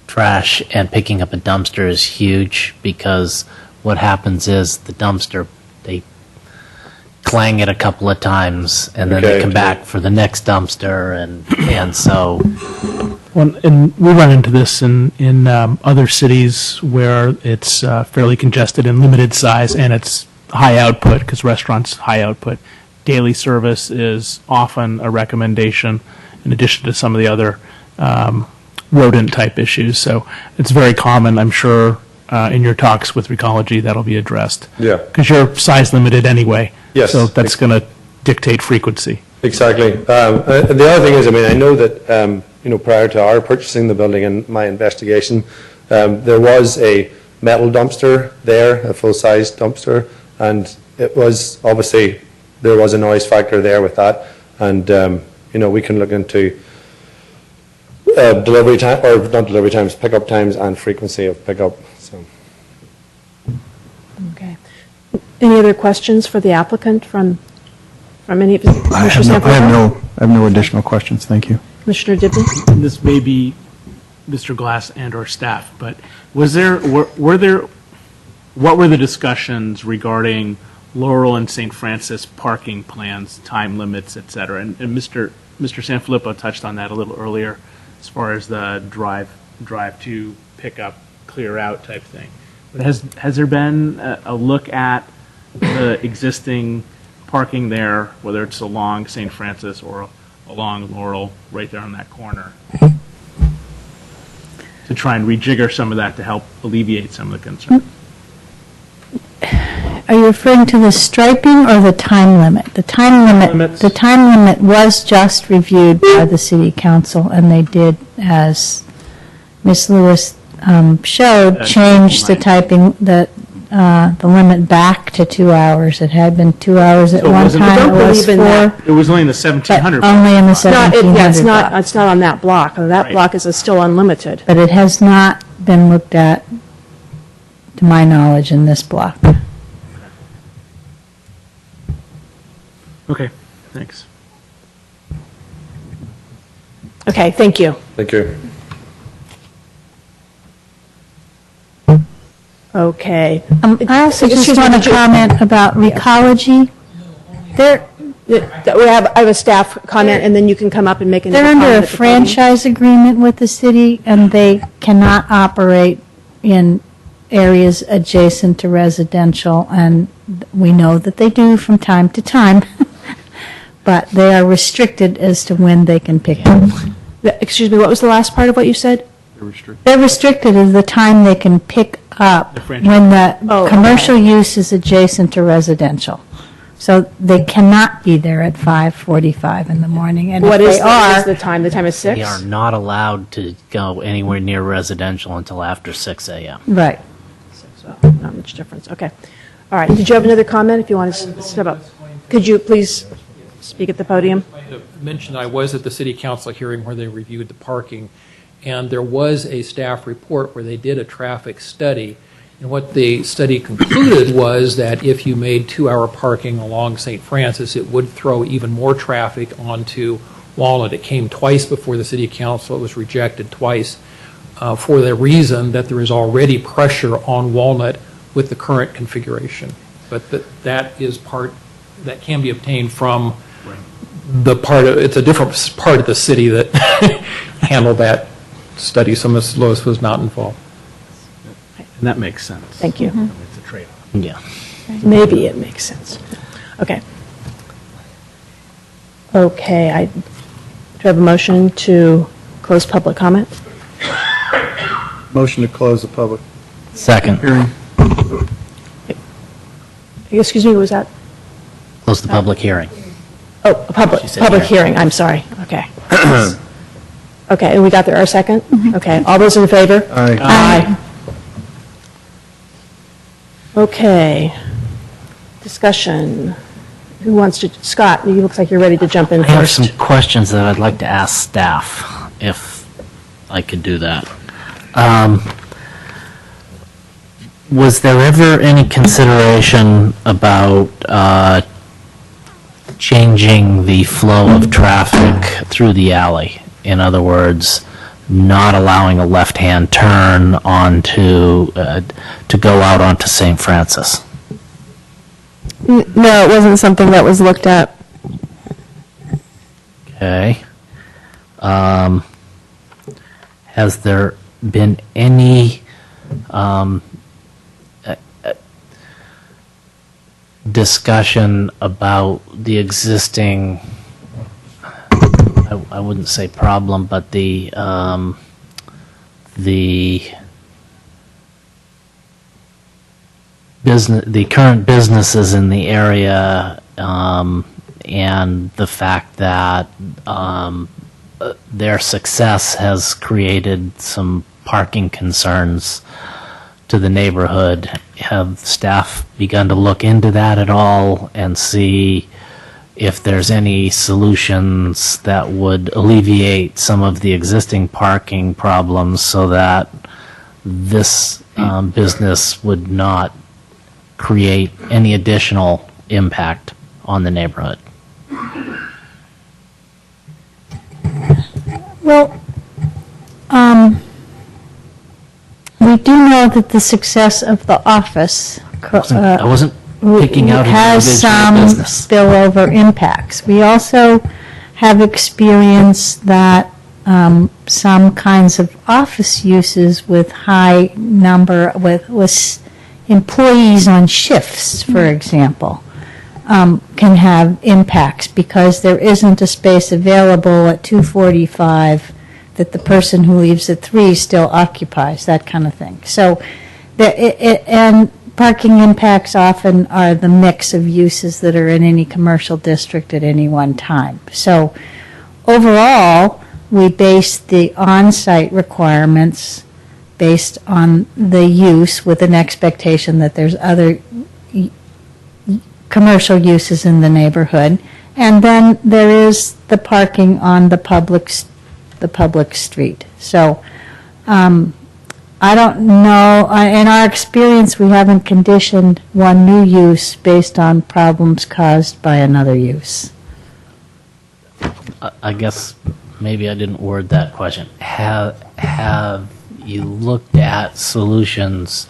trash and picking up a dumpster is huge, because what happens is the dumpster, they clang it a couple of times, and then they Okay. come back for the next dumpster, and so Well, and we run into this in other cities where it's fairly congested and limited size, and it's high output, because restaurants high output. Daily service is often a recommendation, in addition to some of the other rodent-type issues. So it's very common, I'm sure, in your talks with Recology, that'll be addressed. Yeah. Because you're size limited anyway. Yes. So that's going to dictate frequency. Exactly. The other thing is, I mean, I know that, prior to our purchasing the building and my investigation, there was a metal dumpster there, a full-size dumpster, and it was, obviously, there was a noise factor there with that, and, we can look into delivery time, or not delivery times, pickup times and frequency of pickup, so. Okay. Any other questions for the applicant from any of the I have no additional questions, thank you. Commissioner Dibny? And this may be Mr. Glass and/or staff, but what were the discussions regarding Laurel and St. Francis parking plans, time limits, et cetera? And Mr. Sanfilippo touched on that a little earlier, as far as the drive to pick up, clear out type thing. But has there been a look at the existing parking there, whether it's along St. Francis or along Laurel, right there on that corner, to try and rejigger some of that to help alleviate some of the concerns? Are you referring to the striping or the time limit? The time limit was just reviewed by the city council, and they did, as Ms. Lewis showed, change the the limit back to 2 hours. It had been 2 hours at one time. It was It was only in the 1700. only in the 1700 block. It's not on that block. That block is still unlimited. But it has not been looked at, to my knowledge, in this block. Okay, thanks. Okay, thank you. Thank you. Okay. I also just want to comment about Recology. I have a staff comment, and then you can come up and make another They're comment. under a at the podium. franchise agreement with the city, and they cannot operate in areas adjacent to residential, and we know that they do from time to time, but they are restricted as to when they can pick up. Excuse me, what was the last part of what you said? They're restricted as the time they can pick up when the commercial use is adjacent to residential. So they cannot be there at 5:45 in the morning, and What if is they are, the time? The time is 6? they are not allowed to go anywhere near residential until after 6 a.m. right. So, not much difference. Okay. All right. Did you have another comment? If you want to step up, could you please speak at the podium? I mentioned I was at the city council hearing where they reviewed the parking, and there was a staff report where they did a traffic study. And what the study concluded was that if you made 2-hour parking along St. Francis, it would throw even more traffic onto Walnut. It came twice before the city council. It was rejected twice for the reason that there is already pressure on Walnut with the current configuration. But that is part that can be obtained from the part of, it's a different part of the city that handled that study. So Ms. Lewis was not involved. And that makes sense. Thank you. It's a trade-off. Yeah. Maybe it makes sense. Okay. Okay, do I have a motion to close public comment? Motion to close the public Second. hearing. Excuse me, what was that? Close the public hearing. Oh, a public She said hearing, I'm sorry. Okay. Okay, and we got there, our second? Okay, all those in favor? Aye. Aye. Okay. Discussion. Who wants to, Scott, you look like you're ready to jump in I have first. some questions that I'd like to ask staff, if I could do that. Was there ever any consideration about changing the flow of traffic through the alley? In other words, not allowing a left-hand turn onto, to go out onto St. Francis? No, it wasn't something that was looked at. Okay. Has there been any discussion about the existing, I wouldn't say problem, but the business, the current businesses in the area, and the fact that their success has created some parking concerns to the neighborhood? Have staff begun to look into that at all and see if there's any solutions that would alleviate some of the existing parking problems so that this business would not create any additional impact on the neighborhood? Well, we do know that the success of the office I wasn't picking out an has individual some business. spillover impacts. We also have experienced that some kinds of office uses with high number, with employees on shifts, for example, can have impacts because there isn't a space available at 2:45 that the person who leaves at 3 still occupies, that kind of thing. So, and parking impacts often are the mix of uses that are in any commercial district at any one time. So overall, we base the on-site requirements based on the use with an expectation that there's other commercial uses in the neighborhood. And then there is the parking on the public street. So I don't know. In our experience, we haven't conditioned one new use based on problems caused by another use. I guess maybe I didn't word that question. Have you looked at solutions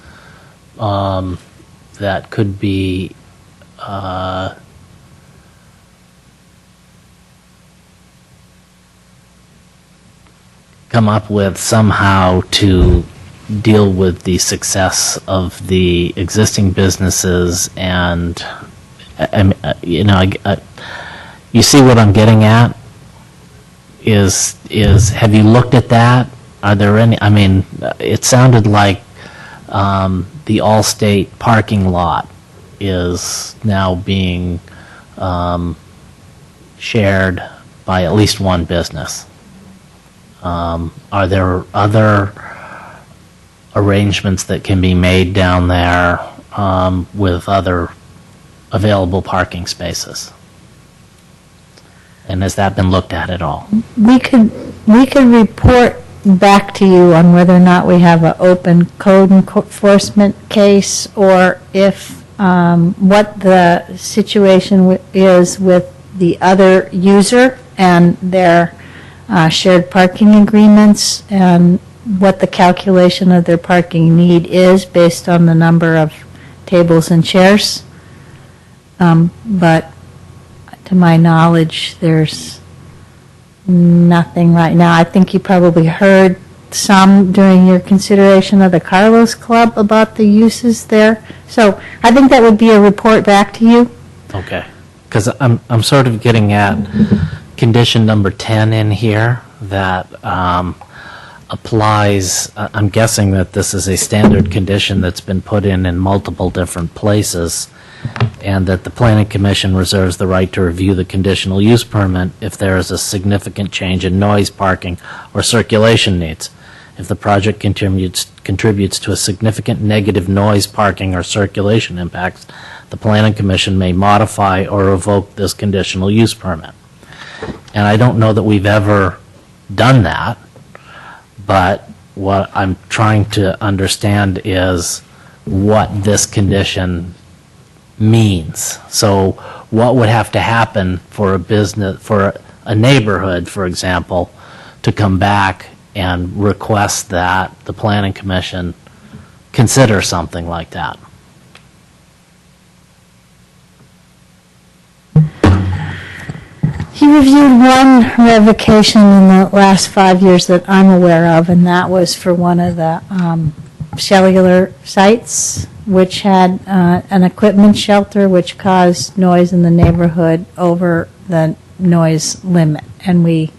that could be come up with somehow to deal with the success of the existing businesses? And you see what I'm getting at is have you looked at that? Are there any? I mean, it sounded like the Allstate parking lot is now being shared by at least one business. Are there other arrangements that can be made down there with other available parking spaces? And has that been looked at all? We could report back to you on whether or not we have an open code enforcement case, or if what the situation is with the other user and their shared parking agreements, and what the calculation of their parking need is based on the number of tables and chairs. But to my knowledge, there's nothing right now. I think you probably heard some during your consideration of the Carlos Club about the uses there. So I think that would be a report back to you. Okay, because I'm sort of getting at condition number 10 in here that applies. I'm guessing that this is a standard condition that's been put in multiple different places, and that the Planning Commission reserves the right to review the conditional use permit if there is a significant change in noise, parking, or circulation needs. If the project contributes to a significant negative noise, parking, or circulation impacts, the Planning Commission may modify or revoke this conditional use permit. And I don't know that we've ever done that, but what I'm trying to understand is what this condition means. So what would have to happen for a business, for a neighborhood, for example, to come back and request that the Planning Commission consider something like that? He reviewed one revocation in the last 5 years that I'm aware of, and that was for one of the cellular sites, which had an equipment shelter which caused noise in the neighborhood over the noise limit. And we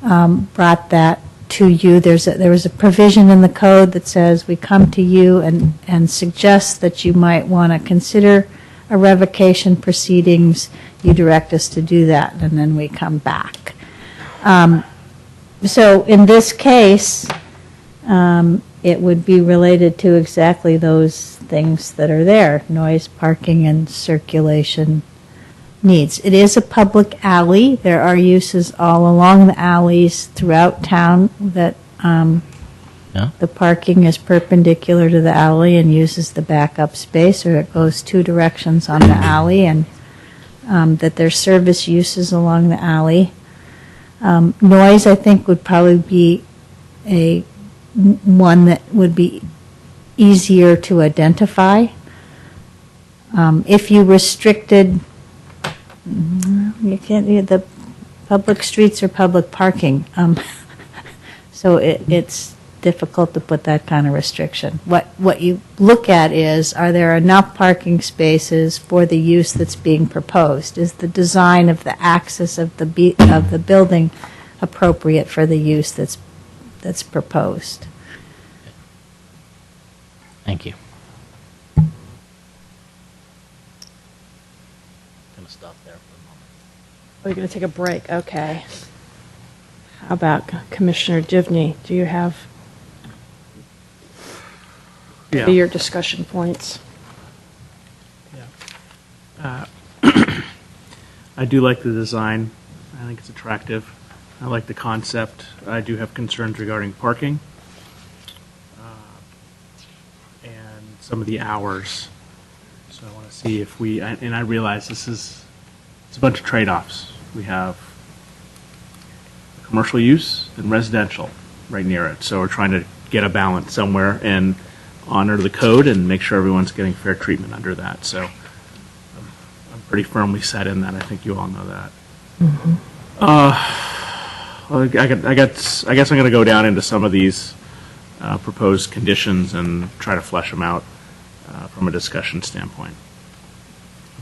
brought that to you. There was a provision in the code that says we come to you and suggest that you might want to consider a revocation proceedings. You direct us to do that, and then we come back. So in this case, it would be related to exactly those things that are there: noise, parking, and circulation needs. It is a public alley. There are uses all along the alleys throughout town that the parking is perpendicular to the alley and uses the backup space, or it goes two directions on the alley, and that there's service uses along the alley. Noise, I think, would probably be one that would be easier to identify. If you restricted, you can't, the public streets or public parking, so it's difficult to put that kind of restriction. What you look at is, are there enough parking spaces for the use that's being proposed? Is the design of the axis of the building appropriate for the use that's proposed? Thank you. Going to stop there for a moment. We're going to take a break. Okay. How about Commissioner Divney? Do you have your discussion points? I do like the design. I think it's attractive. I like the concept. I do have concerns regarding parking and some of the hours. So I want to see if we, and I realize it's a bunch of trade-offs. We have commercial use and residential right near it. So we're trying to get a balance somewhere and honor the code and make sure everyone's getting fair treatment under that. So I'm pretty firmly set in that. I think you all know that. Well, I guess I'm going to go down into some of these proposed conditions and try to flesh them out from a discussion standpoint.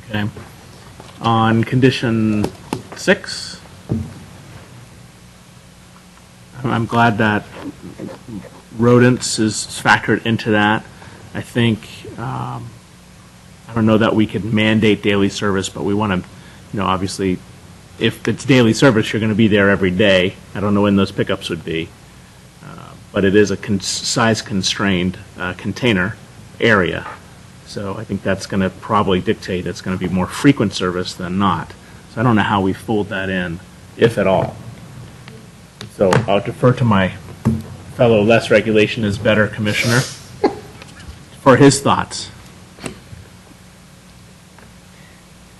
Okay. On condition 6, I'm glad that rodents is factored into that. I think, I don't know that we could mandate daily service, but we want to, obviously, if it's daily service, you're going to be there every day. I don't know when those pickups would be. But it is a size-constrained container area. So I think that's going to probably dictate it's going to be more frequent service than not. So I don't know how we fold that in, if at all. So I'll defer to my fellow less regulation is better commissioner for his thoughts.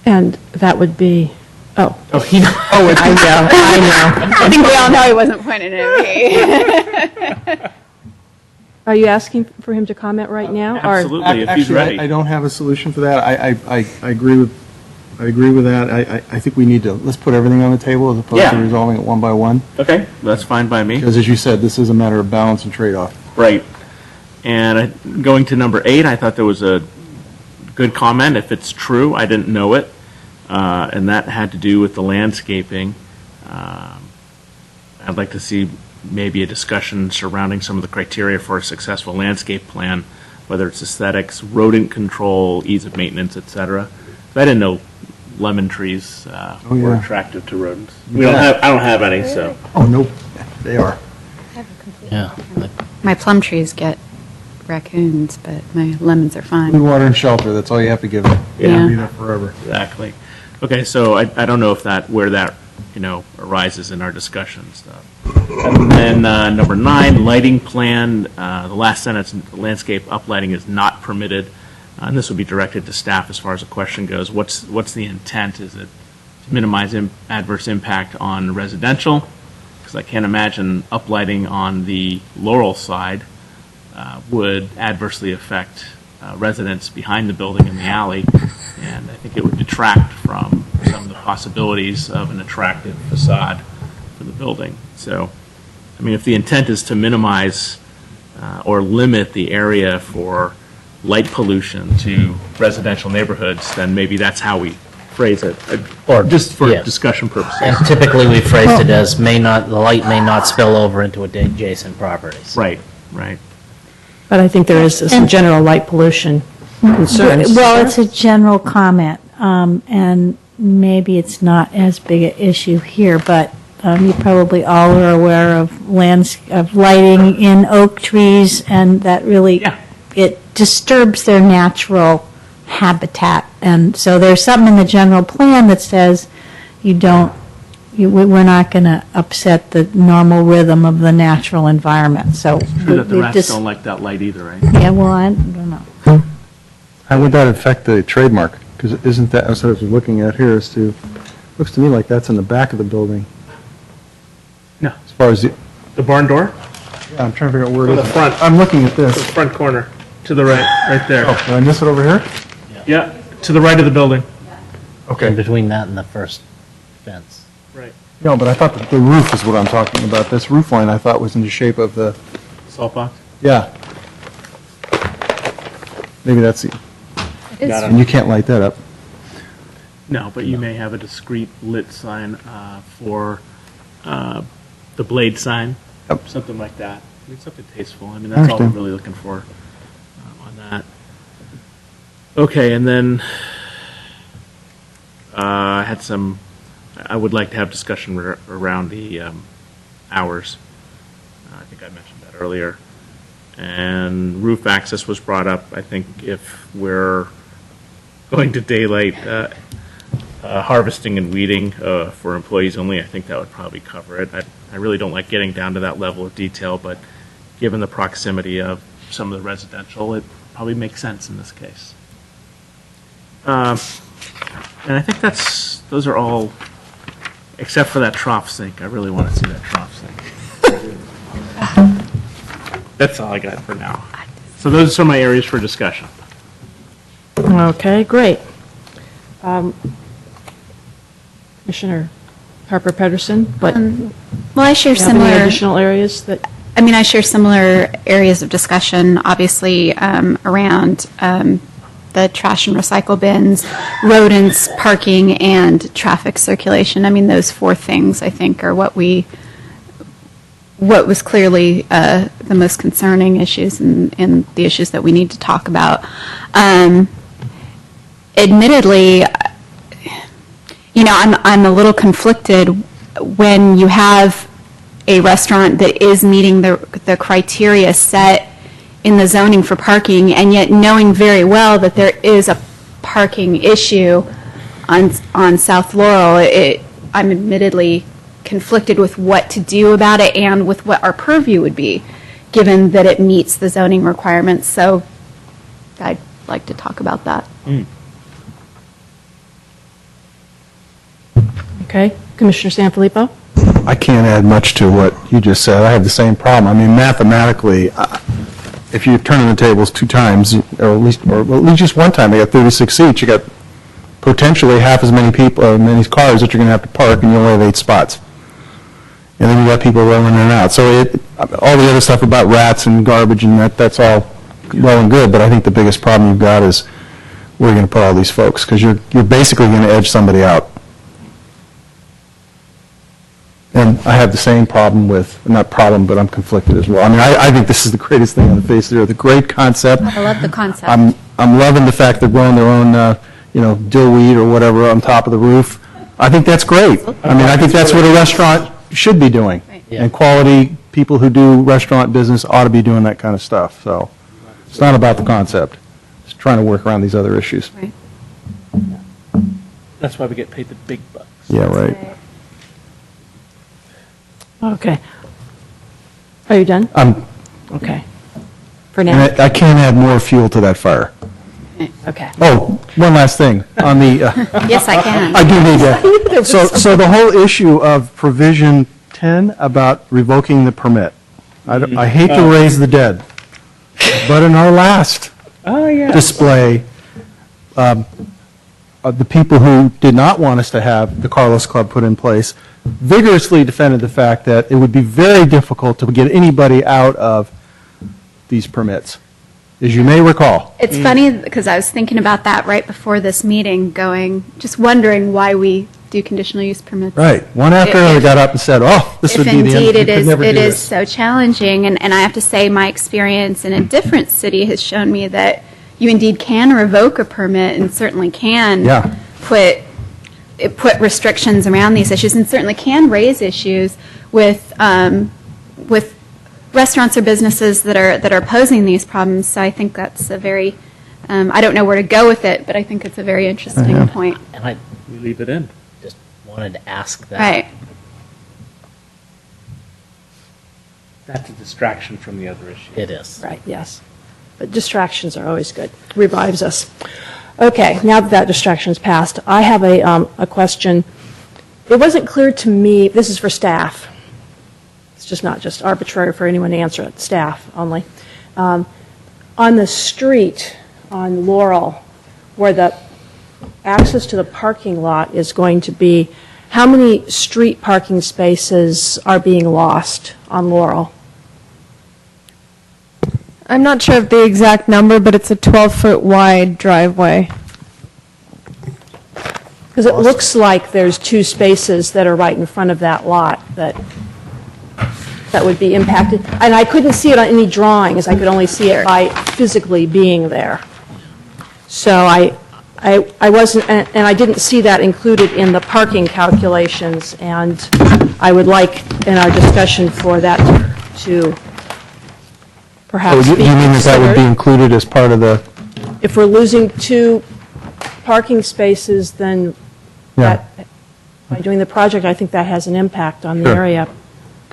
And that would be, he knows. I know. I think we all know he wasn't pointing at me. Are you asking for him to comment right now? Absolutely, if he's ready. I don't have a solution for that. I agree with that. I think we need to, let's put everything on the table as opposed to resolving it one by one. Okay, that's fine by me. Because as you said, this is a matter of balance and trade-off. Right. And going to number 8, I thought there was a good comment. If it's true, I didn't know it. And that had to do with the landscaping. I'd like to see maybe a discussion surrounding some of the criteria for a successful landscape plan, whether it's aesthetics, rodent control, ease of maintenance, etc. I didn't know lemon trees were attractive to rodents. I don't have any, so. Oh, nope, they are. Yeah. My plum trees get raccoons, but my lemons are Food, fine. water, and shelter, that's all you have to give them. Yeah. Be there forever. Exactly. Okay, so I don't know if where that arises in our discussion stuff. And then number 9, lighting plan. The last sentence, landscape uplighting is not permitted. And this would be directed to staff as far as the question goes. What's the intent? Is it to minimize adverse impact on residential? Because I can't imagine uplighting on the Laurel side would adversely affect residents behind the building in the alley, and I think it would detract from some of the possibilities of an attractive facade for the building. So, I mean, if the intent is to minimize or limit the area for light pollution to residential neighborhoods, then maybe that's how we phrase it, or just for Yeah. discussion purposes. And typically, we phrased it as the light may not spill over into adjacent properties. Right, right. But I think there is some general light pollution concerns. Well, it's a general comment, and maybe it's not as big an issue here, but you probably all are aware of of lighting in oak trees, and that really, it disturbs their natural habitat. And so there's something in the general plan that says we're not going to upset the normal rhythm of the natural environment, so. True that the we've rats just- don't like that light either, right? Yeah, well, I don't know. How would that affect the trademark? Because isn't that, as I was looking at here, looks to me like that's in the back of the building. No. As far as The barn door? Yeah, I'm trying to figure out where it On is. the front. I'm looking at The this. front corner, to the right, right there. Oh, did I miss it over here? Yeah, to the right of the building. Okay. In between that and the first fence. Right. No, but I thought that the roof is what I'm talking about. This roof line I thought was in the shape of the, Salt box? yeah. Maybe that's the, Got it. and you can't light that up. No, but you may have a discrete lit sign for the blade sign, something like that. I mean, something tasteful. I mean, that's all we're Understand. really looking for on that. Okay, and then I would like to have discussion around the hours. I think I mentioned that earlier. And roof access was brought up. I think if we're going to daylight harvesting and weeding for employees only, I think that would probably cover it. I really don't like getting down to that level of detail, but given the proximity of some of the residential, it probably makes sense in this case. And I think those are all, except for that trough sink. I really want to see that trough sink. That's all I got for now. So those are my areas for discussion. Okay, great. Commissioner Harper-Pedersen, what? Well, I share Do you have any similar. additional areas that? I mean, I share similar areas of discussion, obviously, around the trash and recycle bins, rodents, parking, and traffic circulation. I mean, those four things, I think, are what was clearly the most concerning issues and the issues that we need to talk about. Admittedly, I'm a little conflicted when you have a restaurant that is meeting the criteria set in the zoning for parking, and yet knowing very well that there is a parking issue on South Laurel. I'm admittedly conflicted with what to do about it and with what our purview would be, given that it meets the zoning requirements. So I'd like to talk about that. Okay, Commissioner Sanfilippo? I can't add much to what you just said. I have the same problem. I mean, mathematically, if you turn the tables two times, or at least just one time, they got 36 seats, you got potentially half as many people, many cars that you're going to have to park, and you only have 8 spots. And then you got people rolling in and out. So all the other stuff about rats and garbage and that's all well and good, but I think the biggest problem you've got is where you're going to put all these folks, because you're basically going to edge somebody out. And I have the same problem with, not problem, but I'm conflicted as well. I mean, I think this is the greatest thing on the face of the earth, the great concept. I love the concept. I'm loving the fact they're growing their own, dillweed or whatever on top of the roof. I think that's great. I mean, I think that's what a restaurant should be doing. And quality people who do restaurant business ought to be doing that kind of stuff. So it's not about the concept. It's trying to work around these other issues. Right. That's why we get paid the big bucks. Yeah, right. Okay. Are you done? Okay. For And now? I can't add more fuel to that fire. Okay. Oh, one last thing on the. Yes, I can. I do need that. So the whole issue of provision 10 about revoking the permit. I hate to raise the dead, but in our last display, the people who did not want us to have the Carlos Club put in place vigorously defended the fact that it would be very difficult to get anybody out of these permits, as you may recall. It's funny because I was thinking about that right before this meeting, just wondering why we do conditional use permits. Right. One after another got up and said, oh, this would be the end. If indeed We could never do it is this. so challenging, and I have to say my experience in a different city has shown me that you indeed can revoke a permit and certainly can Yeah. put restrictions around these issues and certainly can raise issues with restaurants or businesses that are posing these problems. So I think that's a very, I don't know where to go with it, but I think it's a very interesting point. And We leave it in. just wanted to ask that. Right. That's a distraction from the other issue. It is. Right, yes. But distractions are always good. Revives us. Okay, now that distraction's passed, I have a question. It wasn't clear to me, this is for staff. It's just not just arbitrary for anyone to answer it, staff only. On the street on Laurel, where the access to the parking lot is going to be, how many street parking spaces are being lost on Laurel? I'm not sure of the exact number, but it's a 12-foot wide driveway. Because it looks like there's 2 spaces that are right in front of that lot that would be impacted. And I couldn't see it on any drawings. I could only see it by physically being there. So I wasn't, and I didn't see that included in the parking calculations. And I would like in our discussion for that to perhaps Oh, you be mean that would be considered. included as part of the, If we're losing 2 parking spaces, then yeah, that, by doing the project, I think that has an impact on the Sure. area.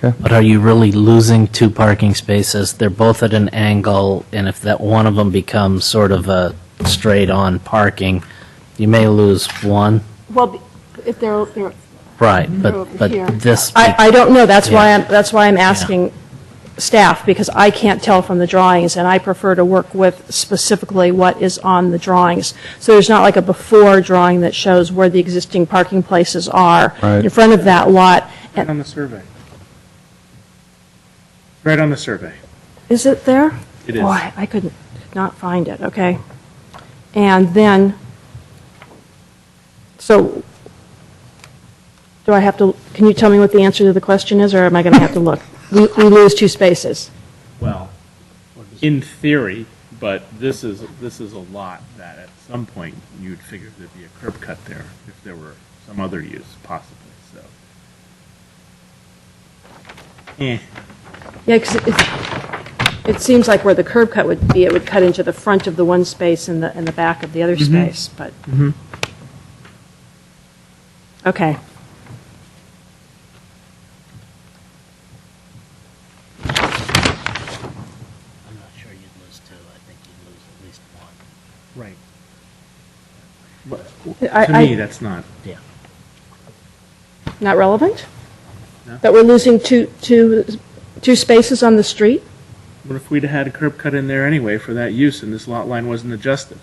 But are you really losing 2 parking spaces? They're both at an angle, and if that one of them becomes sort of a straight-on parking, you may lose one. Well, if they're Right, They're over but here. this. I don't know, that's why Yeah. that's why I'm asking staff, because I can't tell from the drawings, and I prefer to work with specifically what is on the drawings. So there's not like a before drawing that shows where the existing parking places are Right. in front of that lot. Right on the survey. Right on the survey. Is it there? It is. Boy, I could not find it, okay. And then, so, do I have to, can you tell me what the answer to the question is, or am I going to have to look? We lose 2 spaces. Well, in theory, but this is a lot that at some point you'd figure there'd be a curb cut there if there were some other use possibly, so. Yeah, because it seems like where the curb cut would be, it would cut into the front of the one space and the back of the other space, but, okay. I'm not sure you'd lose 2. I think you'd lose at least 1. Right. But I- to me, that's not. Yeah. Not relevant? No. That we're losing two spaces on the street? What if we'd had a curb cut in there anyway for that use and this lot line wasn't adjusted?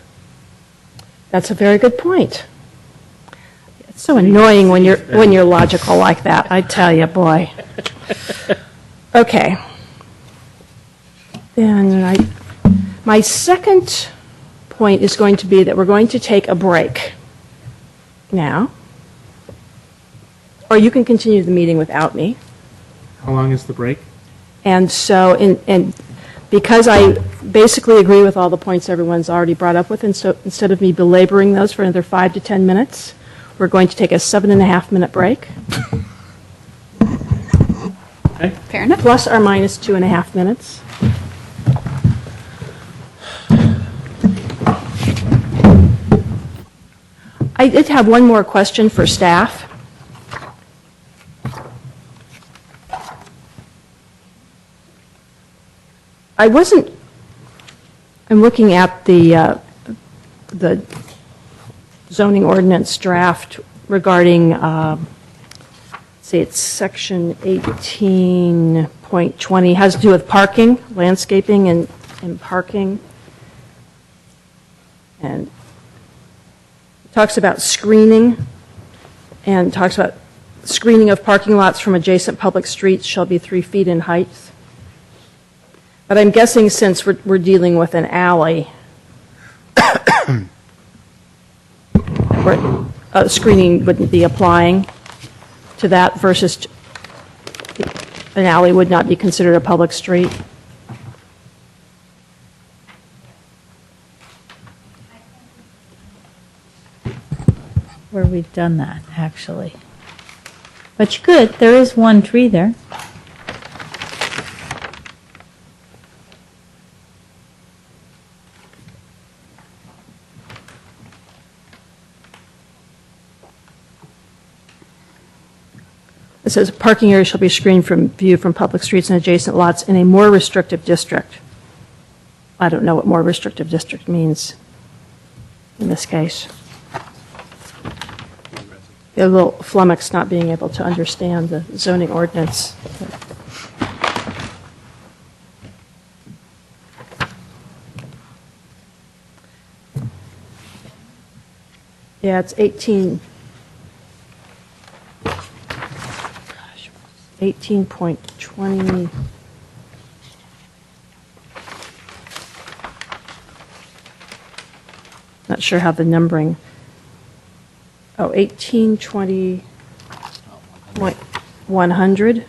That's a very good point. It's so annoying when you're logical like that, I tell you, boy. Okay. Then my second point is going to be that we're going to take a break now. Or you can continue the meeting without me. How long is the break? And so, and because I basically agree with all the points everyone's already brought up with, and so instead of me belaboring those for another 5 to 10 minutes, we're going to take a 7.5-minute break. Okay. Fair enough. Plus or minus 2.5 minutes. I did have one more question for staff. I'm looking at the zoning ordinance draft regarding, see, it's section 18.20, has to do with parking, landscaping and parking. And talks about screening, and talks about screening of parking lots from adjacent public streets shall be 3 feet in height. But I'm guessing since we're dealing with an alley, screening wouldn't be applying to that versus an alley would not be considered a public street. Where we've done that, actually. But you could, there is one tree there. It says parking areas shall be screened from view from public streets and adjacent lots in a more restrictive district. I don't know what more restrictive district means in this case. A little flummoxed not being able to understand the zoning ordinance. Yeah, it's 18.20. Not sure how the numbering. Oh, 1820.100.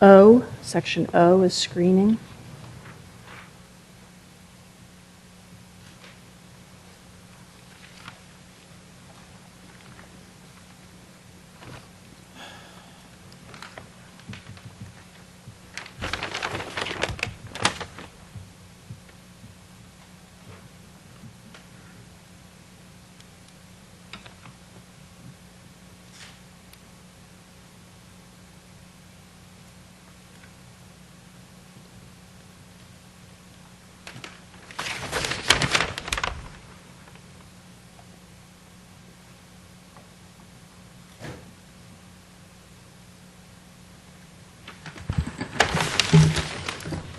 O, section O is screening.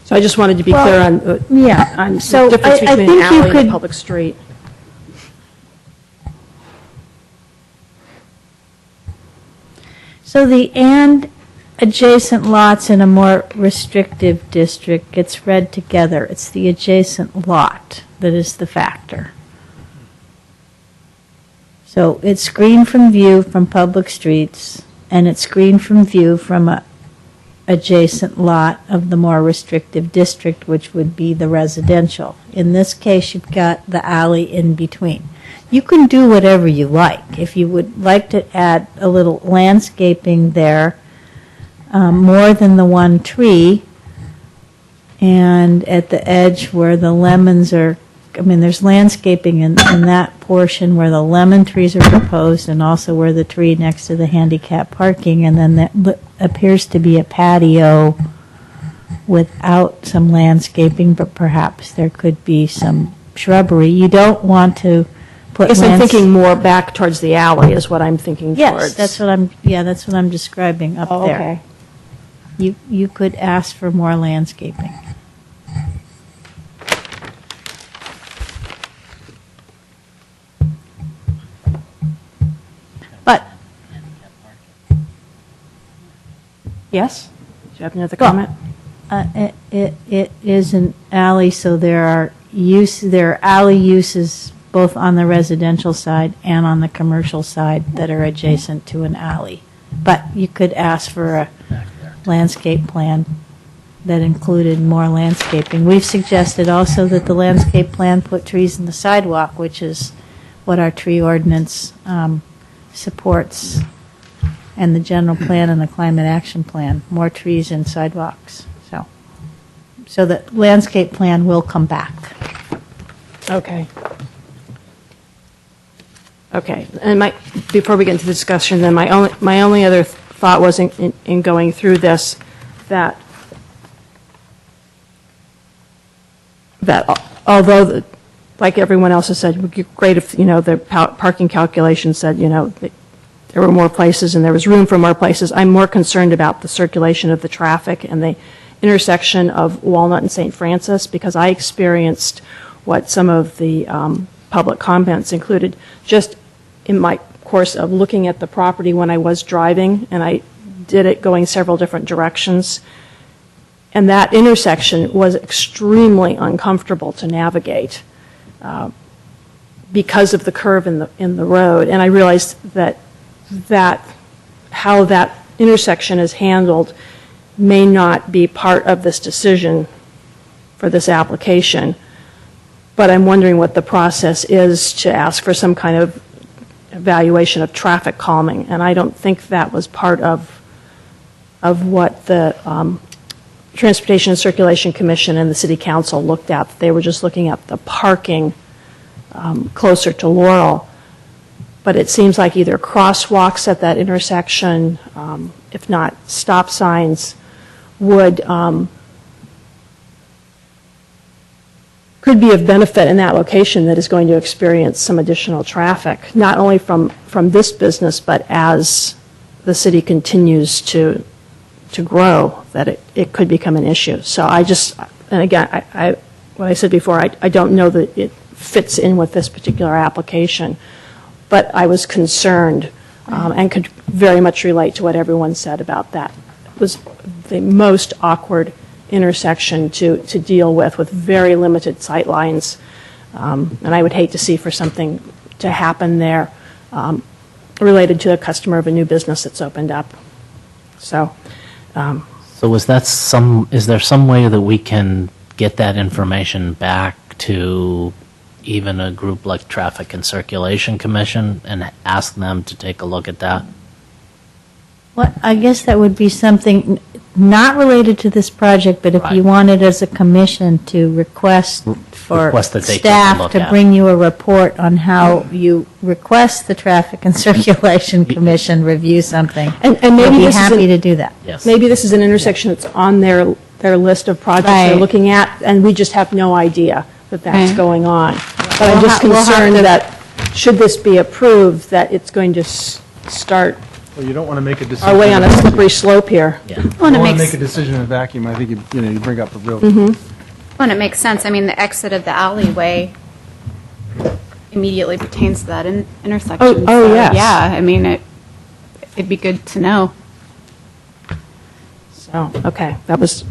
So I just wanted to be clear on the difference between an alley and a public street. So the and adjacent lots in a more restrictive district gets read together. It's the adjacent lot that is the factor. So it's screened from view from public streets, and it's screened from view from a adjacent lot of the more restrictive district, which would be the residential. In this case, you've got the alley in between. You can do whatever you like. If you would like to add a little landscaping there, more than the one tree, and at the edge where the lemons are, I mean, there's landscaping in that portion where the lemon trees are proposed and also where the tree next to the handicap parking, and then that appears to be a patio without some landscaping, but perhaps there could be some shrubbery. You don't want to put I guess I'm thinking more back towards the alley is what I'm thinking yes, towards. that's what I'm describing up there. Okay. You could ask for more landscaping. But yes? Do you have another comment? It is an alley, so there are alley uses both on the residential side and on the commercial side that are adjacent to an alley. But you could ask for a landscape plan that included more landscaping. We've suggested also that the landscape plan put trees in the sidewalk, which is what our tree ordinance supports, and the general plan and the climate action plan, more trees and sidewalks. So the landscape plan will come back. Okay. Okay, and before we get into the discussion, then my only other thought was in going through this, that although, like everyone else has said, it would be great if, the parking calculation said, there were more places and there was room for more places. I'm more concerned about the circulation of the traffic and the intersection of Walnut and St. Francis, because I experienced what some of the public comments included. Just in my course of looking at the property when I was driving, and I did it going several different directions, and that intersection was extremely uncomfortable to navigate because of the curve in the road. And I realized that how that intersection is handled may not be part of this decision for this application. But I'm wondering what the process is to ask for some kind of evaluation of traffic calming. And I don't think that was part of what the Transportation and Circulation Commission and the City Council looked at. They were just looking at the parking closer to Laurel. But it seems like either crosswalks at that intersection, if not stop signs, could be of benefit in that location that is going to experience some additional traffic, not only from this business, but as the city continues to grow, that it could become an issue. So I just, and again, what I said before, I don't know that it fits in with this particular application, but I was concerned and could very much relate to what everyone said about that. It was the most awkward intersection to deal with very limited sight lines. And I would hate to see for something to happen there related to a customer of a new business that's opened up. So is there some way that we can get that information back to even a group like Traffic and Circulation Commission and ask them to take a look at that? Well, I guess that would be something not related to this project, but if you wanted as a commission to request for Request that they take a staff look to at bring you a report on how you request the Traffic and Circulation Commission review something, and maybe we'd be this is happy to do that. Yes. Maybe this is an intersection that's on their list of projects they're Right. looking at, and we just have no idea that that's Right. going on. But I'm We'll just we'll have concerned to- that, should this be approved, that it's going to start Well, you don't want to make a decision. our way on a slippery slope here. Yeah. Well, and You don't it want to makes, make a decision in a vacuum. I think you bring up a real. Mm-hmm. well, and it makes sense. I mean, the exit of the alleyway immediately pertains to that intersection. Oh, So, yes. Yeah, I mean, it'd be good to know. So, okay, that was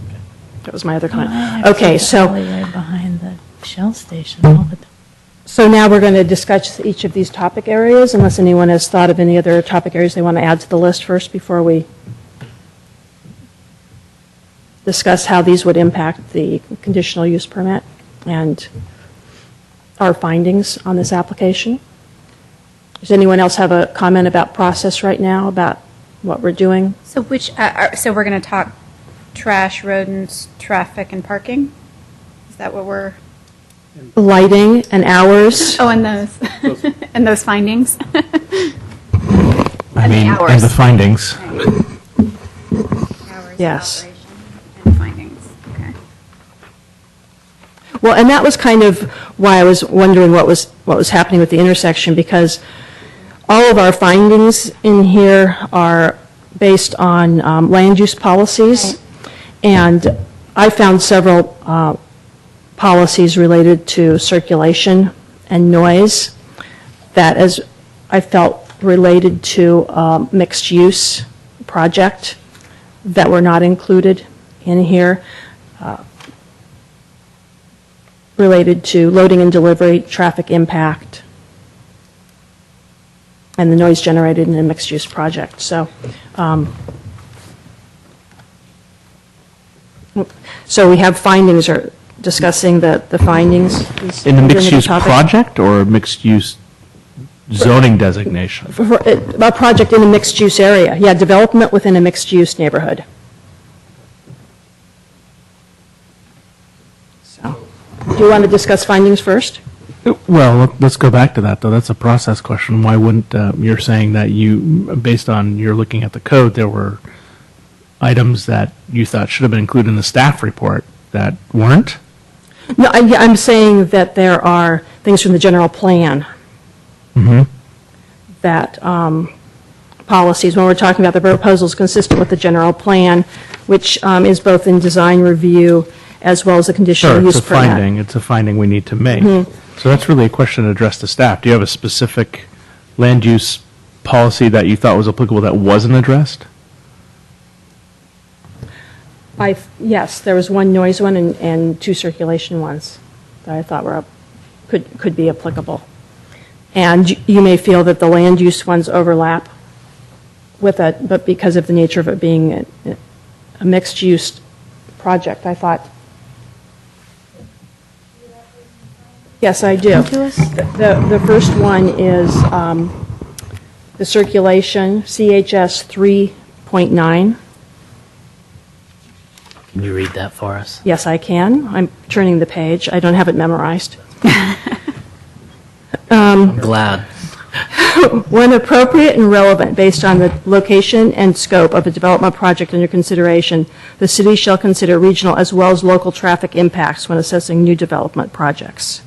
my other comment. Oh, Okay, so. Alleyway behind the Shell station all the time. So now we're going to discuss each of these topic areas, unless anyone has thought of any other topic areas they want to add to the list first before we discuss how these would impact the conditional use permit and our findings on this application. Does anyone else have a comment about process right now, about what we're doing? So so we're going to talk trash, rodents, traffic, and parking? Is that what we're? Lighting and hours. Oh, and those, and those findings? I mean, hours. and the findings. Hours of Yes. operation and findings, okay. Well, and that was kind of why I was wondering what was happening with the intersection, because all of our findings in here are based on land use policies, and I found several policies related to circulation and noise that, as I felt, related to mixed-use project that were not included in here, related to loading and delivery, traffic impact, and the noise generated in a mixed-use project. So, so we have findings, or discussing the findings. In the Is mixed-use topic? project or mixed-use zoning designation? A project in a mixed-use area. Yeah, development within a mixed-use neighborhood. So, do you want to discuss findings first? Well, let's go back to that, though. That's a process question. Why wouldn't, you're saying that based on you're looking at the code, there were items that you thought should have been included in the staff report that weren't? No, I'm saying that there are things from the general plan that policies, when we're talking about the proposals consistent with the general plan, which is both in design review as well as the conditional Sure, use it's a permit. finding, it's a finding we need to make. Mhm. So that's really a question addressed to staff. Do you have a specific land use policy that you thought was applicable that wasn't addressed? Yes, there was one noise one and two circulation ones that I thought were, could be applicable. And you may feel that the land use ones overlap with it, but because of the nature of it being a mixed-use project, I thought. Yes, I do. The first one is the circulation, CHS 3.9. Can you read that for us? Yes, I can. I'm turning the page. I don't have it memorized. I'm glad. When appropriate and relevant, based on the location and scope of a development project under consideration, the city shall consider regional as well as local traffic impacts when assessing new development projects.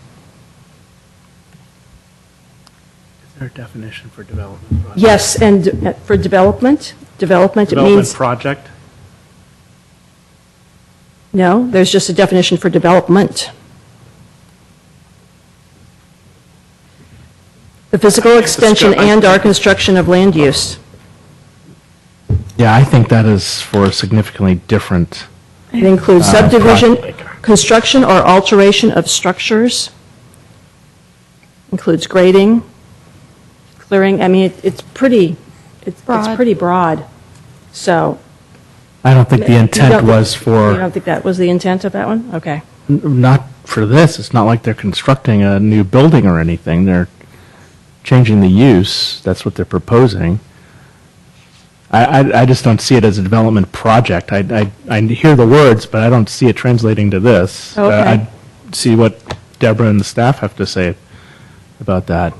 Is there a definition for development project? Yes, and for development, it Development means, project? no, there's just a definition for development. The physical extension and/or construction of land use. Yeah, I think that is for a significantly different. It includes subdivision, project. construction or alteration of structures, includes grading, clearing, I mean, it's pretty broad. So. I don't think the You intent don't- was for. You don't think that was the intent of that one? Okay. Not for this. It's not like they're constructing a new building or anything. They're changing the use. That's what they're proposing. I just don't see it as a development project. I hear the words, but I don't see it translating to this. Okay. I see what Deborah and the staff have to say about that.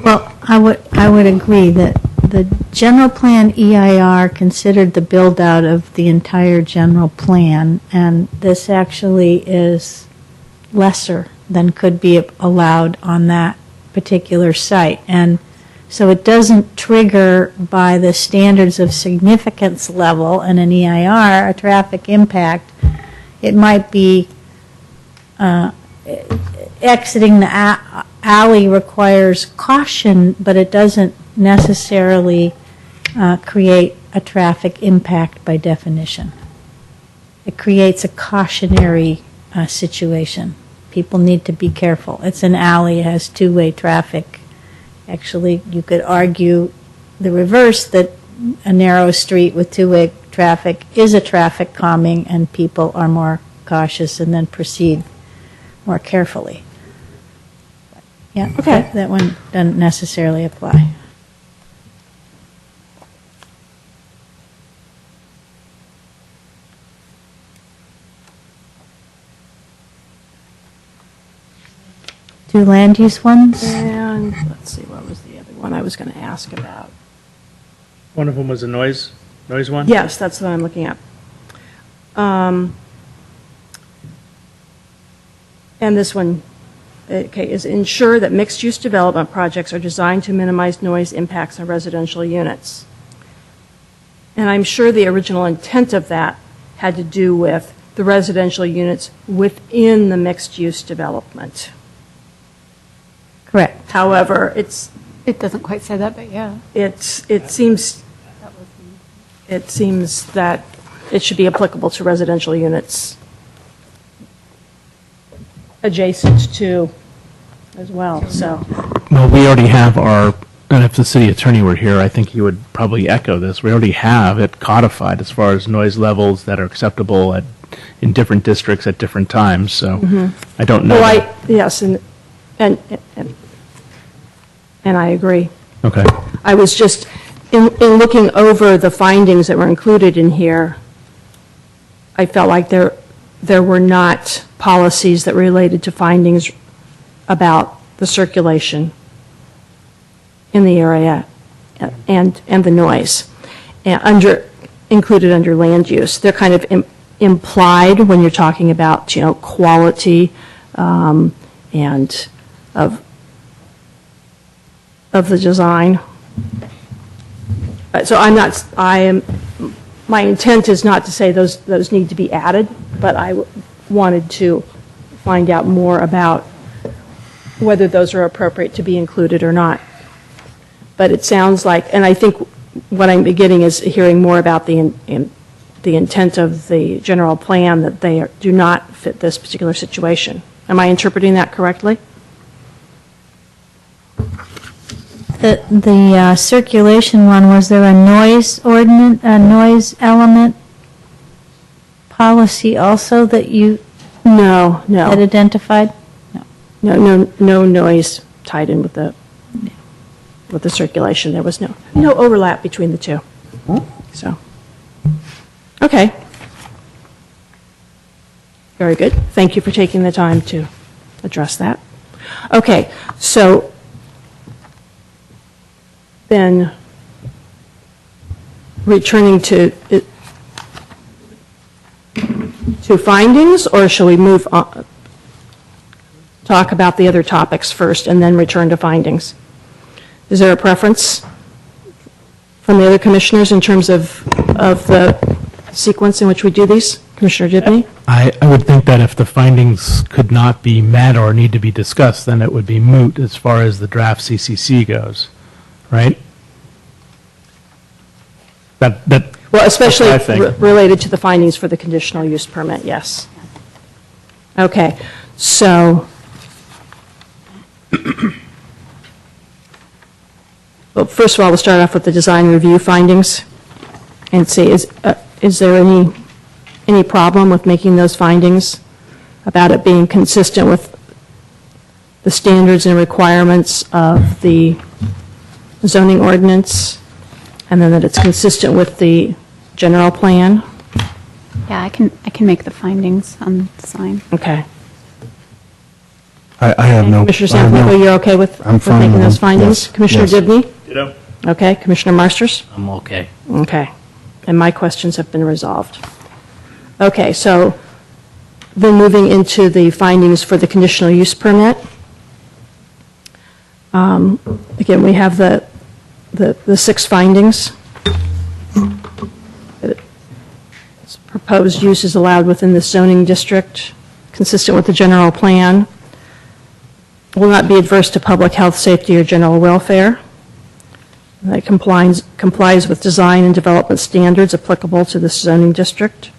Well, I would agree that the general plan EIR considered the build-out of the entire general plan, and this actually is lesser than could be allowed on that particular site. And so it doesn't trigger by the standards of significance level in an EIR, a traffic impact. It might be exiting the alley requires caution, but it doesn't necessarily create a traffic impact by definition. It creates a cautionary situation. People need to be careful. It's an alley, it has two-way traffic. Actually, you could argue the reverse, that a narrow street with two-way traffic is a traffic calming and people are more cautious and then proceed more carefully. Yeah, Okay. that one doesn't necessarily apply. Do land use ones? And let's see, what was the other one I was going to ask about? One of them was a noise one? Yes, that's what I'm looking at. And this one, okay, is ensure that mixed-use development projects are designed to minimize noise impacts on residential units. And I'm sure the original intent of that had to do with the residential units within the mixed-use development. Correct. However, It doesn't quite say that, but yeah. it seems that it should be applicable to residential units adjacent to as well, so. Well, we already have our, and if the city attorney were here, I think he would probably echo this. We already have it codified as far as noise levels that are acceptable in different districts at different times, so I don't know. Well, yes, and I agree. Okay. I was just, in looking over the findings that were included in here, I felt like there were not policies that related to findings about the circulation in the area and the noise, and included under land use. They're kind of implied when you're talking about, quality and of the design. So my intent is not to say those need to be added, but I wanted to find out more about whether those are appropriate to be included or not. But it sounds like, and I think what I'm getting is hearing more about the intent of the general plan, that they do not fit this particular situation. Am I interpreting that correctly? The circulation one, was there a noise ordinance, a noise element policy also that you No. had identified? No noise tied in with the circulation. There was no overlap between the two. So, okay. Very good. Thank you for taking the time to address that. Okay, so then returning to findings, or shall we move on? Talk about the other topics first and then return to findings. Is there a preference from the other commissioners in terms of the sequence in which we do these? Commissioner Gibney? I would think that if the findings could not be met or need to be discussed, then it would be moot as far as the draft CCC goes, right? Well, especially that's what I think. related to the findings for the conditional use permit, yes. Okay, so, well, first of all, we'll start off with the design review findings and see, is there any problem with making those findings about it being consistent with the standards and requirements of the zoning ordinance, and then that it's consistent with the general plan? Yeah, I can make the findings on the sign. Okay. I have no. Commissioner I have no- Sample, you're okay with I'm fine making with those them, findings? yes, Commissioner yes. Gibney? Ditto. Okay. Commissioner Marsters? I'm okay. Okay. And my questions have been resolved. Okay, so then moving into the findings for the conditional use permit. Again, we have the 6 findings. Proposed use is allowed within the zoning district, consistent with the general plan. Will not be adverse to public health, safety, or general welfare. That complies with design and development standards applicable to this zoning district.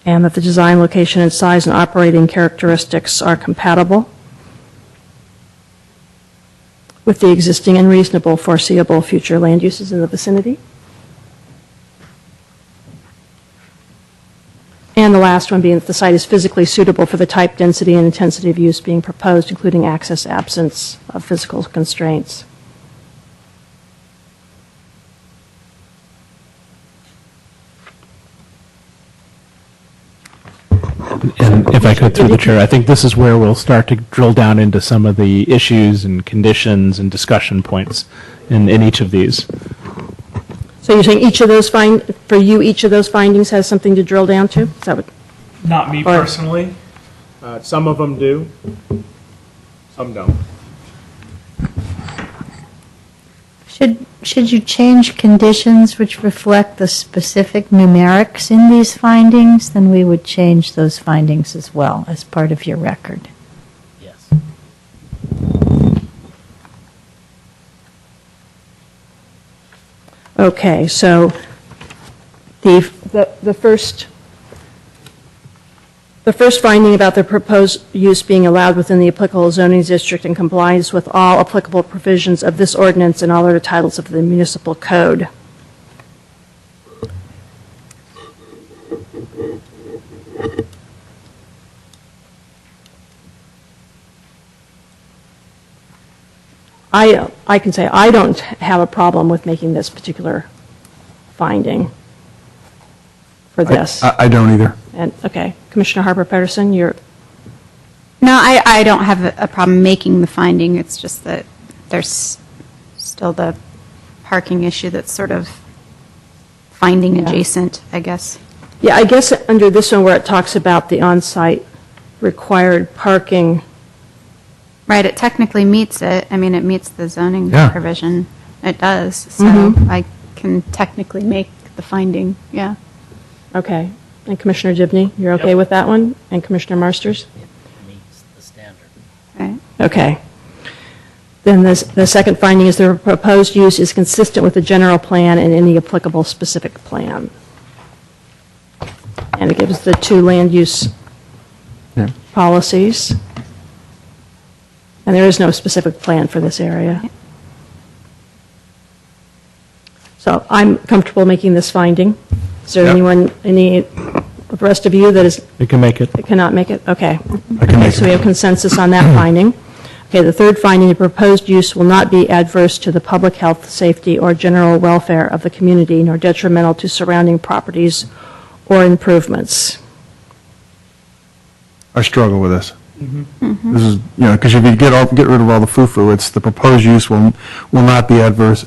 And that the design, location, and size and operating characteristics are compatible with the existing and reasonable foreseeable future land uses in the vicinity. And the last one being that the site is physically suitable for the type, density, and intensity of use being proposed, including access, absence of physical constraints. And if I could, through the chair, I think this is where we'll start to drill down into some of the issues and conditions and discussion points in each of these. So you're saying each of those for you, each of those findings has something to drill down to? Is that what? Not me Or- personally. Some of them do, some don't. Should you change conditions which reflect the specific numerics in these findings, then we would change those findings as well as part of your record. Yes. Okay, so the first finding about the proposed use being allowed within the applicable zoning district and complies with all applicable provisions of this ordinance and all other titles of the municipal code. I can say I don't have a problem with making this particular finding for this. I don't either. And, okay, Commissioner Harper-Pedersen, you're, No, I don't have a problem making the finding. It's just that there's still the parking issue that's sort of finding Yeah. adjacent, I guess. yeah, I guess under this one where it talks about the on-site required parking, Right, it technically meets it. I mean, it meets the zoning Yeah. provision. It does. So Mhm. I can technically make the finding, yeah. Okay. And Commissioner Dibney, you're okay with that one? And Commissioner Marsters? Meets the standard. Right. Okay. Then the second finding is the proposed use is consistent with the general plan and any applicable specific plan. And it gives the two land use policies. And there is no specific plan for this area. So I'm comfortable making this finding. Is there anyone, any of the rest of you that is? You can make it. That cannot make it? Okay. I can make So it. we have consensus on that finding. Okay, the third finding, the proposed use will not be adverse to the public health, safety, or general welfare of the community, nor detrimental to surrounding properties or improvements. I struggle with this. This is, because if you get rid of all the foo-foo, it's the proposed use will not be adverse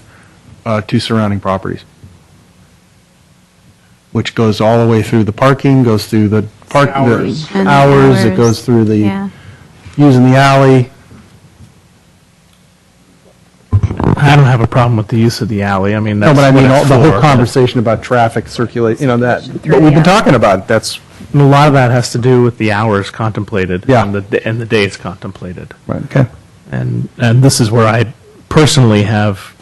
to surrounding properties, which goes all the way through the parking, goes through the Hours. the hours, it goes through the Yeah. using the alley. I don't have a problem with the use of the alley. I mean, No, that's but I mean, what it's the whole for. conversation about traffic circulate, that, what we've been talking about, that's, A lot of that has to do with the hours contemplated. Yeah. And the days contemplated. right, okay. And this is where I personally have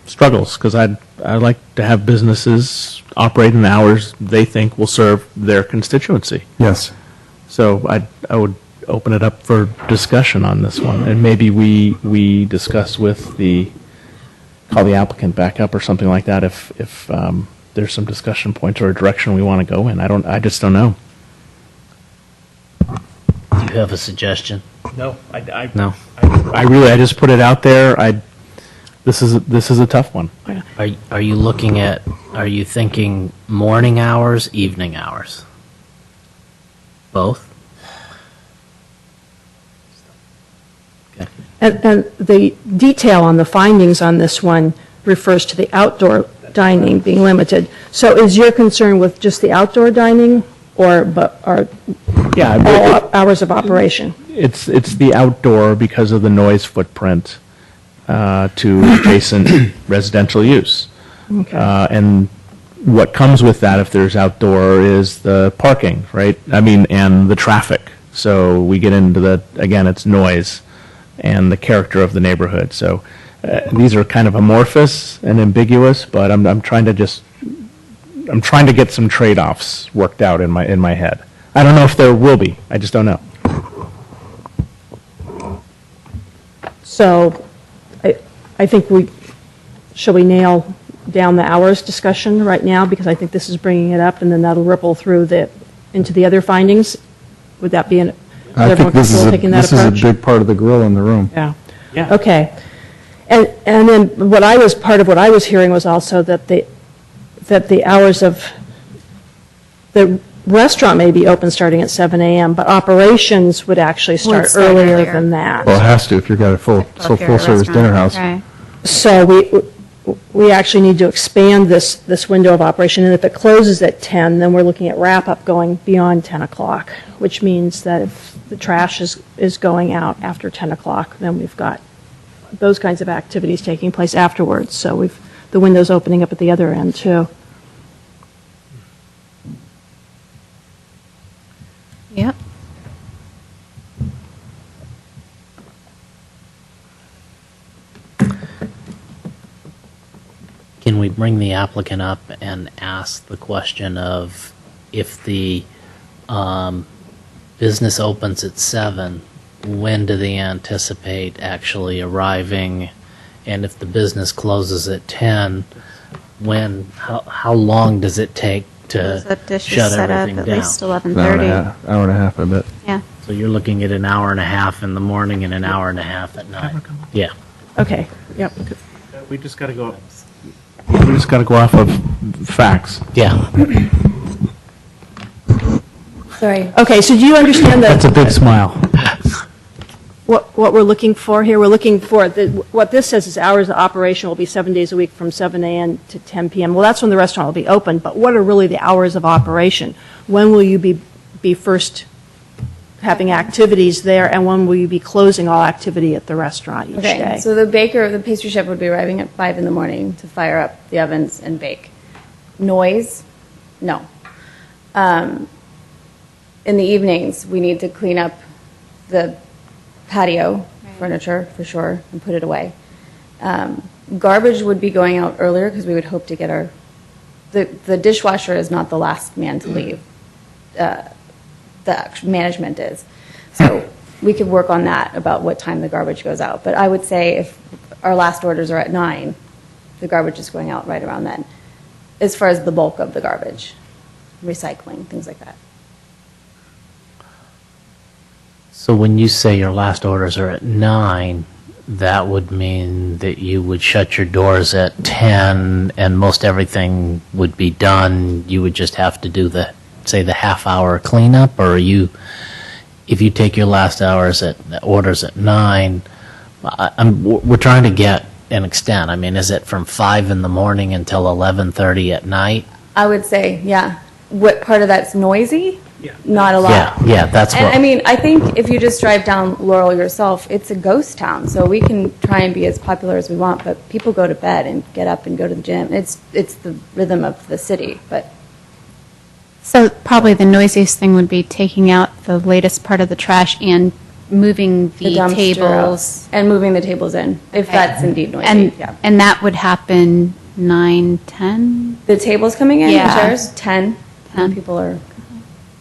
struggles, because I like to have businesses operate in hours they think will serve their constituency. Yes. So I would open it up for discussion on this one, and maybe we discuss with call the applicant back up or something like that if there's some discussion points or a direction we want to go in. I just don't know. Do you have a suggestion? No, I No. I just put it out there. This is a tough one. Are you thinking morning hours, evening hours? Both? Okay. And the detail on the findings on this one refers to the outdoor dining being limited. So is your concern with just the outdoor dining or all hours of operation? It's the outdoor because of the noise footprint to adjacent residential use. Okay. And what comes with that, if there's outdoor, is the parking, right? I mean, and the traffic. So we get into again, it's noise and the character of the neighborhood. So these are kind of amorphous and ambiguous, but I'm trying to get some trade-offs worked out in my head. I don't know if there will be. I just don't know. So I think shall we nail down the hours discussion right now? Because I think this is bringing it up, and then that'll ripple through into the other findings. Would that be I think this is taking that this is a approach? big part of the grill in the room. Yeah. Yeah. Okay. And then part of what I was hearing was also that the hours of the restaurant may be open starting at 7 a.m., but operations would actually start start earlier earlier. than that. Well, it has to if you've got a full-service dinner house. Right. So we actually need to expand this window of operation, and if it closes at 10, then we're looking at wrap-up going beyond 10 o'clock, which means that if the trash is going out after 10 o'clock, then we've got those kinds of activities taking place afterwards. So the window's opening up at the other end, too. Yep. Can we bring the applicant up and ask the question of if the business opens at 7, when do they anticipate actually arriving? And if the business closes at 10, how long does it take to That dish is shut set up everything at down? least 11:30. Hour and a half, I bet. Yeah. So you're looking at an hour and a half in the morning and an hour and a half at night. Yeah. Okay, yep. We just got to go. We just got to go off of facts. Yeah. Sorry. Okay, so do you understand that? That's a big smile. What we're looking for here, we're looking for, what this says is hours of operation will be 7 days a week from 7 a.m. to 10 p.m. Well, that's when the restaurant will be open, but what are really the hours of operation? When will you be first having activities there, and when will you be closing all activity at the restaurant each Okay, day? so the baker, the pastry chef would be arriving at 5 in the morning to fire up the ovens and bake. Noise, no. In the evenings, we need to clean up the patio furniture for sure and put it away. Garbage would be going out earlier because we would hope to get the dishwasher is not the last man to leave. The management is. So we could work on that about what time the garbage goes out. But I would say if our last orders are at 9, the garbage is going out right around then, as far as the bulk of the garbage, recycling, things like that. So when you say your last orders are at 9, that would mean that you would shut your doors at 10 and most everything would be done. You would just have to do the half-hour cleanup, or if you take your last orders at 9, we're trying to get an extent. I mean, is it from 5 in the morning until 11:30 at night? I would say, yeah. What part of that's noisy? Yeah. Not a lot. Yeah, that's what. And I mean, I think if you just drive down Laurel yourself, it's a ghost town. So we can try and be as popular as we want, but people go to bed and get up and go to the gym. It's the rhythm of the city, but. So probably the noisiest thing would be taking out the latest part of the trash and moving the dumpster tables. out and moving the tables in, if that's indeed noisy. And, yeah. and that would happen 9, 10? The tables coming in, Yeah. the chairs, 10. When people are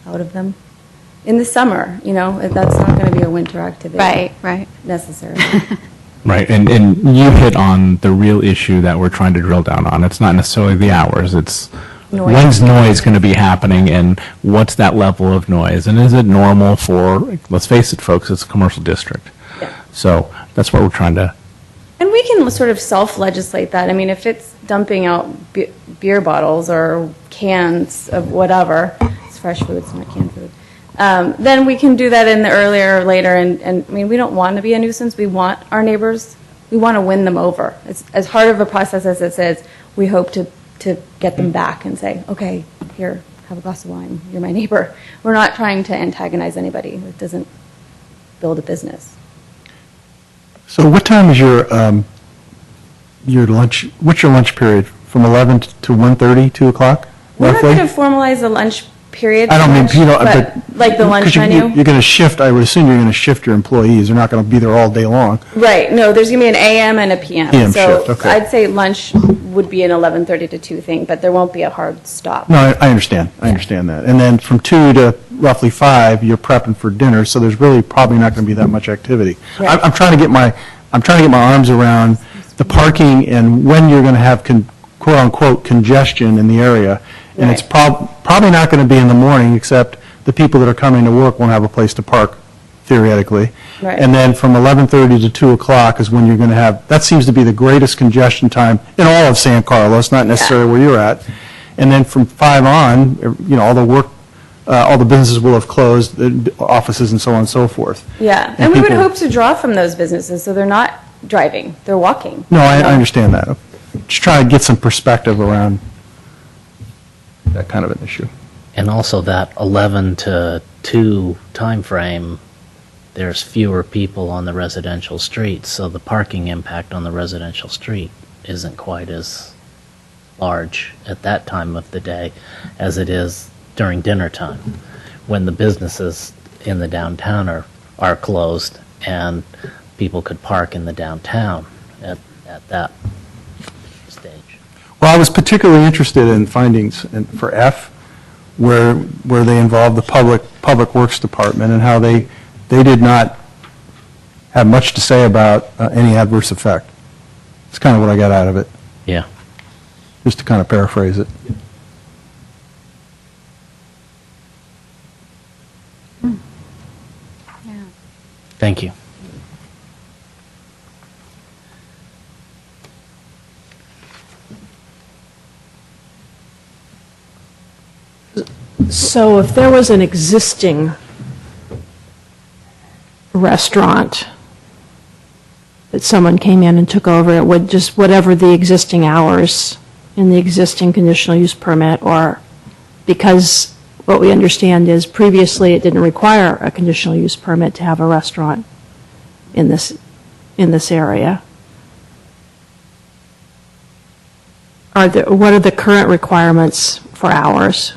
out of them. In the summer, that's not going to be a winter activity. Right. Necessarily. Right, and you hit on the real issue that we're trying to drill down on. It's not necessarily the hours, it's Noise. when's noise going to be happening and what's that level of noise? And is it normal for, let's face it, folks, it's a commercial district. Yeah. So that's what we're trying to, And we can sort of self-legislate that. I mean, if it's dumping out beer bottles or cans of whatever, it's fresh food, it's not canned food, then we can do that in the earlier or later. And I mean, we don't want to be a nuisance. We want our neighbors, we want to win them over. It's as hard of a process as it is. We hope to get them back and say, okay, here, have a glass of wine. You're my neighbor. We're not trying to antagonize anybody. It doesn't build a business. So what time is your lunch, what's your lunch period? From 11 to 1:30, 2 o'clock, We're not roughly? going to formalize the lunch period. I don't mean, but like the lunch 'cause menu. You're going to shift, I would assume you're going to shift your employees. They're not going to be there all day long. Right, no, there's going to be an AM and a PM. PM So shift, okay. I'd say lunch would be an 11:30 to 2 thing, but there won't be a hard stop. No, I understand. I understand that. And then from 2 to roughly 5, you're prepping for dinner, so there's really probably not going to be that much activity. Right. I'm trying to get my arms around the parking and when you're going to have quote-unquote congestion in the area. And it's probably not going to be in the morning, except the people that are coming to work won't have a place to park, theoretically. Right. And then from 11:30 to 2 o'clock is when you're going to have, that seems to be the greatest congestion time in all of San Carlos, not necessarily where you're at. And then from 5 on, all the businesses will have closed, the offices and so on and so forth. Yeah, and we would hope to draw from those businesses, so they're not driving, they're walking. No, I understand that. Just trying to get some perspective around that kind of an issue. And also that 11 to 2 timeframe, there's fewer people on the residential streets, so the parking impact on the residential street isn't quite as large at that time of the day as it is during dinner time, when the businesses in the downtown are closed and people could park in the downtown at that stage. Well, I was particularly interested in findings for F, where they involved the Public Works Department and how they did not have much to say about any adverse effect. It's kind of what I got out of it. Yeah. Just to kind of paraphrase it. Thank you. So if there was an existing restaurant that someone came in and took over, it would just, whatever the existing hours in the existing conditional use permit, or because what we understand is previously it didn't require a conditional use permit to have a restaurant in this area. what are the current requirements for hours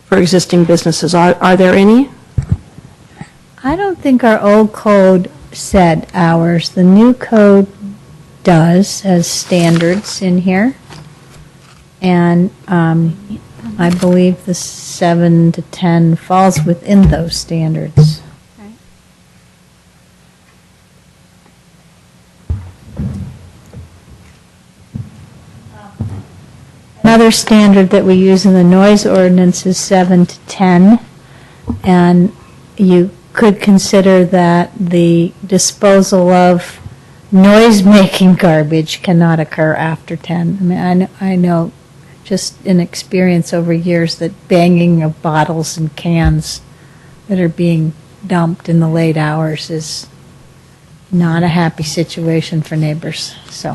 for existing businesses? Are there any? I don't think our old code said hours. The new code does, as standards in here. And I believe the 7 to 10 falls within those standards. Another standard that we use in the noise ordinance is 7 to 10. And you could consider that the disposal of noise-making garbage cannot occur after 10. I mean, I know just in experience over years that banging of bottles and cans that are being dumped in the late hours is not a happy situation for neighbors. So,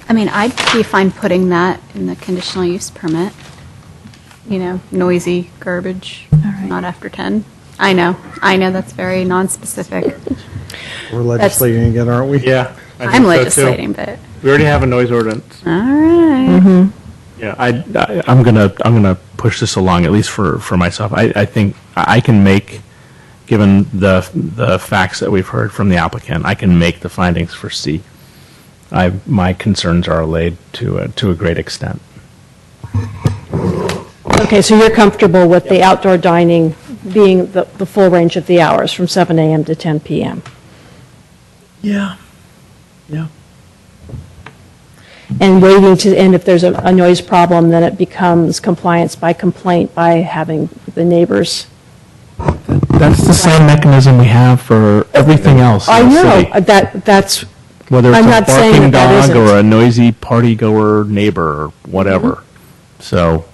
I mean, I'd be fine putting that in the conditional use permit. You know, noisy garbage, not after 10. I know that's very non-specific. We're legislating again, aren't we? Yeah. I think I'm so, too. legislating, but. We already have a noise ordinance. All right. Yeah, I'm gonna push this along, at least for myself. I think I can make, given the facts that we've heard from the applicant, I can make the findings for C. My concerns are allayed to a great extent. Okay, so you're comfortable with the outdoor dining being the full range of the hours from 7 a.m. to 10 p.m.? Yeah. Yeah. And waiting to, and if there's a noise problem, then it becomes compliance by complaint by having the neighbors. That's the same mechanism we have for everything else in I the know, city. that's, Whether it's I'm a not saying barking that dog isn't. or a noisy party-goer neighbor or whatever. So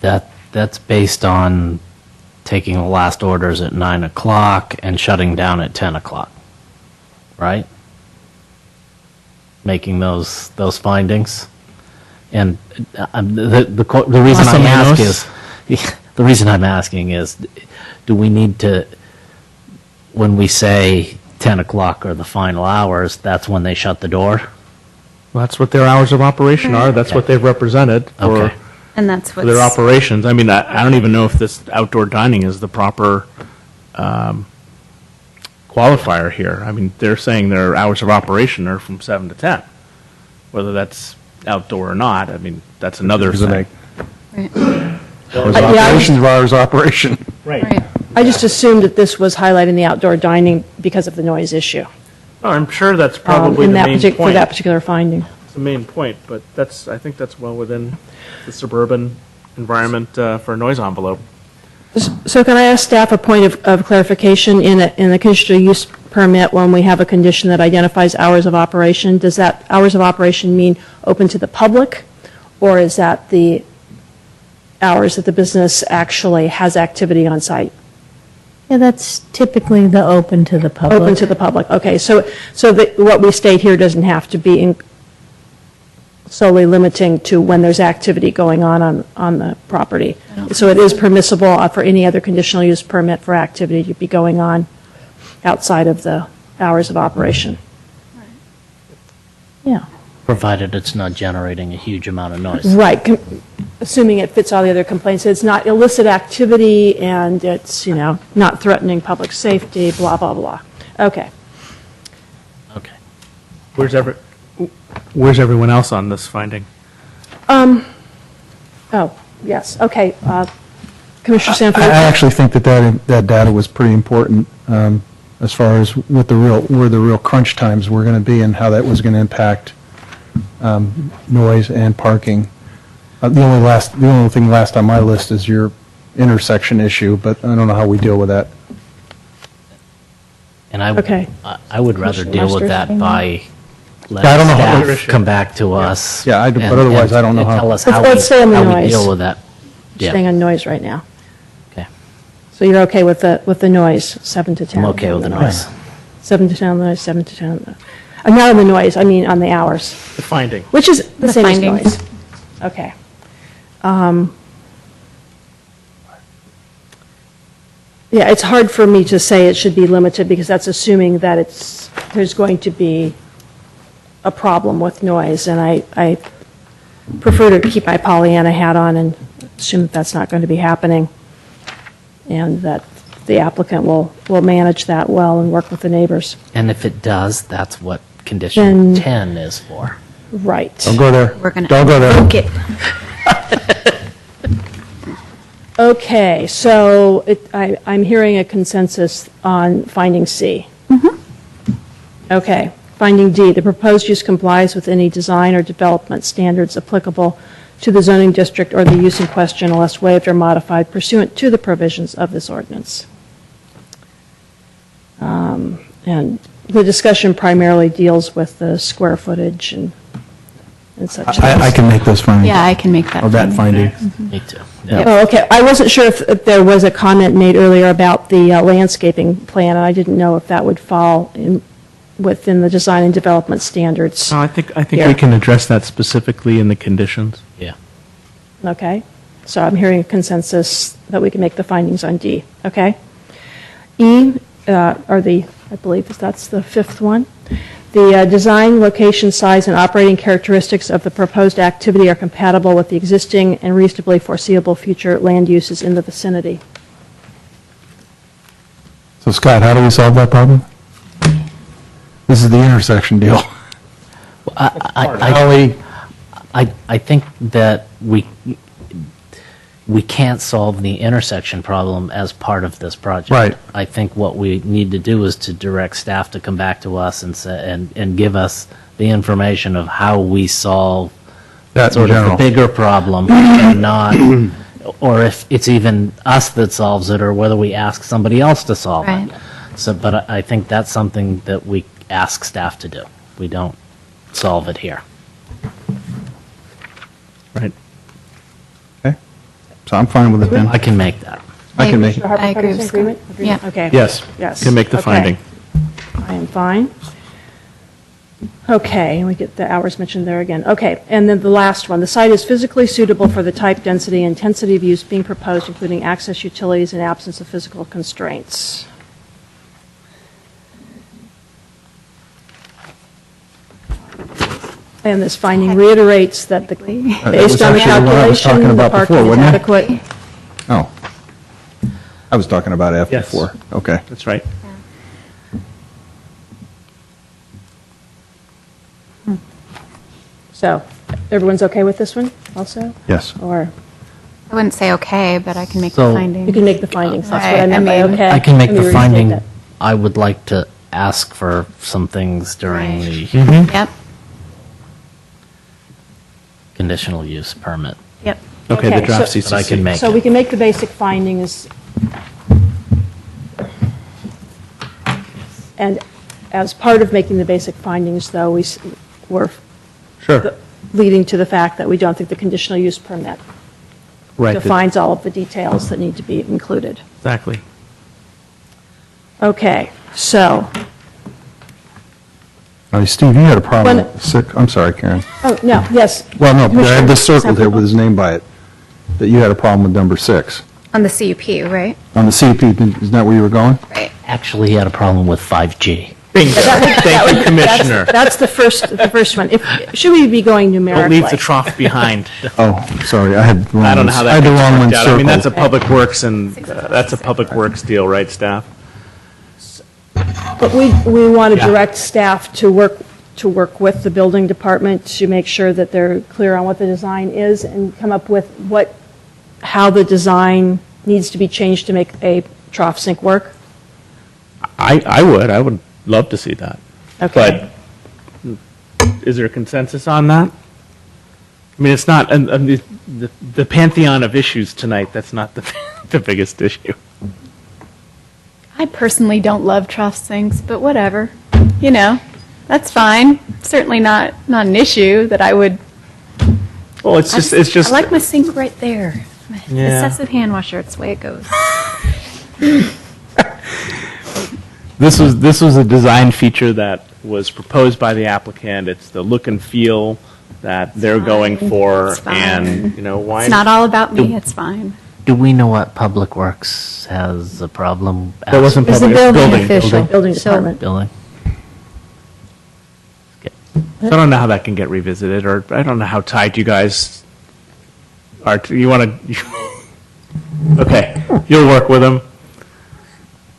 That's based on taking the last orders at 9 o'clock and shutting down at 10 o'clock, right? Making those findings. And the reason Más o I ask menos. is, the reason I'm asking is, do we need to, when we say 10 o'clock are the final hours, that's when they shut the door? Well, that's what their hours of operation are. That's what they've represented for, Okay. And that's for their what's, operations. I mean, I don't even know if this outdoor dining is the proper qualifier here. I mean, they're saying their hours of operation are from 7 to 10. Whether that's outdoor or not, I mean, that's another thing. Hours of operations of hours of operation. Right. I just assumed that this was highlighting the outdoor dining because of the noise issue. Oh, I'm sure that's probably in the that main For point. that particular finding. It's the main point, but I think that's well within the suburban environment for a noise envelope. So can I ask staff a point of clarification in the conditional use permit when we have a condition that identifies hours of operation? Does that hours of operation mean open to the public, or is that the hours that the business actually has activity on site? Yeah, that's typically the open to the public. Open to the public, okay. So what we state here doesn't have to be solely limiting to when there's activity going on the property. So it is permissible for any other conditional use permit for activity to be going on outside of the hours of operation. Yeah. Provided it's not generating a huge amount of noise. Right, assuming it fits all the other complaints. It's not illicit activity and it's, not threatening public safety, blah, blah, blah. Okay. Okay. Where's everyone else on this finding? Oh, yes, okay. Commissioner Sanford? I actually think that data was pretty important as far as where the real crunch times were going to be and how that was going to impact noise and parking. The only thing last on my list is your intersection issue, but I don't know how we deal with that. And I would rather Commissioner deal with Masters? that by I don't know how letting staff come back to us. Yeah, but otherwise I don't know how. Tell us Let's stay on the how we noise. deal with that. Yeah. Staying on noise right now. Okay. So you're okay with the noise, 7 to 10? I'm okay with the noise. 7 to 10 on the noise, 7 to 10 on the, not on the noise, I mean on the hours. The finding. Which is the same as findings. noise. Okay. Yeah, it's hard for me to say it should be limited because that's assuming that there's going to be a problem with noise, and I prefer to keep my Pollyanna hat on and assume that that's not going to be happening, and that the applicant will manage that well and work with the neighbors. And if it does, that's what condition Then- 10 is for. Right. Don't go there. We're gonna Don't go there. invoke it. Okay, so I'm hearing a consensus on finding C. Okay, finding D, the proposed use complies with any design or development standards applicable to the zoning district or the use in question unless waived or modified pursuant to the provisions of this ordinance. And the discussion primarily deals with the square footage and such. I can make those findings. Yeah, I can make that. Or that finding. Me too. Oh, okay. I wasn't sure if there was a comment made earlier about the landscaping plan, and I didn't know if that would fall within the design and development standards. No, I think here. we can address that specifically in the conditions. Yeah. Okay. So I'm hearing a consensus that we can make the findings on D. Okay. E, I believe that's the fifth one. The design, location, size, and operating characteristics of the proposed activity are compatible with the existing and reasonably foreseeable future land uses in the vicinity. So Scott, how do we solve that problem? This is the intersection deal. I think that we can't solve the intersection problem as part of this project. Right. I think what we need to do is to direct staff to come back to us and say, and give us the information of how we solve That in sort of the general. bigger problem and not, or if it's even us that solves it or whether we ask somebody else to solve Right. it. So, but I think that's something that we ask staff to do. We don't solve it here. Right. So I'm fine with it then. I can make that. I can make it. Mr. Harper, I agree with agreement? Scott. Yeah. Okay. Yes. Yes. Can make the Okay. finding. I am fine. Okay, and we get the hours mentioned there again. Okay, and then the last one, the site is physically suitable for the type, density, and intensity of use being proposed, including access, utilities, and absence of physical constraints. And this finding reiterates that That based was on the actually what I was talking calculation, the about parking before, is wasn't it? adequate. Oh. I was talking about F Yes. before. Okay. That's right. So, everyone's okay with this one also? Yes. Or, I wouldn't say okay, but I can make So- the finding. you can make the findings, that's what I Right, meant by I mean- okay. I can make Let me the restate finding. that. I would like to ask for some things during the Yep, conditional use permit. yep. Okay, the Okay, draft so- CCC. But I can make So it. we can make the basic findings. And as part of making the basic findings, though, we're Sure. leading to the fact that we don't think the conditional use permit Right. defines all of the details that need to be included. Exactly. Okay, so, Now, Steve, you had a problem When- with six, I'm sorry, Karen. oh, no, yes. Well, no, but I Commissioner had this circled here Sample? with his name by it, that you had a problem with number 6. On the CUP, right? On the CP, is that where you were going? Right. Actually, he had a problem with 5G. Bingo. Thank you, Commissioner. That's the first one. Should we be going Don't numerically? leave the trough behind. Oh, sorry, I had the wrong I don't know ones. how I that had the gets wrong worked one out. I mean, that's a circled. public works and that's a public works deal, right, staff? But we want to Yeah. direct staff to work with the building department to make sure that they're clear on what the design is and come up with how the design needs to be changed to make a trough sink work. I would love to see that. Okay. But is there a consensus on that? I mean, it's not, and the pantheon of issues tonight, that's not the biggest issue. I personally don't love trough sinks, but whatever. You know, that's fine. Certainly not an issue that I would. Well, it's just. I like my sink right there. My Yeah. excessive hand washer. It's the way it goes. This was a design feature that was proposed by the applicant. It's the look and feel that they're going for, It's fine. and why? It's not all about me. It's fine. Do we know what Public Works has a problem? That wasn't It's the public. building Building. official, building So- department. Building. So I don't know how that can get revisited, or I don't know how tied you guys are. You want to? Okay, you'll work with them.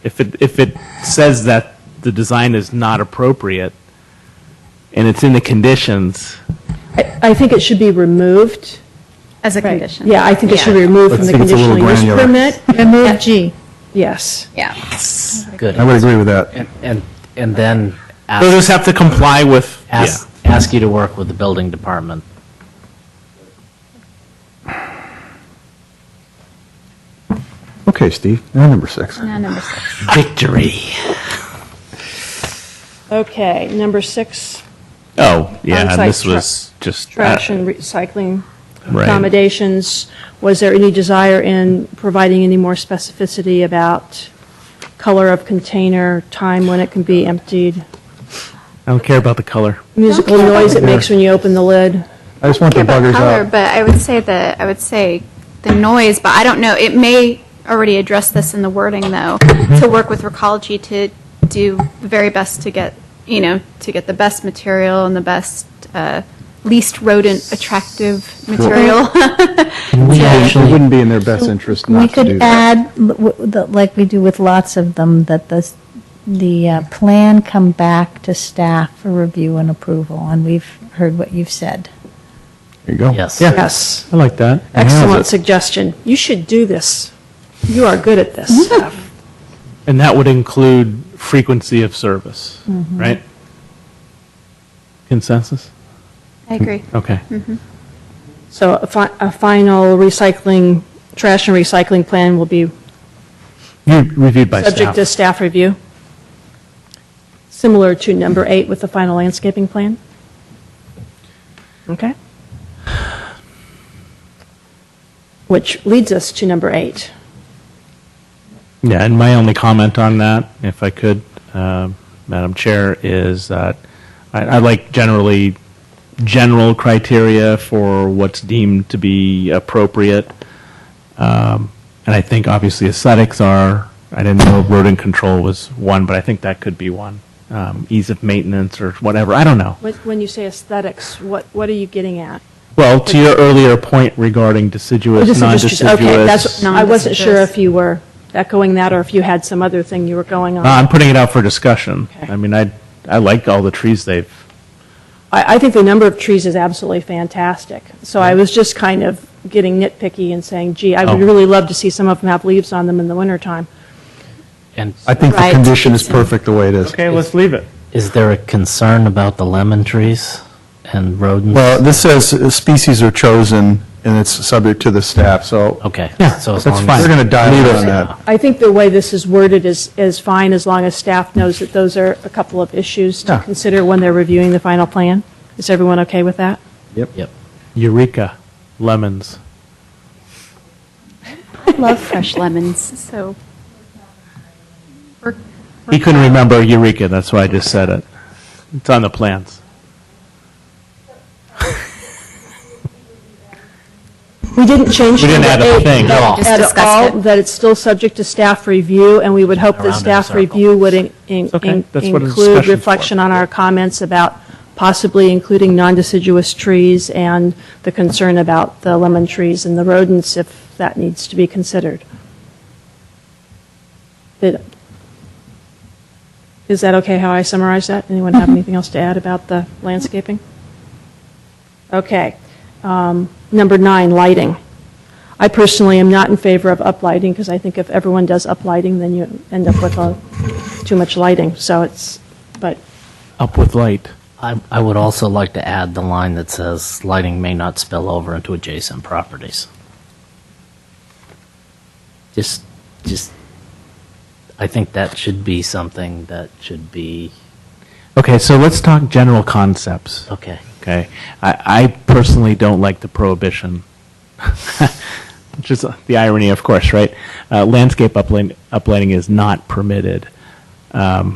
If it says that the design is not appropriate, and it's in the conditions, I think it should be removed. As a condition. Yeah, I think it should be removed from the conditional use permit. Remove G. Yes. Yeah. Good. I would agree with that. And then they'll just have to comply with. ask you to work with the building department. Okay, Steve, now number 6. Now number 6. Victory. Okay, number 6. Oh, yeah, On-site and this was just Trash and recycling Right. accommodations. Was there any desire in providing any more specificity about color of container, time when it can be emptied, I don't care about the color. musical noise it makes when you open the lid? I just want the buggers Color, out. but I would say the noise, but I don't know, it may already address this in the wording though, to work with Recology to do the very best to get, to get the best material and the best, least rodent attractive material. It wouldn't be in their best interest We not to do could that. add, like we do with lots of them, that the plan come back to staff for review and approval, and we've heard what you've said. There you go. Yes. Yeah. Yes. I like that. Excellent suggestion. You should do this. You are good at this stuff. And that would include frequency of service, right? Consensus? I agree. Okay. So a final recycling, trash and recycling plan will be Reviewed by subject staff. to staff review? Similar to number 8 with the final landscaping plan? Okay. Which leads us to number 8. Yeah, and my only comment on that, if I could, Madam Chair, is that I like general criteria for what's deemed to be appropriate. And I think obviously aesthetics are, I didn't know rodent control was one, but I think that could be one. Ease of maintenance or whatever, I don't know. When you say aesthetics, what are you getting at? Well, to your earlier point regarding deciduous, non-deciduous. Okay, I wasn't sure if you were echoing that or if you had some other thing you were going on. I'm putting it out for discussion. Okay. I mean, I like all the trees they've, I think the number of trees is absolutely fantastic. So I was just kind of getting nitpicky and saying, gee, I would Oh. really love to see some of them have leaves on them in the wintertime. And I think the Right. condition is perfect the way it is. okay, let's leave it. is there a concern about the lemon trees and rodents? Well, this says species are chosen, and it's subject to the staff, so Okay. Yeah, So as that's long fine. as- we're going to dive Leave in it. on that. I think the way this is worded is fine as long as staff knows that those are a couple of issues to Yeah. consider when they're reviewing the final plan. Is everyone okay with that? Yep. Eureka, lemons. I love fresh lemons, so. He couldn't remember Eureka, that's why I just said it. It's on the plans. We didn't change We didn't number add a 8 thing. No. Just at discussed all, it. that it's still subject to staff review, and we would hope that Around in a staff circle. review would okay. That's what a include discussion's for. reflection on our comments about possibly including non-deciduous trees and the concern about the lemon trees and the rodents, if that needs to be considered. Is that okay how I summarize that? Anyone have anything else to add about the landscaping? Okay. Number 9, lighting. I personally am not in favor of uplighting because I think if everyone does uplighting, then you end up with too much lighting. So it's, but Up with light. I would also like to add the line that says lighting may not spill over into adjacent properties. Just, I think that should be something that should be, Okay, so let's talk general concepts. okay. Okay, I personally don't like the prohibition, which is the irony, of course, right? Landscape uplighting is not permitted. I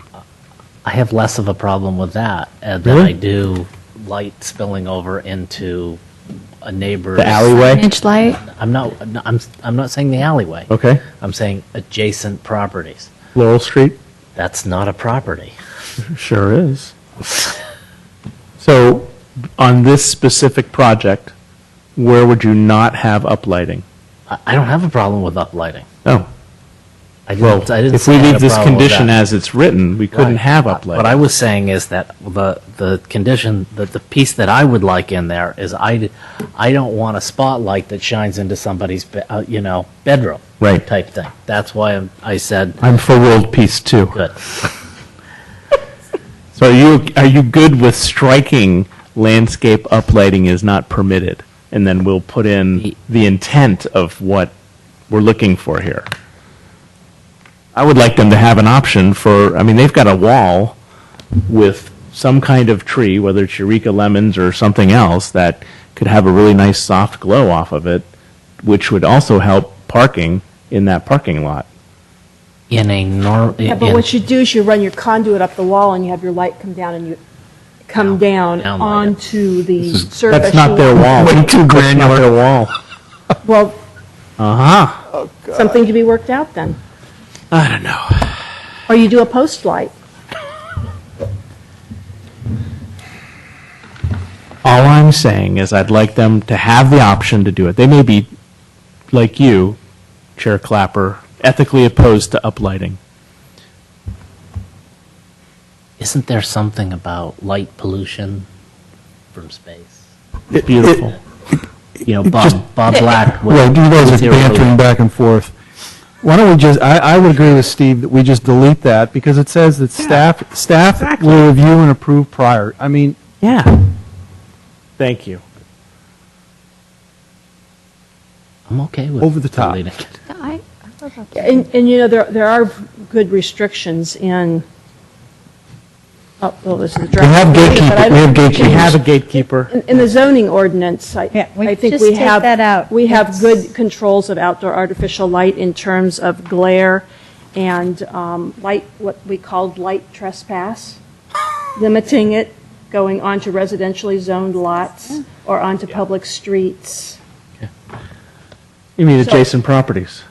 have less of a problem with that than Really? I do light spilling over into a neighbor's. The alleyway? Signage light? I'm not saying the alleyway. Okay, I'm saying adjacent properties. Laurel Street? That's not a property. Sure is. So, on this specific project, where would you not have uplighting? I don't have a problem with uplighting. No. I Well, didn't if say we I had leave a this problem with condition that. as it's written, we couldn't Right. have uplighting. What I was saying is that the condition, that the piece that I would like in there is I don't want a spotlight that shines into somebody's, bedroom. Right. Type thing. That's why I said. I'm for world peace too. Good. So are you good with striking landscape uplighting is not permitted? And then we'll put in the intent of what we're looking for here. I would like them to have an option for, they've got a wall with some kind of tree, whether it's Eureka lemons or something else, that could have a really nice soft glow off of it, which would also help parking in that parking lot. In a Yeah, but what you do is you run your conduit up the wall and you have your light come down and you come down like onto the surface. That's not their wall. Way too That's not their wall. Well, Uh-huh. something to be worked out then. I don't know. Or you do a post light. All I'm saying is I'd like them to have the option to do it. They may be, like you, Chair Clapper, ethically opposed to uplighting. Isn't there something about light pollution from space? Beautiful. Bob Black. Well, you guys are theory- bantering back and forth. Why don't we just, I would agree with Steve that we just delete that because it says that staff will review and approve prior. Yeah. Thank you. I'm okay with Over the top. deleting it. And there are good restrictions in, this is a draft. We have gatekeeper. but I We have don't- gatekeepers. We have a gatekeeper. In the zoning ordinance, I think just we take have. that out. We have good controls of outdoor artificial light in terms of glare and light, what we called light trespass, limiting it, going onto residentially zoned lots or onto public streets. You mean adjacent properties?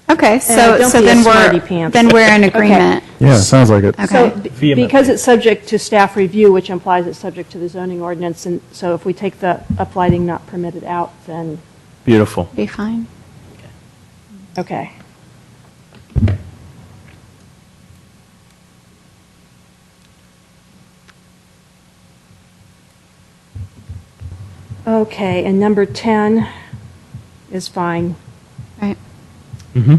Okay, so don't be a then smarty pants. we're in agreement. Yeah, sounds like it. So Okay. because it's subject to staff review, which implies it's subject to the zoning ordinance, and so if we take the uplighting not permitted out, then, Beautiful. Be fine. okay. Okay, and number 10 is fine. Right. Mm-hmm.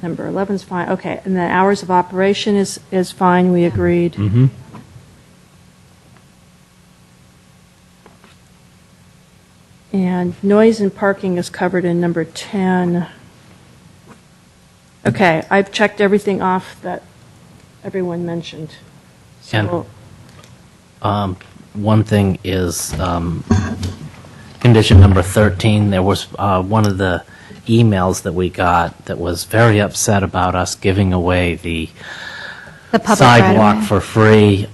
Number 11 is fine, okay, and then hours of operation is fine, we agreed. Mm-hmm. And noise and parking is covered in number 10. Okay, I've checked everything off that everyone mentioned. So, One thing is, condition number 13, there was one of the emails that we got that was very upset about us giving away the public sidewalk right-of-way. for free.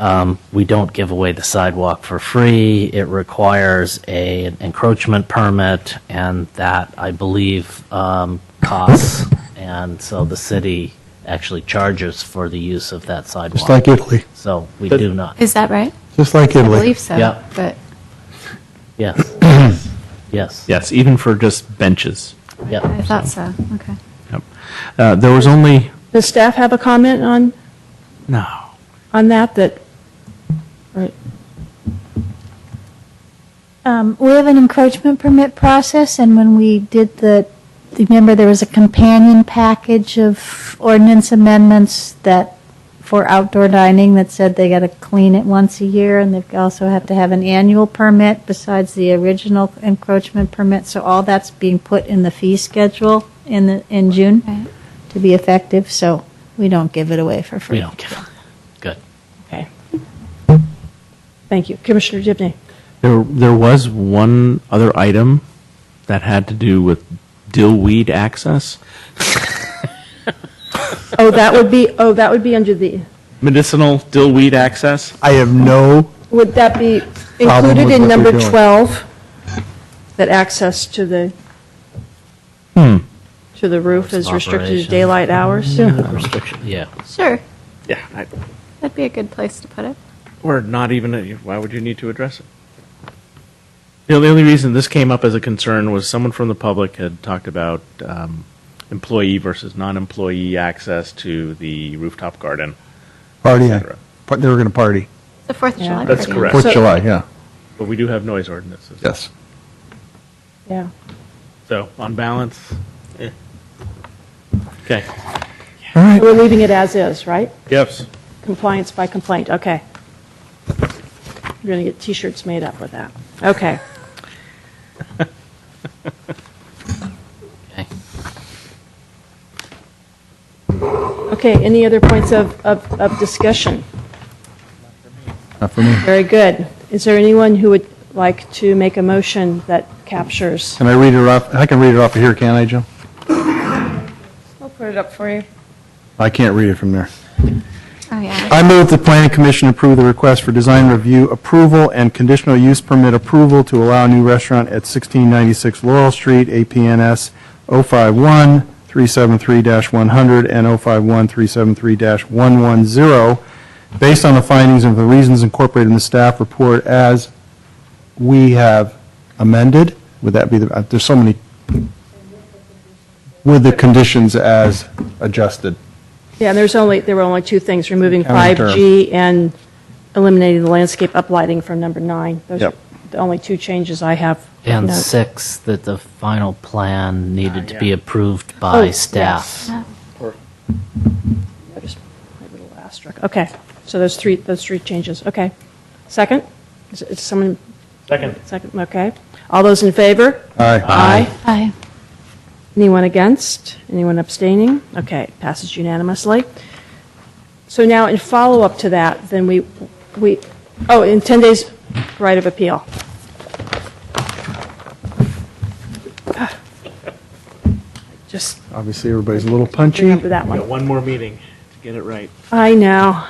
We don't give away the sidewalk for free. It requires an encroachment permit, and that, I believe, costs. And so the city actually charges for the use of that sidewalk. Just like Italy. So we do not. Is that right? Just like I Italy. believe so. Yeah. But Yes. Yes. Yes, even for just benches. Yep. I thought so. Okay. Yep. There was only, does staff have a comment on no. that, right? We have an encroachment permit process, and when we did remember there was a companion package of ordinance amendments that, for outdoor dining, that said they got to clean it once a year, and they also have to have an annual permit besides the original encroachment permit. So all that's being put in the fee schedule in June Right. to be effective, so we don't give it away for free. We don't give. Good. Okay. Thank you. Commissioner Gibney. There was one other item that had to do with dillweed access. That would be under the, Medicinal dillweed access? I have no, would that be Problem included with in what number they're doing. 12? That access to the roof is restricted to Operation. daylight hours? Restriction, yeah. Sure. Yeah. That'd be a good place to put it. Or not even, why would you need to address it? The only reason this came up as a concern was someone from the public had talked about employee versus non-employee access to the rooftop garden. Party, they were going to party. The 4th of July. That's party. correct. 4th of July, yeah. But we do have noise ordinances. Yes. Yeah. So, on balance, okay. All right. We're leaving it as is, right? Yes. Compliance by complaint, okay. We're going to get T-shirts made up with that. Okay. Okay, any other points of discussion? Not for me. Very good. Is there anyone who would like to make a motion that captures? Can I read it off? I can read it off of here, can't I, Joe? I'll put it up for you. I can't read it from there. Oh, yeah. I move the planning commission approve the request for design review approval and conditional use permit approval to allow a new restaurant at 1696 Laurel Street, APNS 051-373-100 and 051-373-110, based on the findings and the reasons incorporated in the staff report as we have amended. Would that be there's so many, with the conditions as adjusted. Yeah, and there were only two things, removing Counting term. 5G and eliminating the landscape uplighting from number 9. Those Yep. are the only two changes I have. And note. 6, that the final plan needed to be approved by staff. Yes. Notice my little asterisk. Okay, so those three changes. Okay. Second? Is someone? Second. Second, okay. All those in favor? Aye. Aye. Aye. Anyone against? Anyone abstaining? Okay, passes unanimously. So now in follow-up to that, then in 10 days, right of appeal. Just Obviously, everybody's a little punchy. remember that We got one. one more meeting to get it right. I know.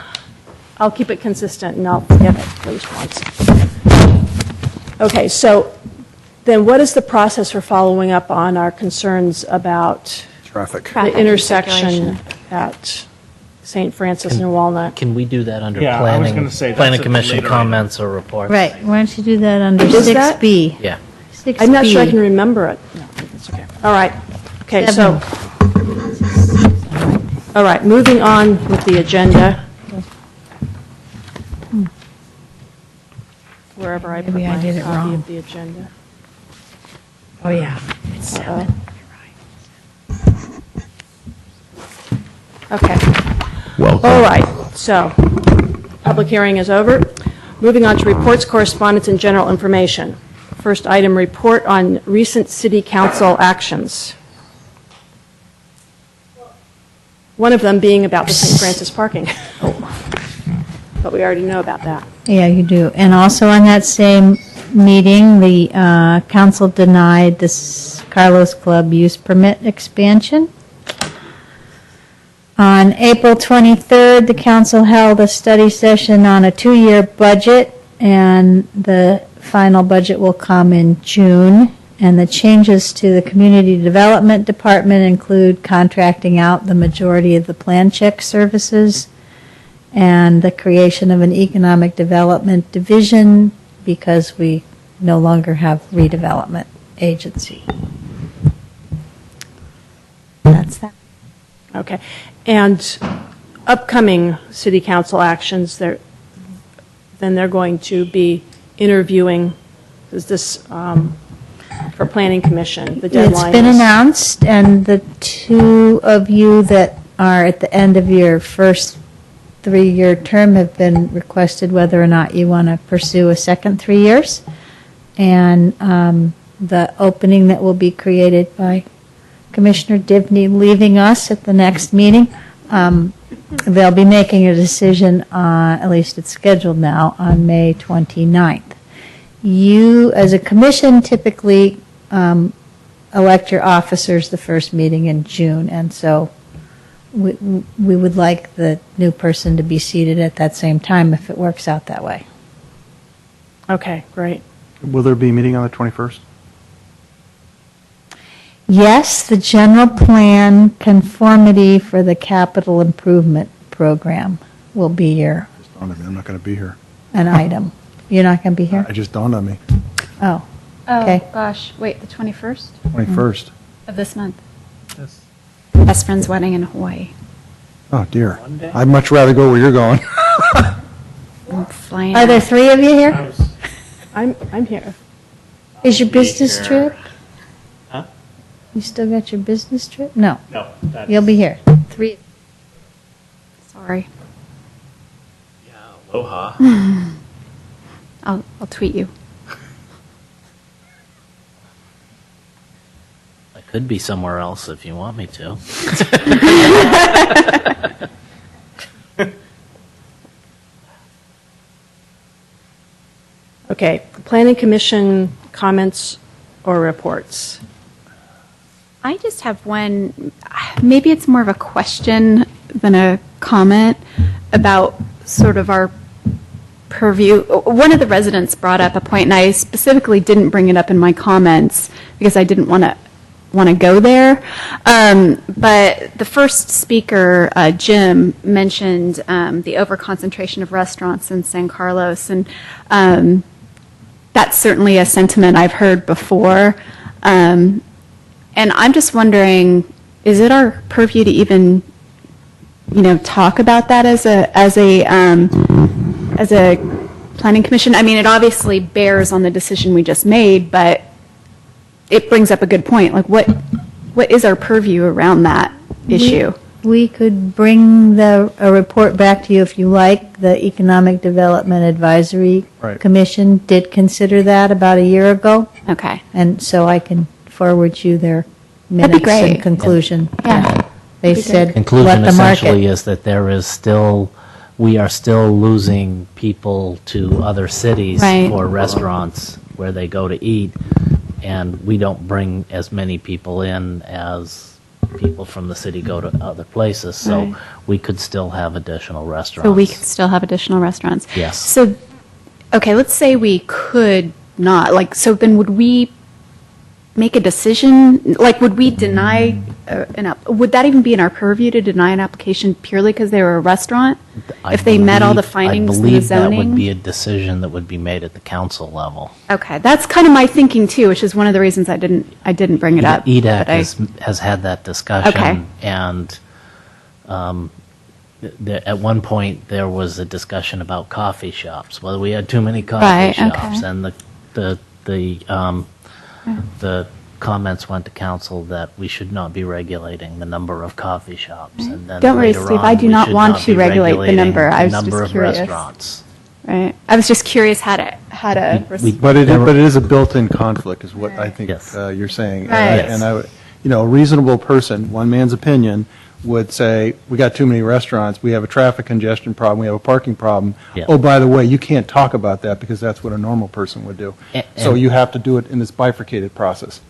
I'll keep it consistent and I'll forget it at least once. Okay, so then what is the process for following up on our concerns about Traffic. the Traffic intersection circulation. at St. Francis and Walnut? Can we do that under Yeah, I was planning, gonna say that's planning a commission later comments or reports? Right, why don't you do that under Is that- 6B? Yeah. 6B. I'm not sure I can remember it. No, it's okay. All right. Okay, so, all right, moving on with the agenda. Wherever I put Maybe I my did it copy wrong. of the agenda. Oh, yeah. It's Uh-oh. 7. Okay. Welcome. All right, so, public hearing is over. Moving on to reports, correspondence, and general information. First item, report on recent city council actions. One of them being about the St. Francis parking. But we already know about that. Yeah, you do. And also on that same meeting, the council denied this Carlos Club use permit expansion. On April 23rd, the council held a study session on a 2-year budget, and the final budget will come in June. And the changes to the Community Development Department include contracting out the majority of the plan check services and the creation of an Economic Development Division because we no longer have redevelopment agency. That's that. Okay. And upcoming city council actions, then they're going to be interviewing, is this for planning commission, the deadline? It's been is- announced, and the two of you that are at the end of your first 3-year term have been requested whether or not you want to pursue a second 3 years. And the opening that will be created by Commissioner Divney leaving us at the next meeting, they'll be making a decision, at least it's scheduled now, on May 29th. You, as a commission, typically elect your officers the first meeting in June, and so we would like the new person to be seated at that same time if it works out that way. Okay, great. Will there be a meeting on the 21st? Yes, the general plan conformity for the capital improvement program will be your, I'm not going to be here. an item. You're not going to be here? It just dawned on me. Oh, Oh, okay. gosh, wait, the 21st 21st. of this month? Best friend's wedding in Hawaii. Oh, dear. I'd much rather go where you're going. I'm flying Are there out. 3 of you here? I'm here. Is your business trip? Huh? You still got your business trip? No. No. You'll be here. 3. Sorry. Aloha. I'll tweet you. I could be somewhere else if you want me to. Okay, Planning Commission comments or reports? I just have one, maybe it's more of a question than a comment about sort of our purview. One of the residents brought up a point, and I specifically didn't bring it up in my comments because I didn't want to go there. But the first speaker, Jim, mentioned the overconcentration of restaurants in San Carlos, and that's certainly a sentiment I've heard before. And I'm just wondering, is it our purview to even, talk about that as a planning commission? I mean, it obviously bears on the decision we just made, but it brings up a good point. Like, what is our purview around that issue? We could bring a report back to you if you like. The Economic Development Advisory Right. Commission did consider that about a year ago. Okay. And so I can forward you their That'd be minutes great. and conclusion. Yeah. They That'd be said, Conclusion let the essentially market. is that we are still losing people to other cities Right. for restaurants where they go to eat, and we don't bring as many people in as people from the city go to other places, so Right. we could still have additional restaurants. So we could still have additional restaurants. Yes. So, okay, let's say we could not. Like, so then would we make a decision? Like, would we deny would that even be in our purview to deny an application purely because they were a restaurant? If they met all the findings in the I believe that would zoning? be a decision that would be made at the council level. Okay, that's kind of my thinking too, which is one of the reasons I didn't bring it up. EDAC but I- has had that discussion. Okay. And at one point, there was a discussion about coffee shops, whether we had too many coffee Right, shops. okay. And the comments went to council that we should not be regulating the number of coffee shops. And then Don't worry, later Steve, on, I do we not should want to be regulate the regulating number. I was the number just of curious. restaurants. Right. I was just curious how to. But it is a built-in conflict, is what I think you're saying. Right. And a reasonable person, one man's opinion, would say, we got too many restaurants, we have a traffic congestion problem, we have a parking problem. Yeah. Oh, by the way, you can't talk about that because that's what a normal person would do. So and- you have to do it in this bifurcated process,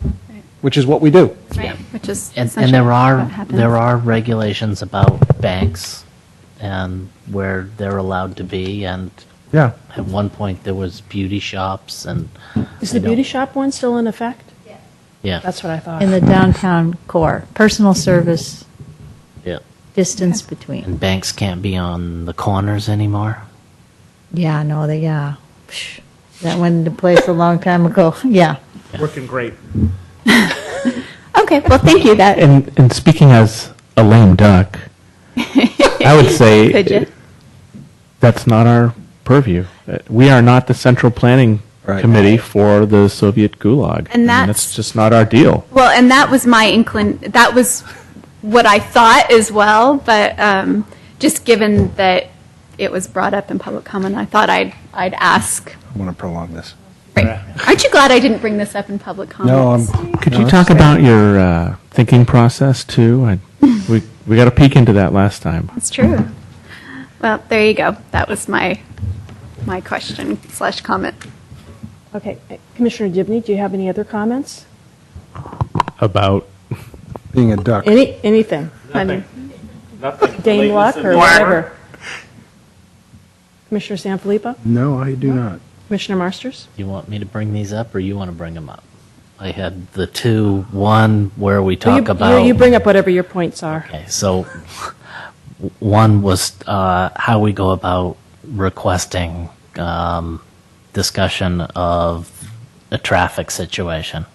which is what we do. Right. Which is And essentially there what are happens. regulations about banks and where they're allowed to be, and Yeah. at one point there was beauty shops and. Is the beauty shop one still in effect? Yeah. That's what I thought. In the downtown core, personal service, Yeah. distance between. And banks can't be on the corners anymore. Yeah, no, Psh, that went into place a long time ago. Yeah. Working great. Okay, well, thank you. That And speaking as a lame duck, I would say Could you? that's not our purview. We are not the central planning committee for the Soviet Gulag. And I mean, that's- just not our deal. Well, and that was my that was what I thought as well, but just given that it was brought up in public comment, I thought I'd ask. I want to prolong this. Aren't you glad I didn't bring this up in public comments? Could you talk about your thinking process too? We got a peek into that last time. It's true. Well, there you go. That was my question / comment. Okay, Commissioner Dibney, do you have any other comments? About being a duck. Anything? I mean, Dane Luck or whatever. Commissioner Sanfilippo? No, I do not. Commissioner Marsters? You want me to bring these up, or you want to bring them up? I had the two, one where we talk about. You bring up whatever your points are. Okay, so one was how we go about requesting discussion of a traffic situation,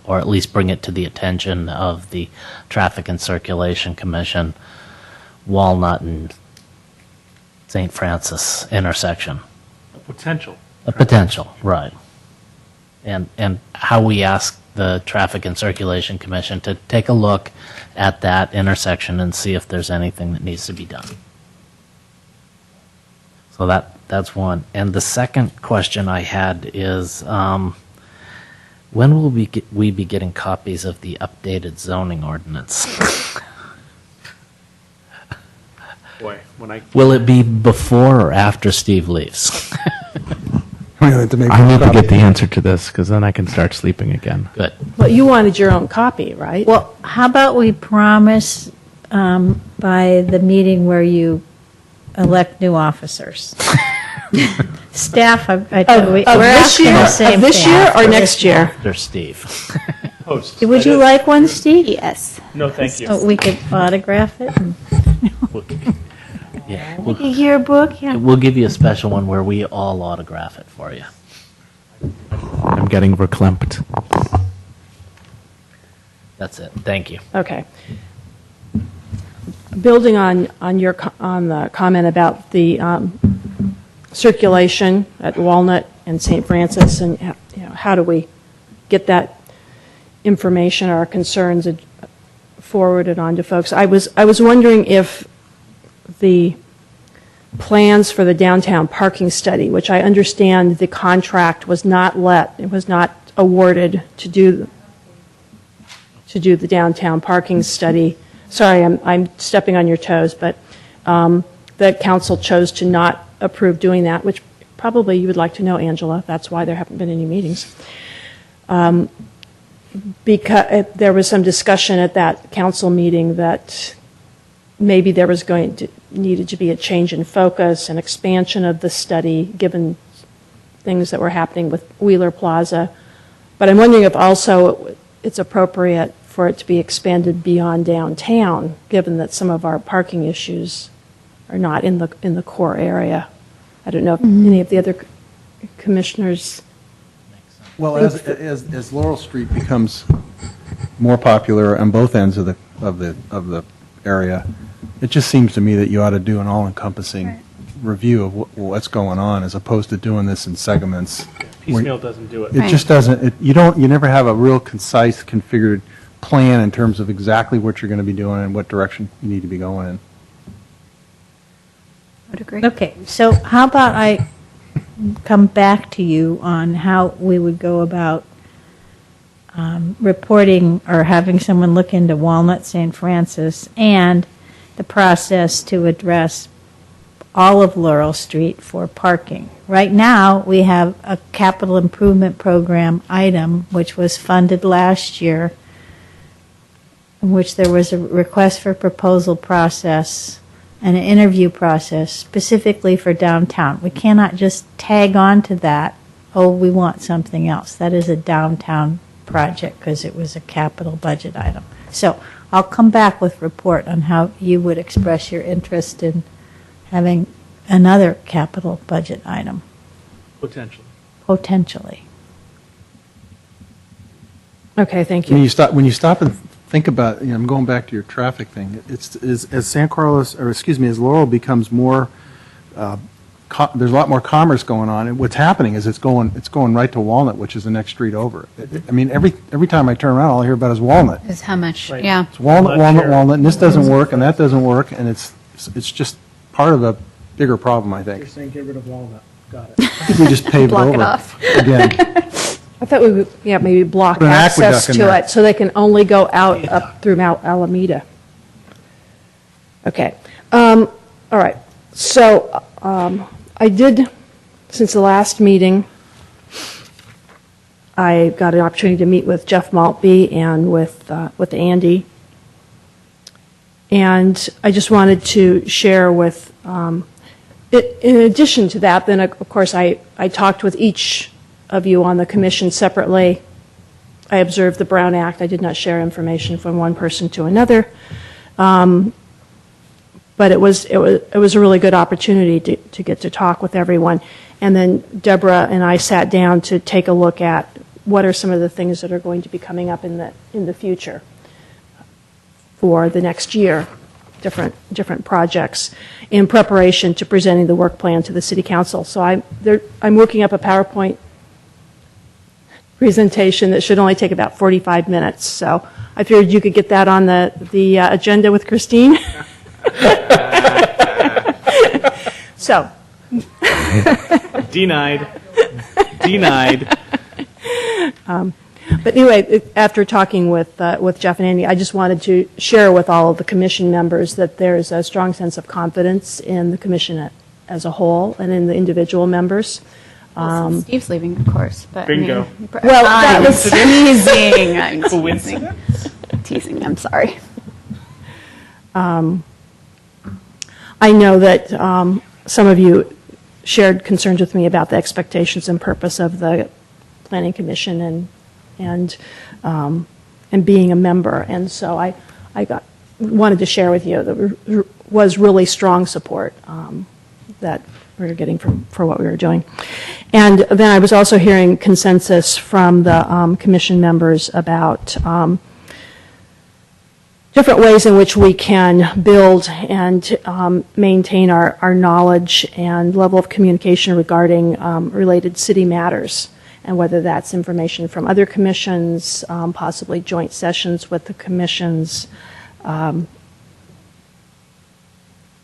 or at least bring it to the attention of the Traffic and Circulation Commission, Walnut and St. Francis intersection. Potential. A potential, right. And how we ask the Traffic and Circulation Commission to take a look at that intersection and see if there's anything that needs to be done. So that's one. And the second question I had is, when will we be getting copies of the updated zoning ordinance? Boy, Will it be before or after Steve leaves? I need to get the answer to this, because then I can start sleeping again. Good. Well, you wanted your own copy, right? Well, how about we promise by the meeting where you elect new officers? Staff, we're asking the same thing. This year or next year? After Steve. Post. Would you like one, Steve? Yes. No, thank you. So we could autograph it? Yeah, Like a yearbook, yeah. we'll give you a special one where we all autograph it for you. I'm getting verklempt. That's it. Thank you. Okay. Building on the comment about the circulation at Walnut and St. Francis, and how do we get that information, our concerns forwarded on to folks? I was wondering if the plans for the downtown parking study, which I understand the contract was not awarded to do the downtown parking study. Sorry, I'm stepping on your toes, but the council chose to not approve doing that, which probably you would like to know, Angela. That's why there haven't been any meetings. Because there was some discussion at that council meeting that maybe there was needed to be a change in focus and expansion of the study, given things that were happening with Wheeler Plaza. But I'm wondering if also it's appropriate for it to be expanded beyond downtown, given that some of our parking issues are not in the core area. I don't know if any of the other commissioners. Well, as Laurel Street becomes more popular on both ends of the area, it just seems to me that you ought to do an all-encompassing review of what's going on, as opposed to doing this in segments. Piecemeal doesn't do it. It just doesn't. You never have a real concise, configured plan in terms of exactly what you're going to be doing and what direction you need to be going in. Would agree. Okay, so how about I come back to you on how we would go about reporting or having someone look into Walnut, St. Francis, and the process to address all of Laurel Street for parking. Right now, we have a capital improvement program item, which was funded last year, in which there was a request for proposal process and an interview process specifically for downtown. We cannot just tag on to that, oh, we want something else. That is a downtown project because it was a capital budget item. So I'll come back with report on how you would express your interest in having another capital budget item. Potentially. Potentially. Okay, thank you. When you stop and think about, I'm going back to your traffic thing. As San Carlos, or excuse me, as Laurel becomes more, there's a lot more commerce going on, and what's happening is it's going right to Walnut, which is the next street over. I mean, every time I turn around, all I hear about is Walnut. Is how much, yeah. It's Walnut, and this doesn't work, and that doesn't work, and it's just part of a bigger problem, I think. You're saying get rid of Walnut. Got it. I think we just paved it Block over it off. again. I thought we would, maybe block Put an access aqueduct in to there. it so they can only go out up through Mount Alameda. Okay. All right. So I did, since the last meeting, I got an opportunity to meet with Jeff Maltby and with Andy. And I just wanted to share with, in addition to that, then of course I talked with each of you on the commission separately. I observed the Brown Act. I did not share information from one person to another. But it was a really good opportunity to get to talk with everyone. And then Deborah and I sat down to take a look at what are some of the things that are going to be coming up in the future for the next year, different projects, in preparation to presenting the work plan to the City Council. So I'm working up a PowerPoint presentation that should only take about 45 minutes. So I figured you could get that on the agenda with Christine. So. Denied. Denied. But anyway, after talking with Jeff and Andy, I just wanted to share with all of the commission members that there's a strong sense of confidence in the commission as a whole and in the individual members. Steve's leaving, of course. But Bingo. Well, that was teasing. I'm teasing. I'm sorry. I know that some of you shared concerns with me about the expectations and purpose of the Planning Commission and being a member, and so I wanted to share with you that there was really strong support that we were getting for what we were doing. And then I was also hearing consensus from the commission members about different ways in which we can build and maintain our knowledge and level of communication regarding related city matters, and whether that's information from other commissions, possibly joint sessions with the commissions,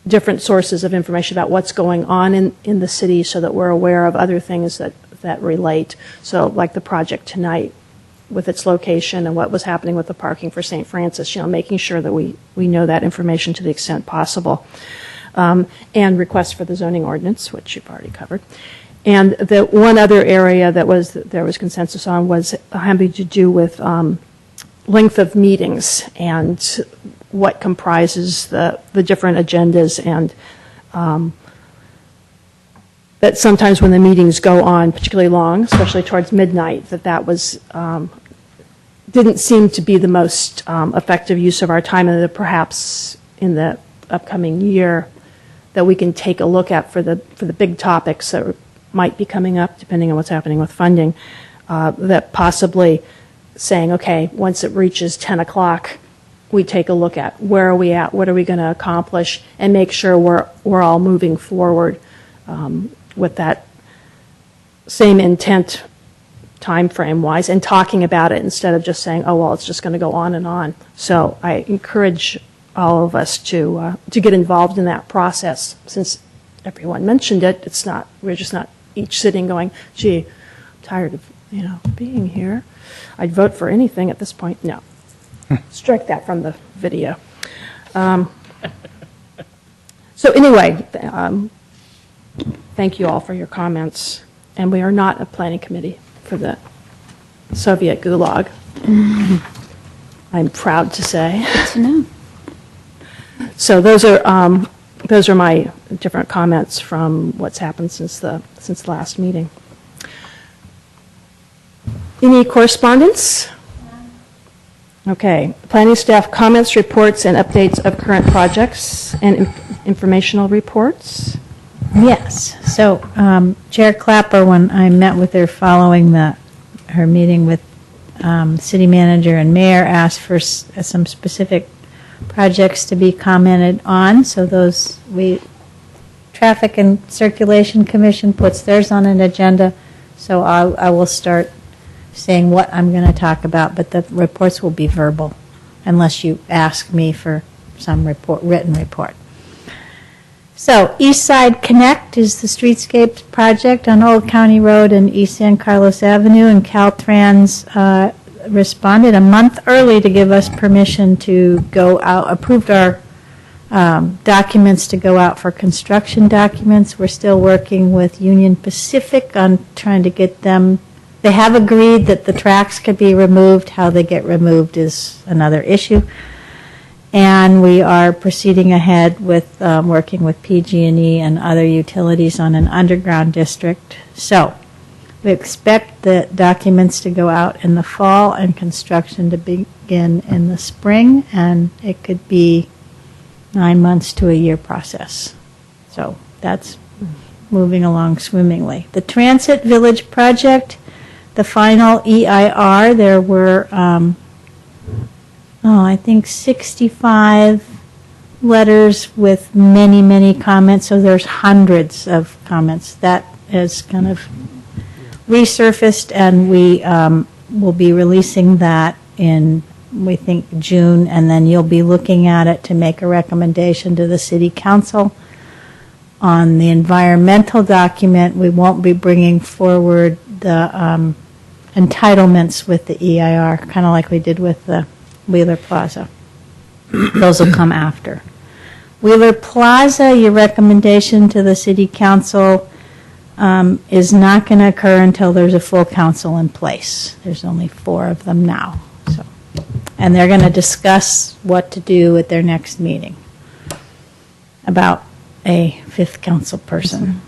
different sources of information about what's going on in the city so that we're aware of other things that relate. So like the project tonight with its location and what was happening with the parking for St. Francis, making sure that we know that information to the extent possible. And requests for the zoning ordinance, which you've already covered. And the one other area that there was consensus on was having to do with length of meetings and what comprises the different agendas, and that sometimes when the meetings go on particularly long, especially towards midnight, that was didn't seem to be the most effective use of our time, and that perhaps in the upcoming year that we can take a look at for the big topics that might be coming up, depending on what's happening with funding, that possibly saying, okay, once it reaches 10 o'clock, we take a look at where are we at, what are we going to accomplish, and make sure we're all moving forward with that same intent time frame wise, and talking about it instead of just saying, oh, well, it's just going to go on and on. So I encourage all of us to get involved in that process. Since everyone mentioned it, we're just not each sitting going, gee, I'm tired of being here. I'd vote for anything at this point. No. Strike that from the video. So anyway, thank you all for your comments. And we are not a planning committee for the Soviet Gulag. I'm proud to say. Good to know. So those are my different comments from what's happened since the last meeting. Any correspondence? Okay. Planning staff comments, reports, and updates of current projects and informational reports. Yes. So Chair Clapper, when I met with her following her meeting with city manager and mayor, asked for some specific projects to be commented on. So Traffic and Circulation Commission puts theirs on an agenda. So I will start saying what I'm going to talk about, but the reports will be verbal unless you ask me for some written report. So East Side Connect is the streetscape project on Old County Road and East San Carlos Avenue, and Caltrans responded a month early to give us permission to go out, approved our documents to go out for construction documents. We're still working with Union Pacific on trying to get them. They have agreed that the tracks could be removed. How they get removed is another issue. And we are proceeding ahead with working with PG&E and other utilities on an underground district. So we expect the documents to go out in the fall and construction to begin in the spring, and it could be 9 months to a year process. So that's moving along swimmingly. The Transit Village project, the final EIR, there were, I think 65 letters with many, many comments, so there's hundreds of comments. That has kind of resurfaced, and we will be releasing that in, we think, June, and then you'll be looking at it to make a recommendation to the City Council. On the environmental document, we won't be bringing forward the entitlements with the EIR, kind of like we did with the Wheeler Plaza. Those will come after. Wheeler Plaza, your recommendation to the City Council is not going to occur until there's a full council in place. There's only 4 of them now. So, and they're going to discuss what to do at their next meeting about a 5th council person.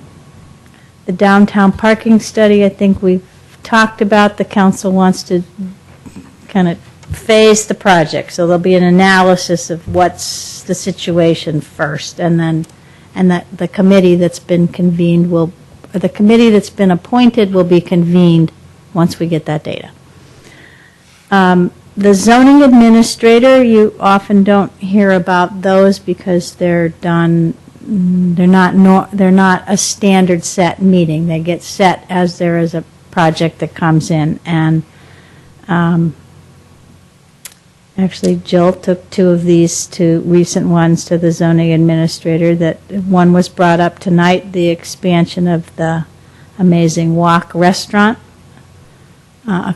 The downtown parking study, I think we've talked about. The council wants to kind of phase the project, so there'll be an analysis of what's the situation first, and that the committee that's been convened will, or the committee that's been appointed will be convened once we get that data. The zoning administrator, you often don't hear about those because they're done. They're not a standard set meeting. They get set as there is a project that comes in, and actually Jill took 2 of these 2 recent ones to the zoning administrator. That one was brought up tonight, the expansion of the Amazing Wok restaurant on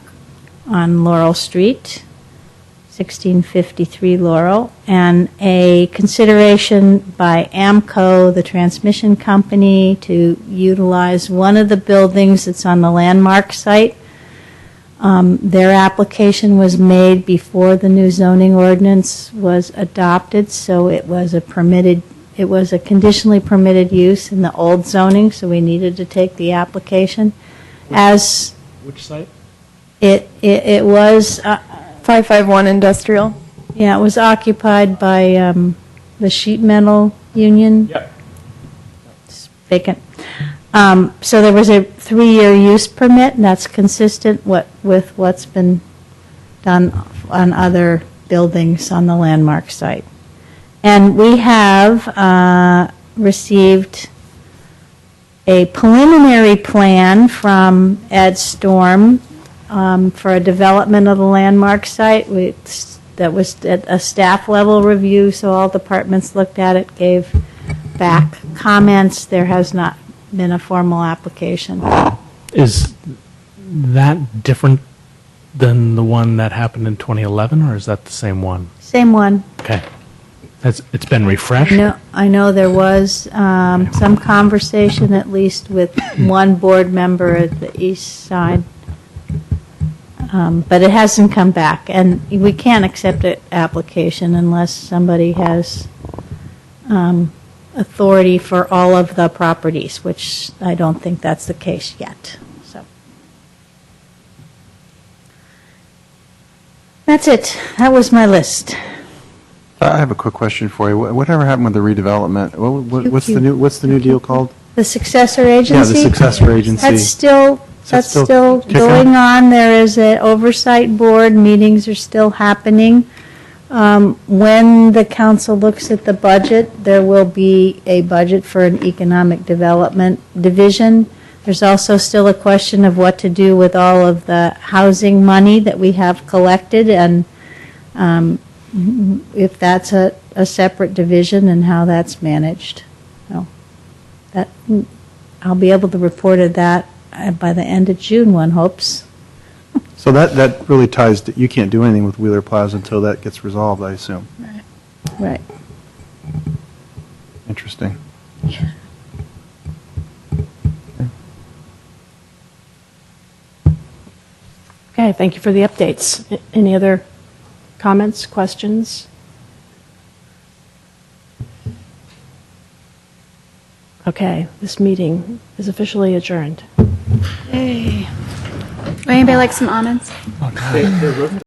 Laurel Street, 1653 Laurel, and a consideration by AMCO, the transmission company, to utilize one of the buildings that's on the landmark site. Their application was made before the new zoning ordinance was adopted, so it was a conditionally permitted use in the old zoning, so we needed to take the application. Which site? It was 551 Industrial. Yeah, it was occupied by the sheet metal union. Yep. It's vacant. So there was a 3-year use permit, and that's consistent with what's been done on other buildings on the landmark site. And we have received a preliminary plan from Ed Storm for a development of the landmark site. That was at a staff level review, so all departments looked at it, gave back comments. There has not been a formal application. Is that different than the one that happened in 2011, or is that the same one? Same one. Okay. It's been refreshed? No, I know there was some conversation, at least with one board member at the east side, but it hasn't come back, and we can't accept an application unless somebody has authority for all of the properties, which I don't think that's the case yet. So that's it. That was my list. I have a quick question for you. Whatever happened with the redevelopment? What's the new deal called? The successor agency? Yeah, the successor agency. That's still kicking? going on. There is an oversight board. Meetings are still happening. When the council looks at the budget, there will be a budget for an economic development division. There's also still a question of what to do with all of the housing money that we have collected, and if that's a separate division and how that's managed. So that I'll be able to report at that by the end of June, one hopes. So that really ties to, you can't do anything with Wheeler Plaza until that gets resolved, I assume. Right. Interesting. Okay, thank you for the updates. Any other comments, questions? Okay, this meeting is officially adjourned. Hey. Would anybody like some almonds? Oh, God.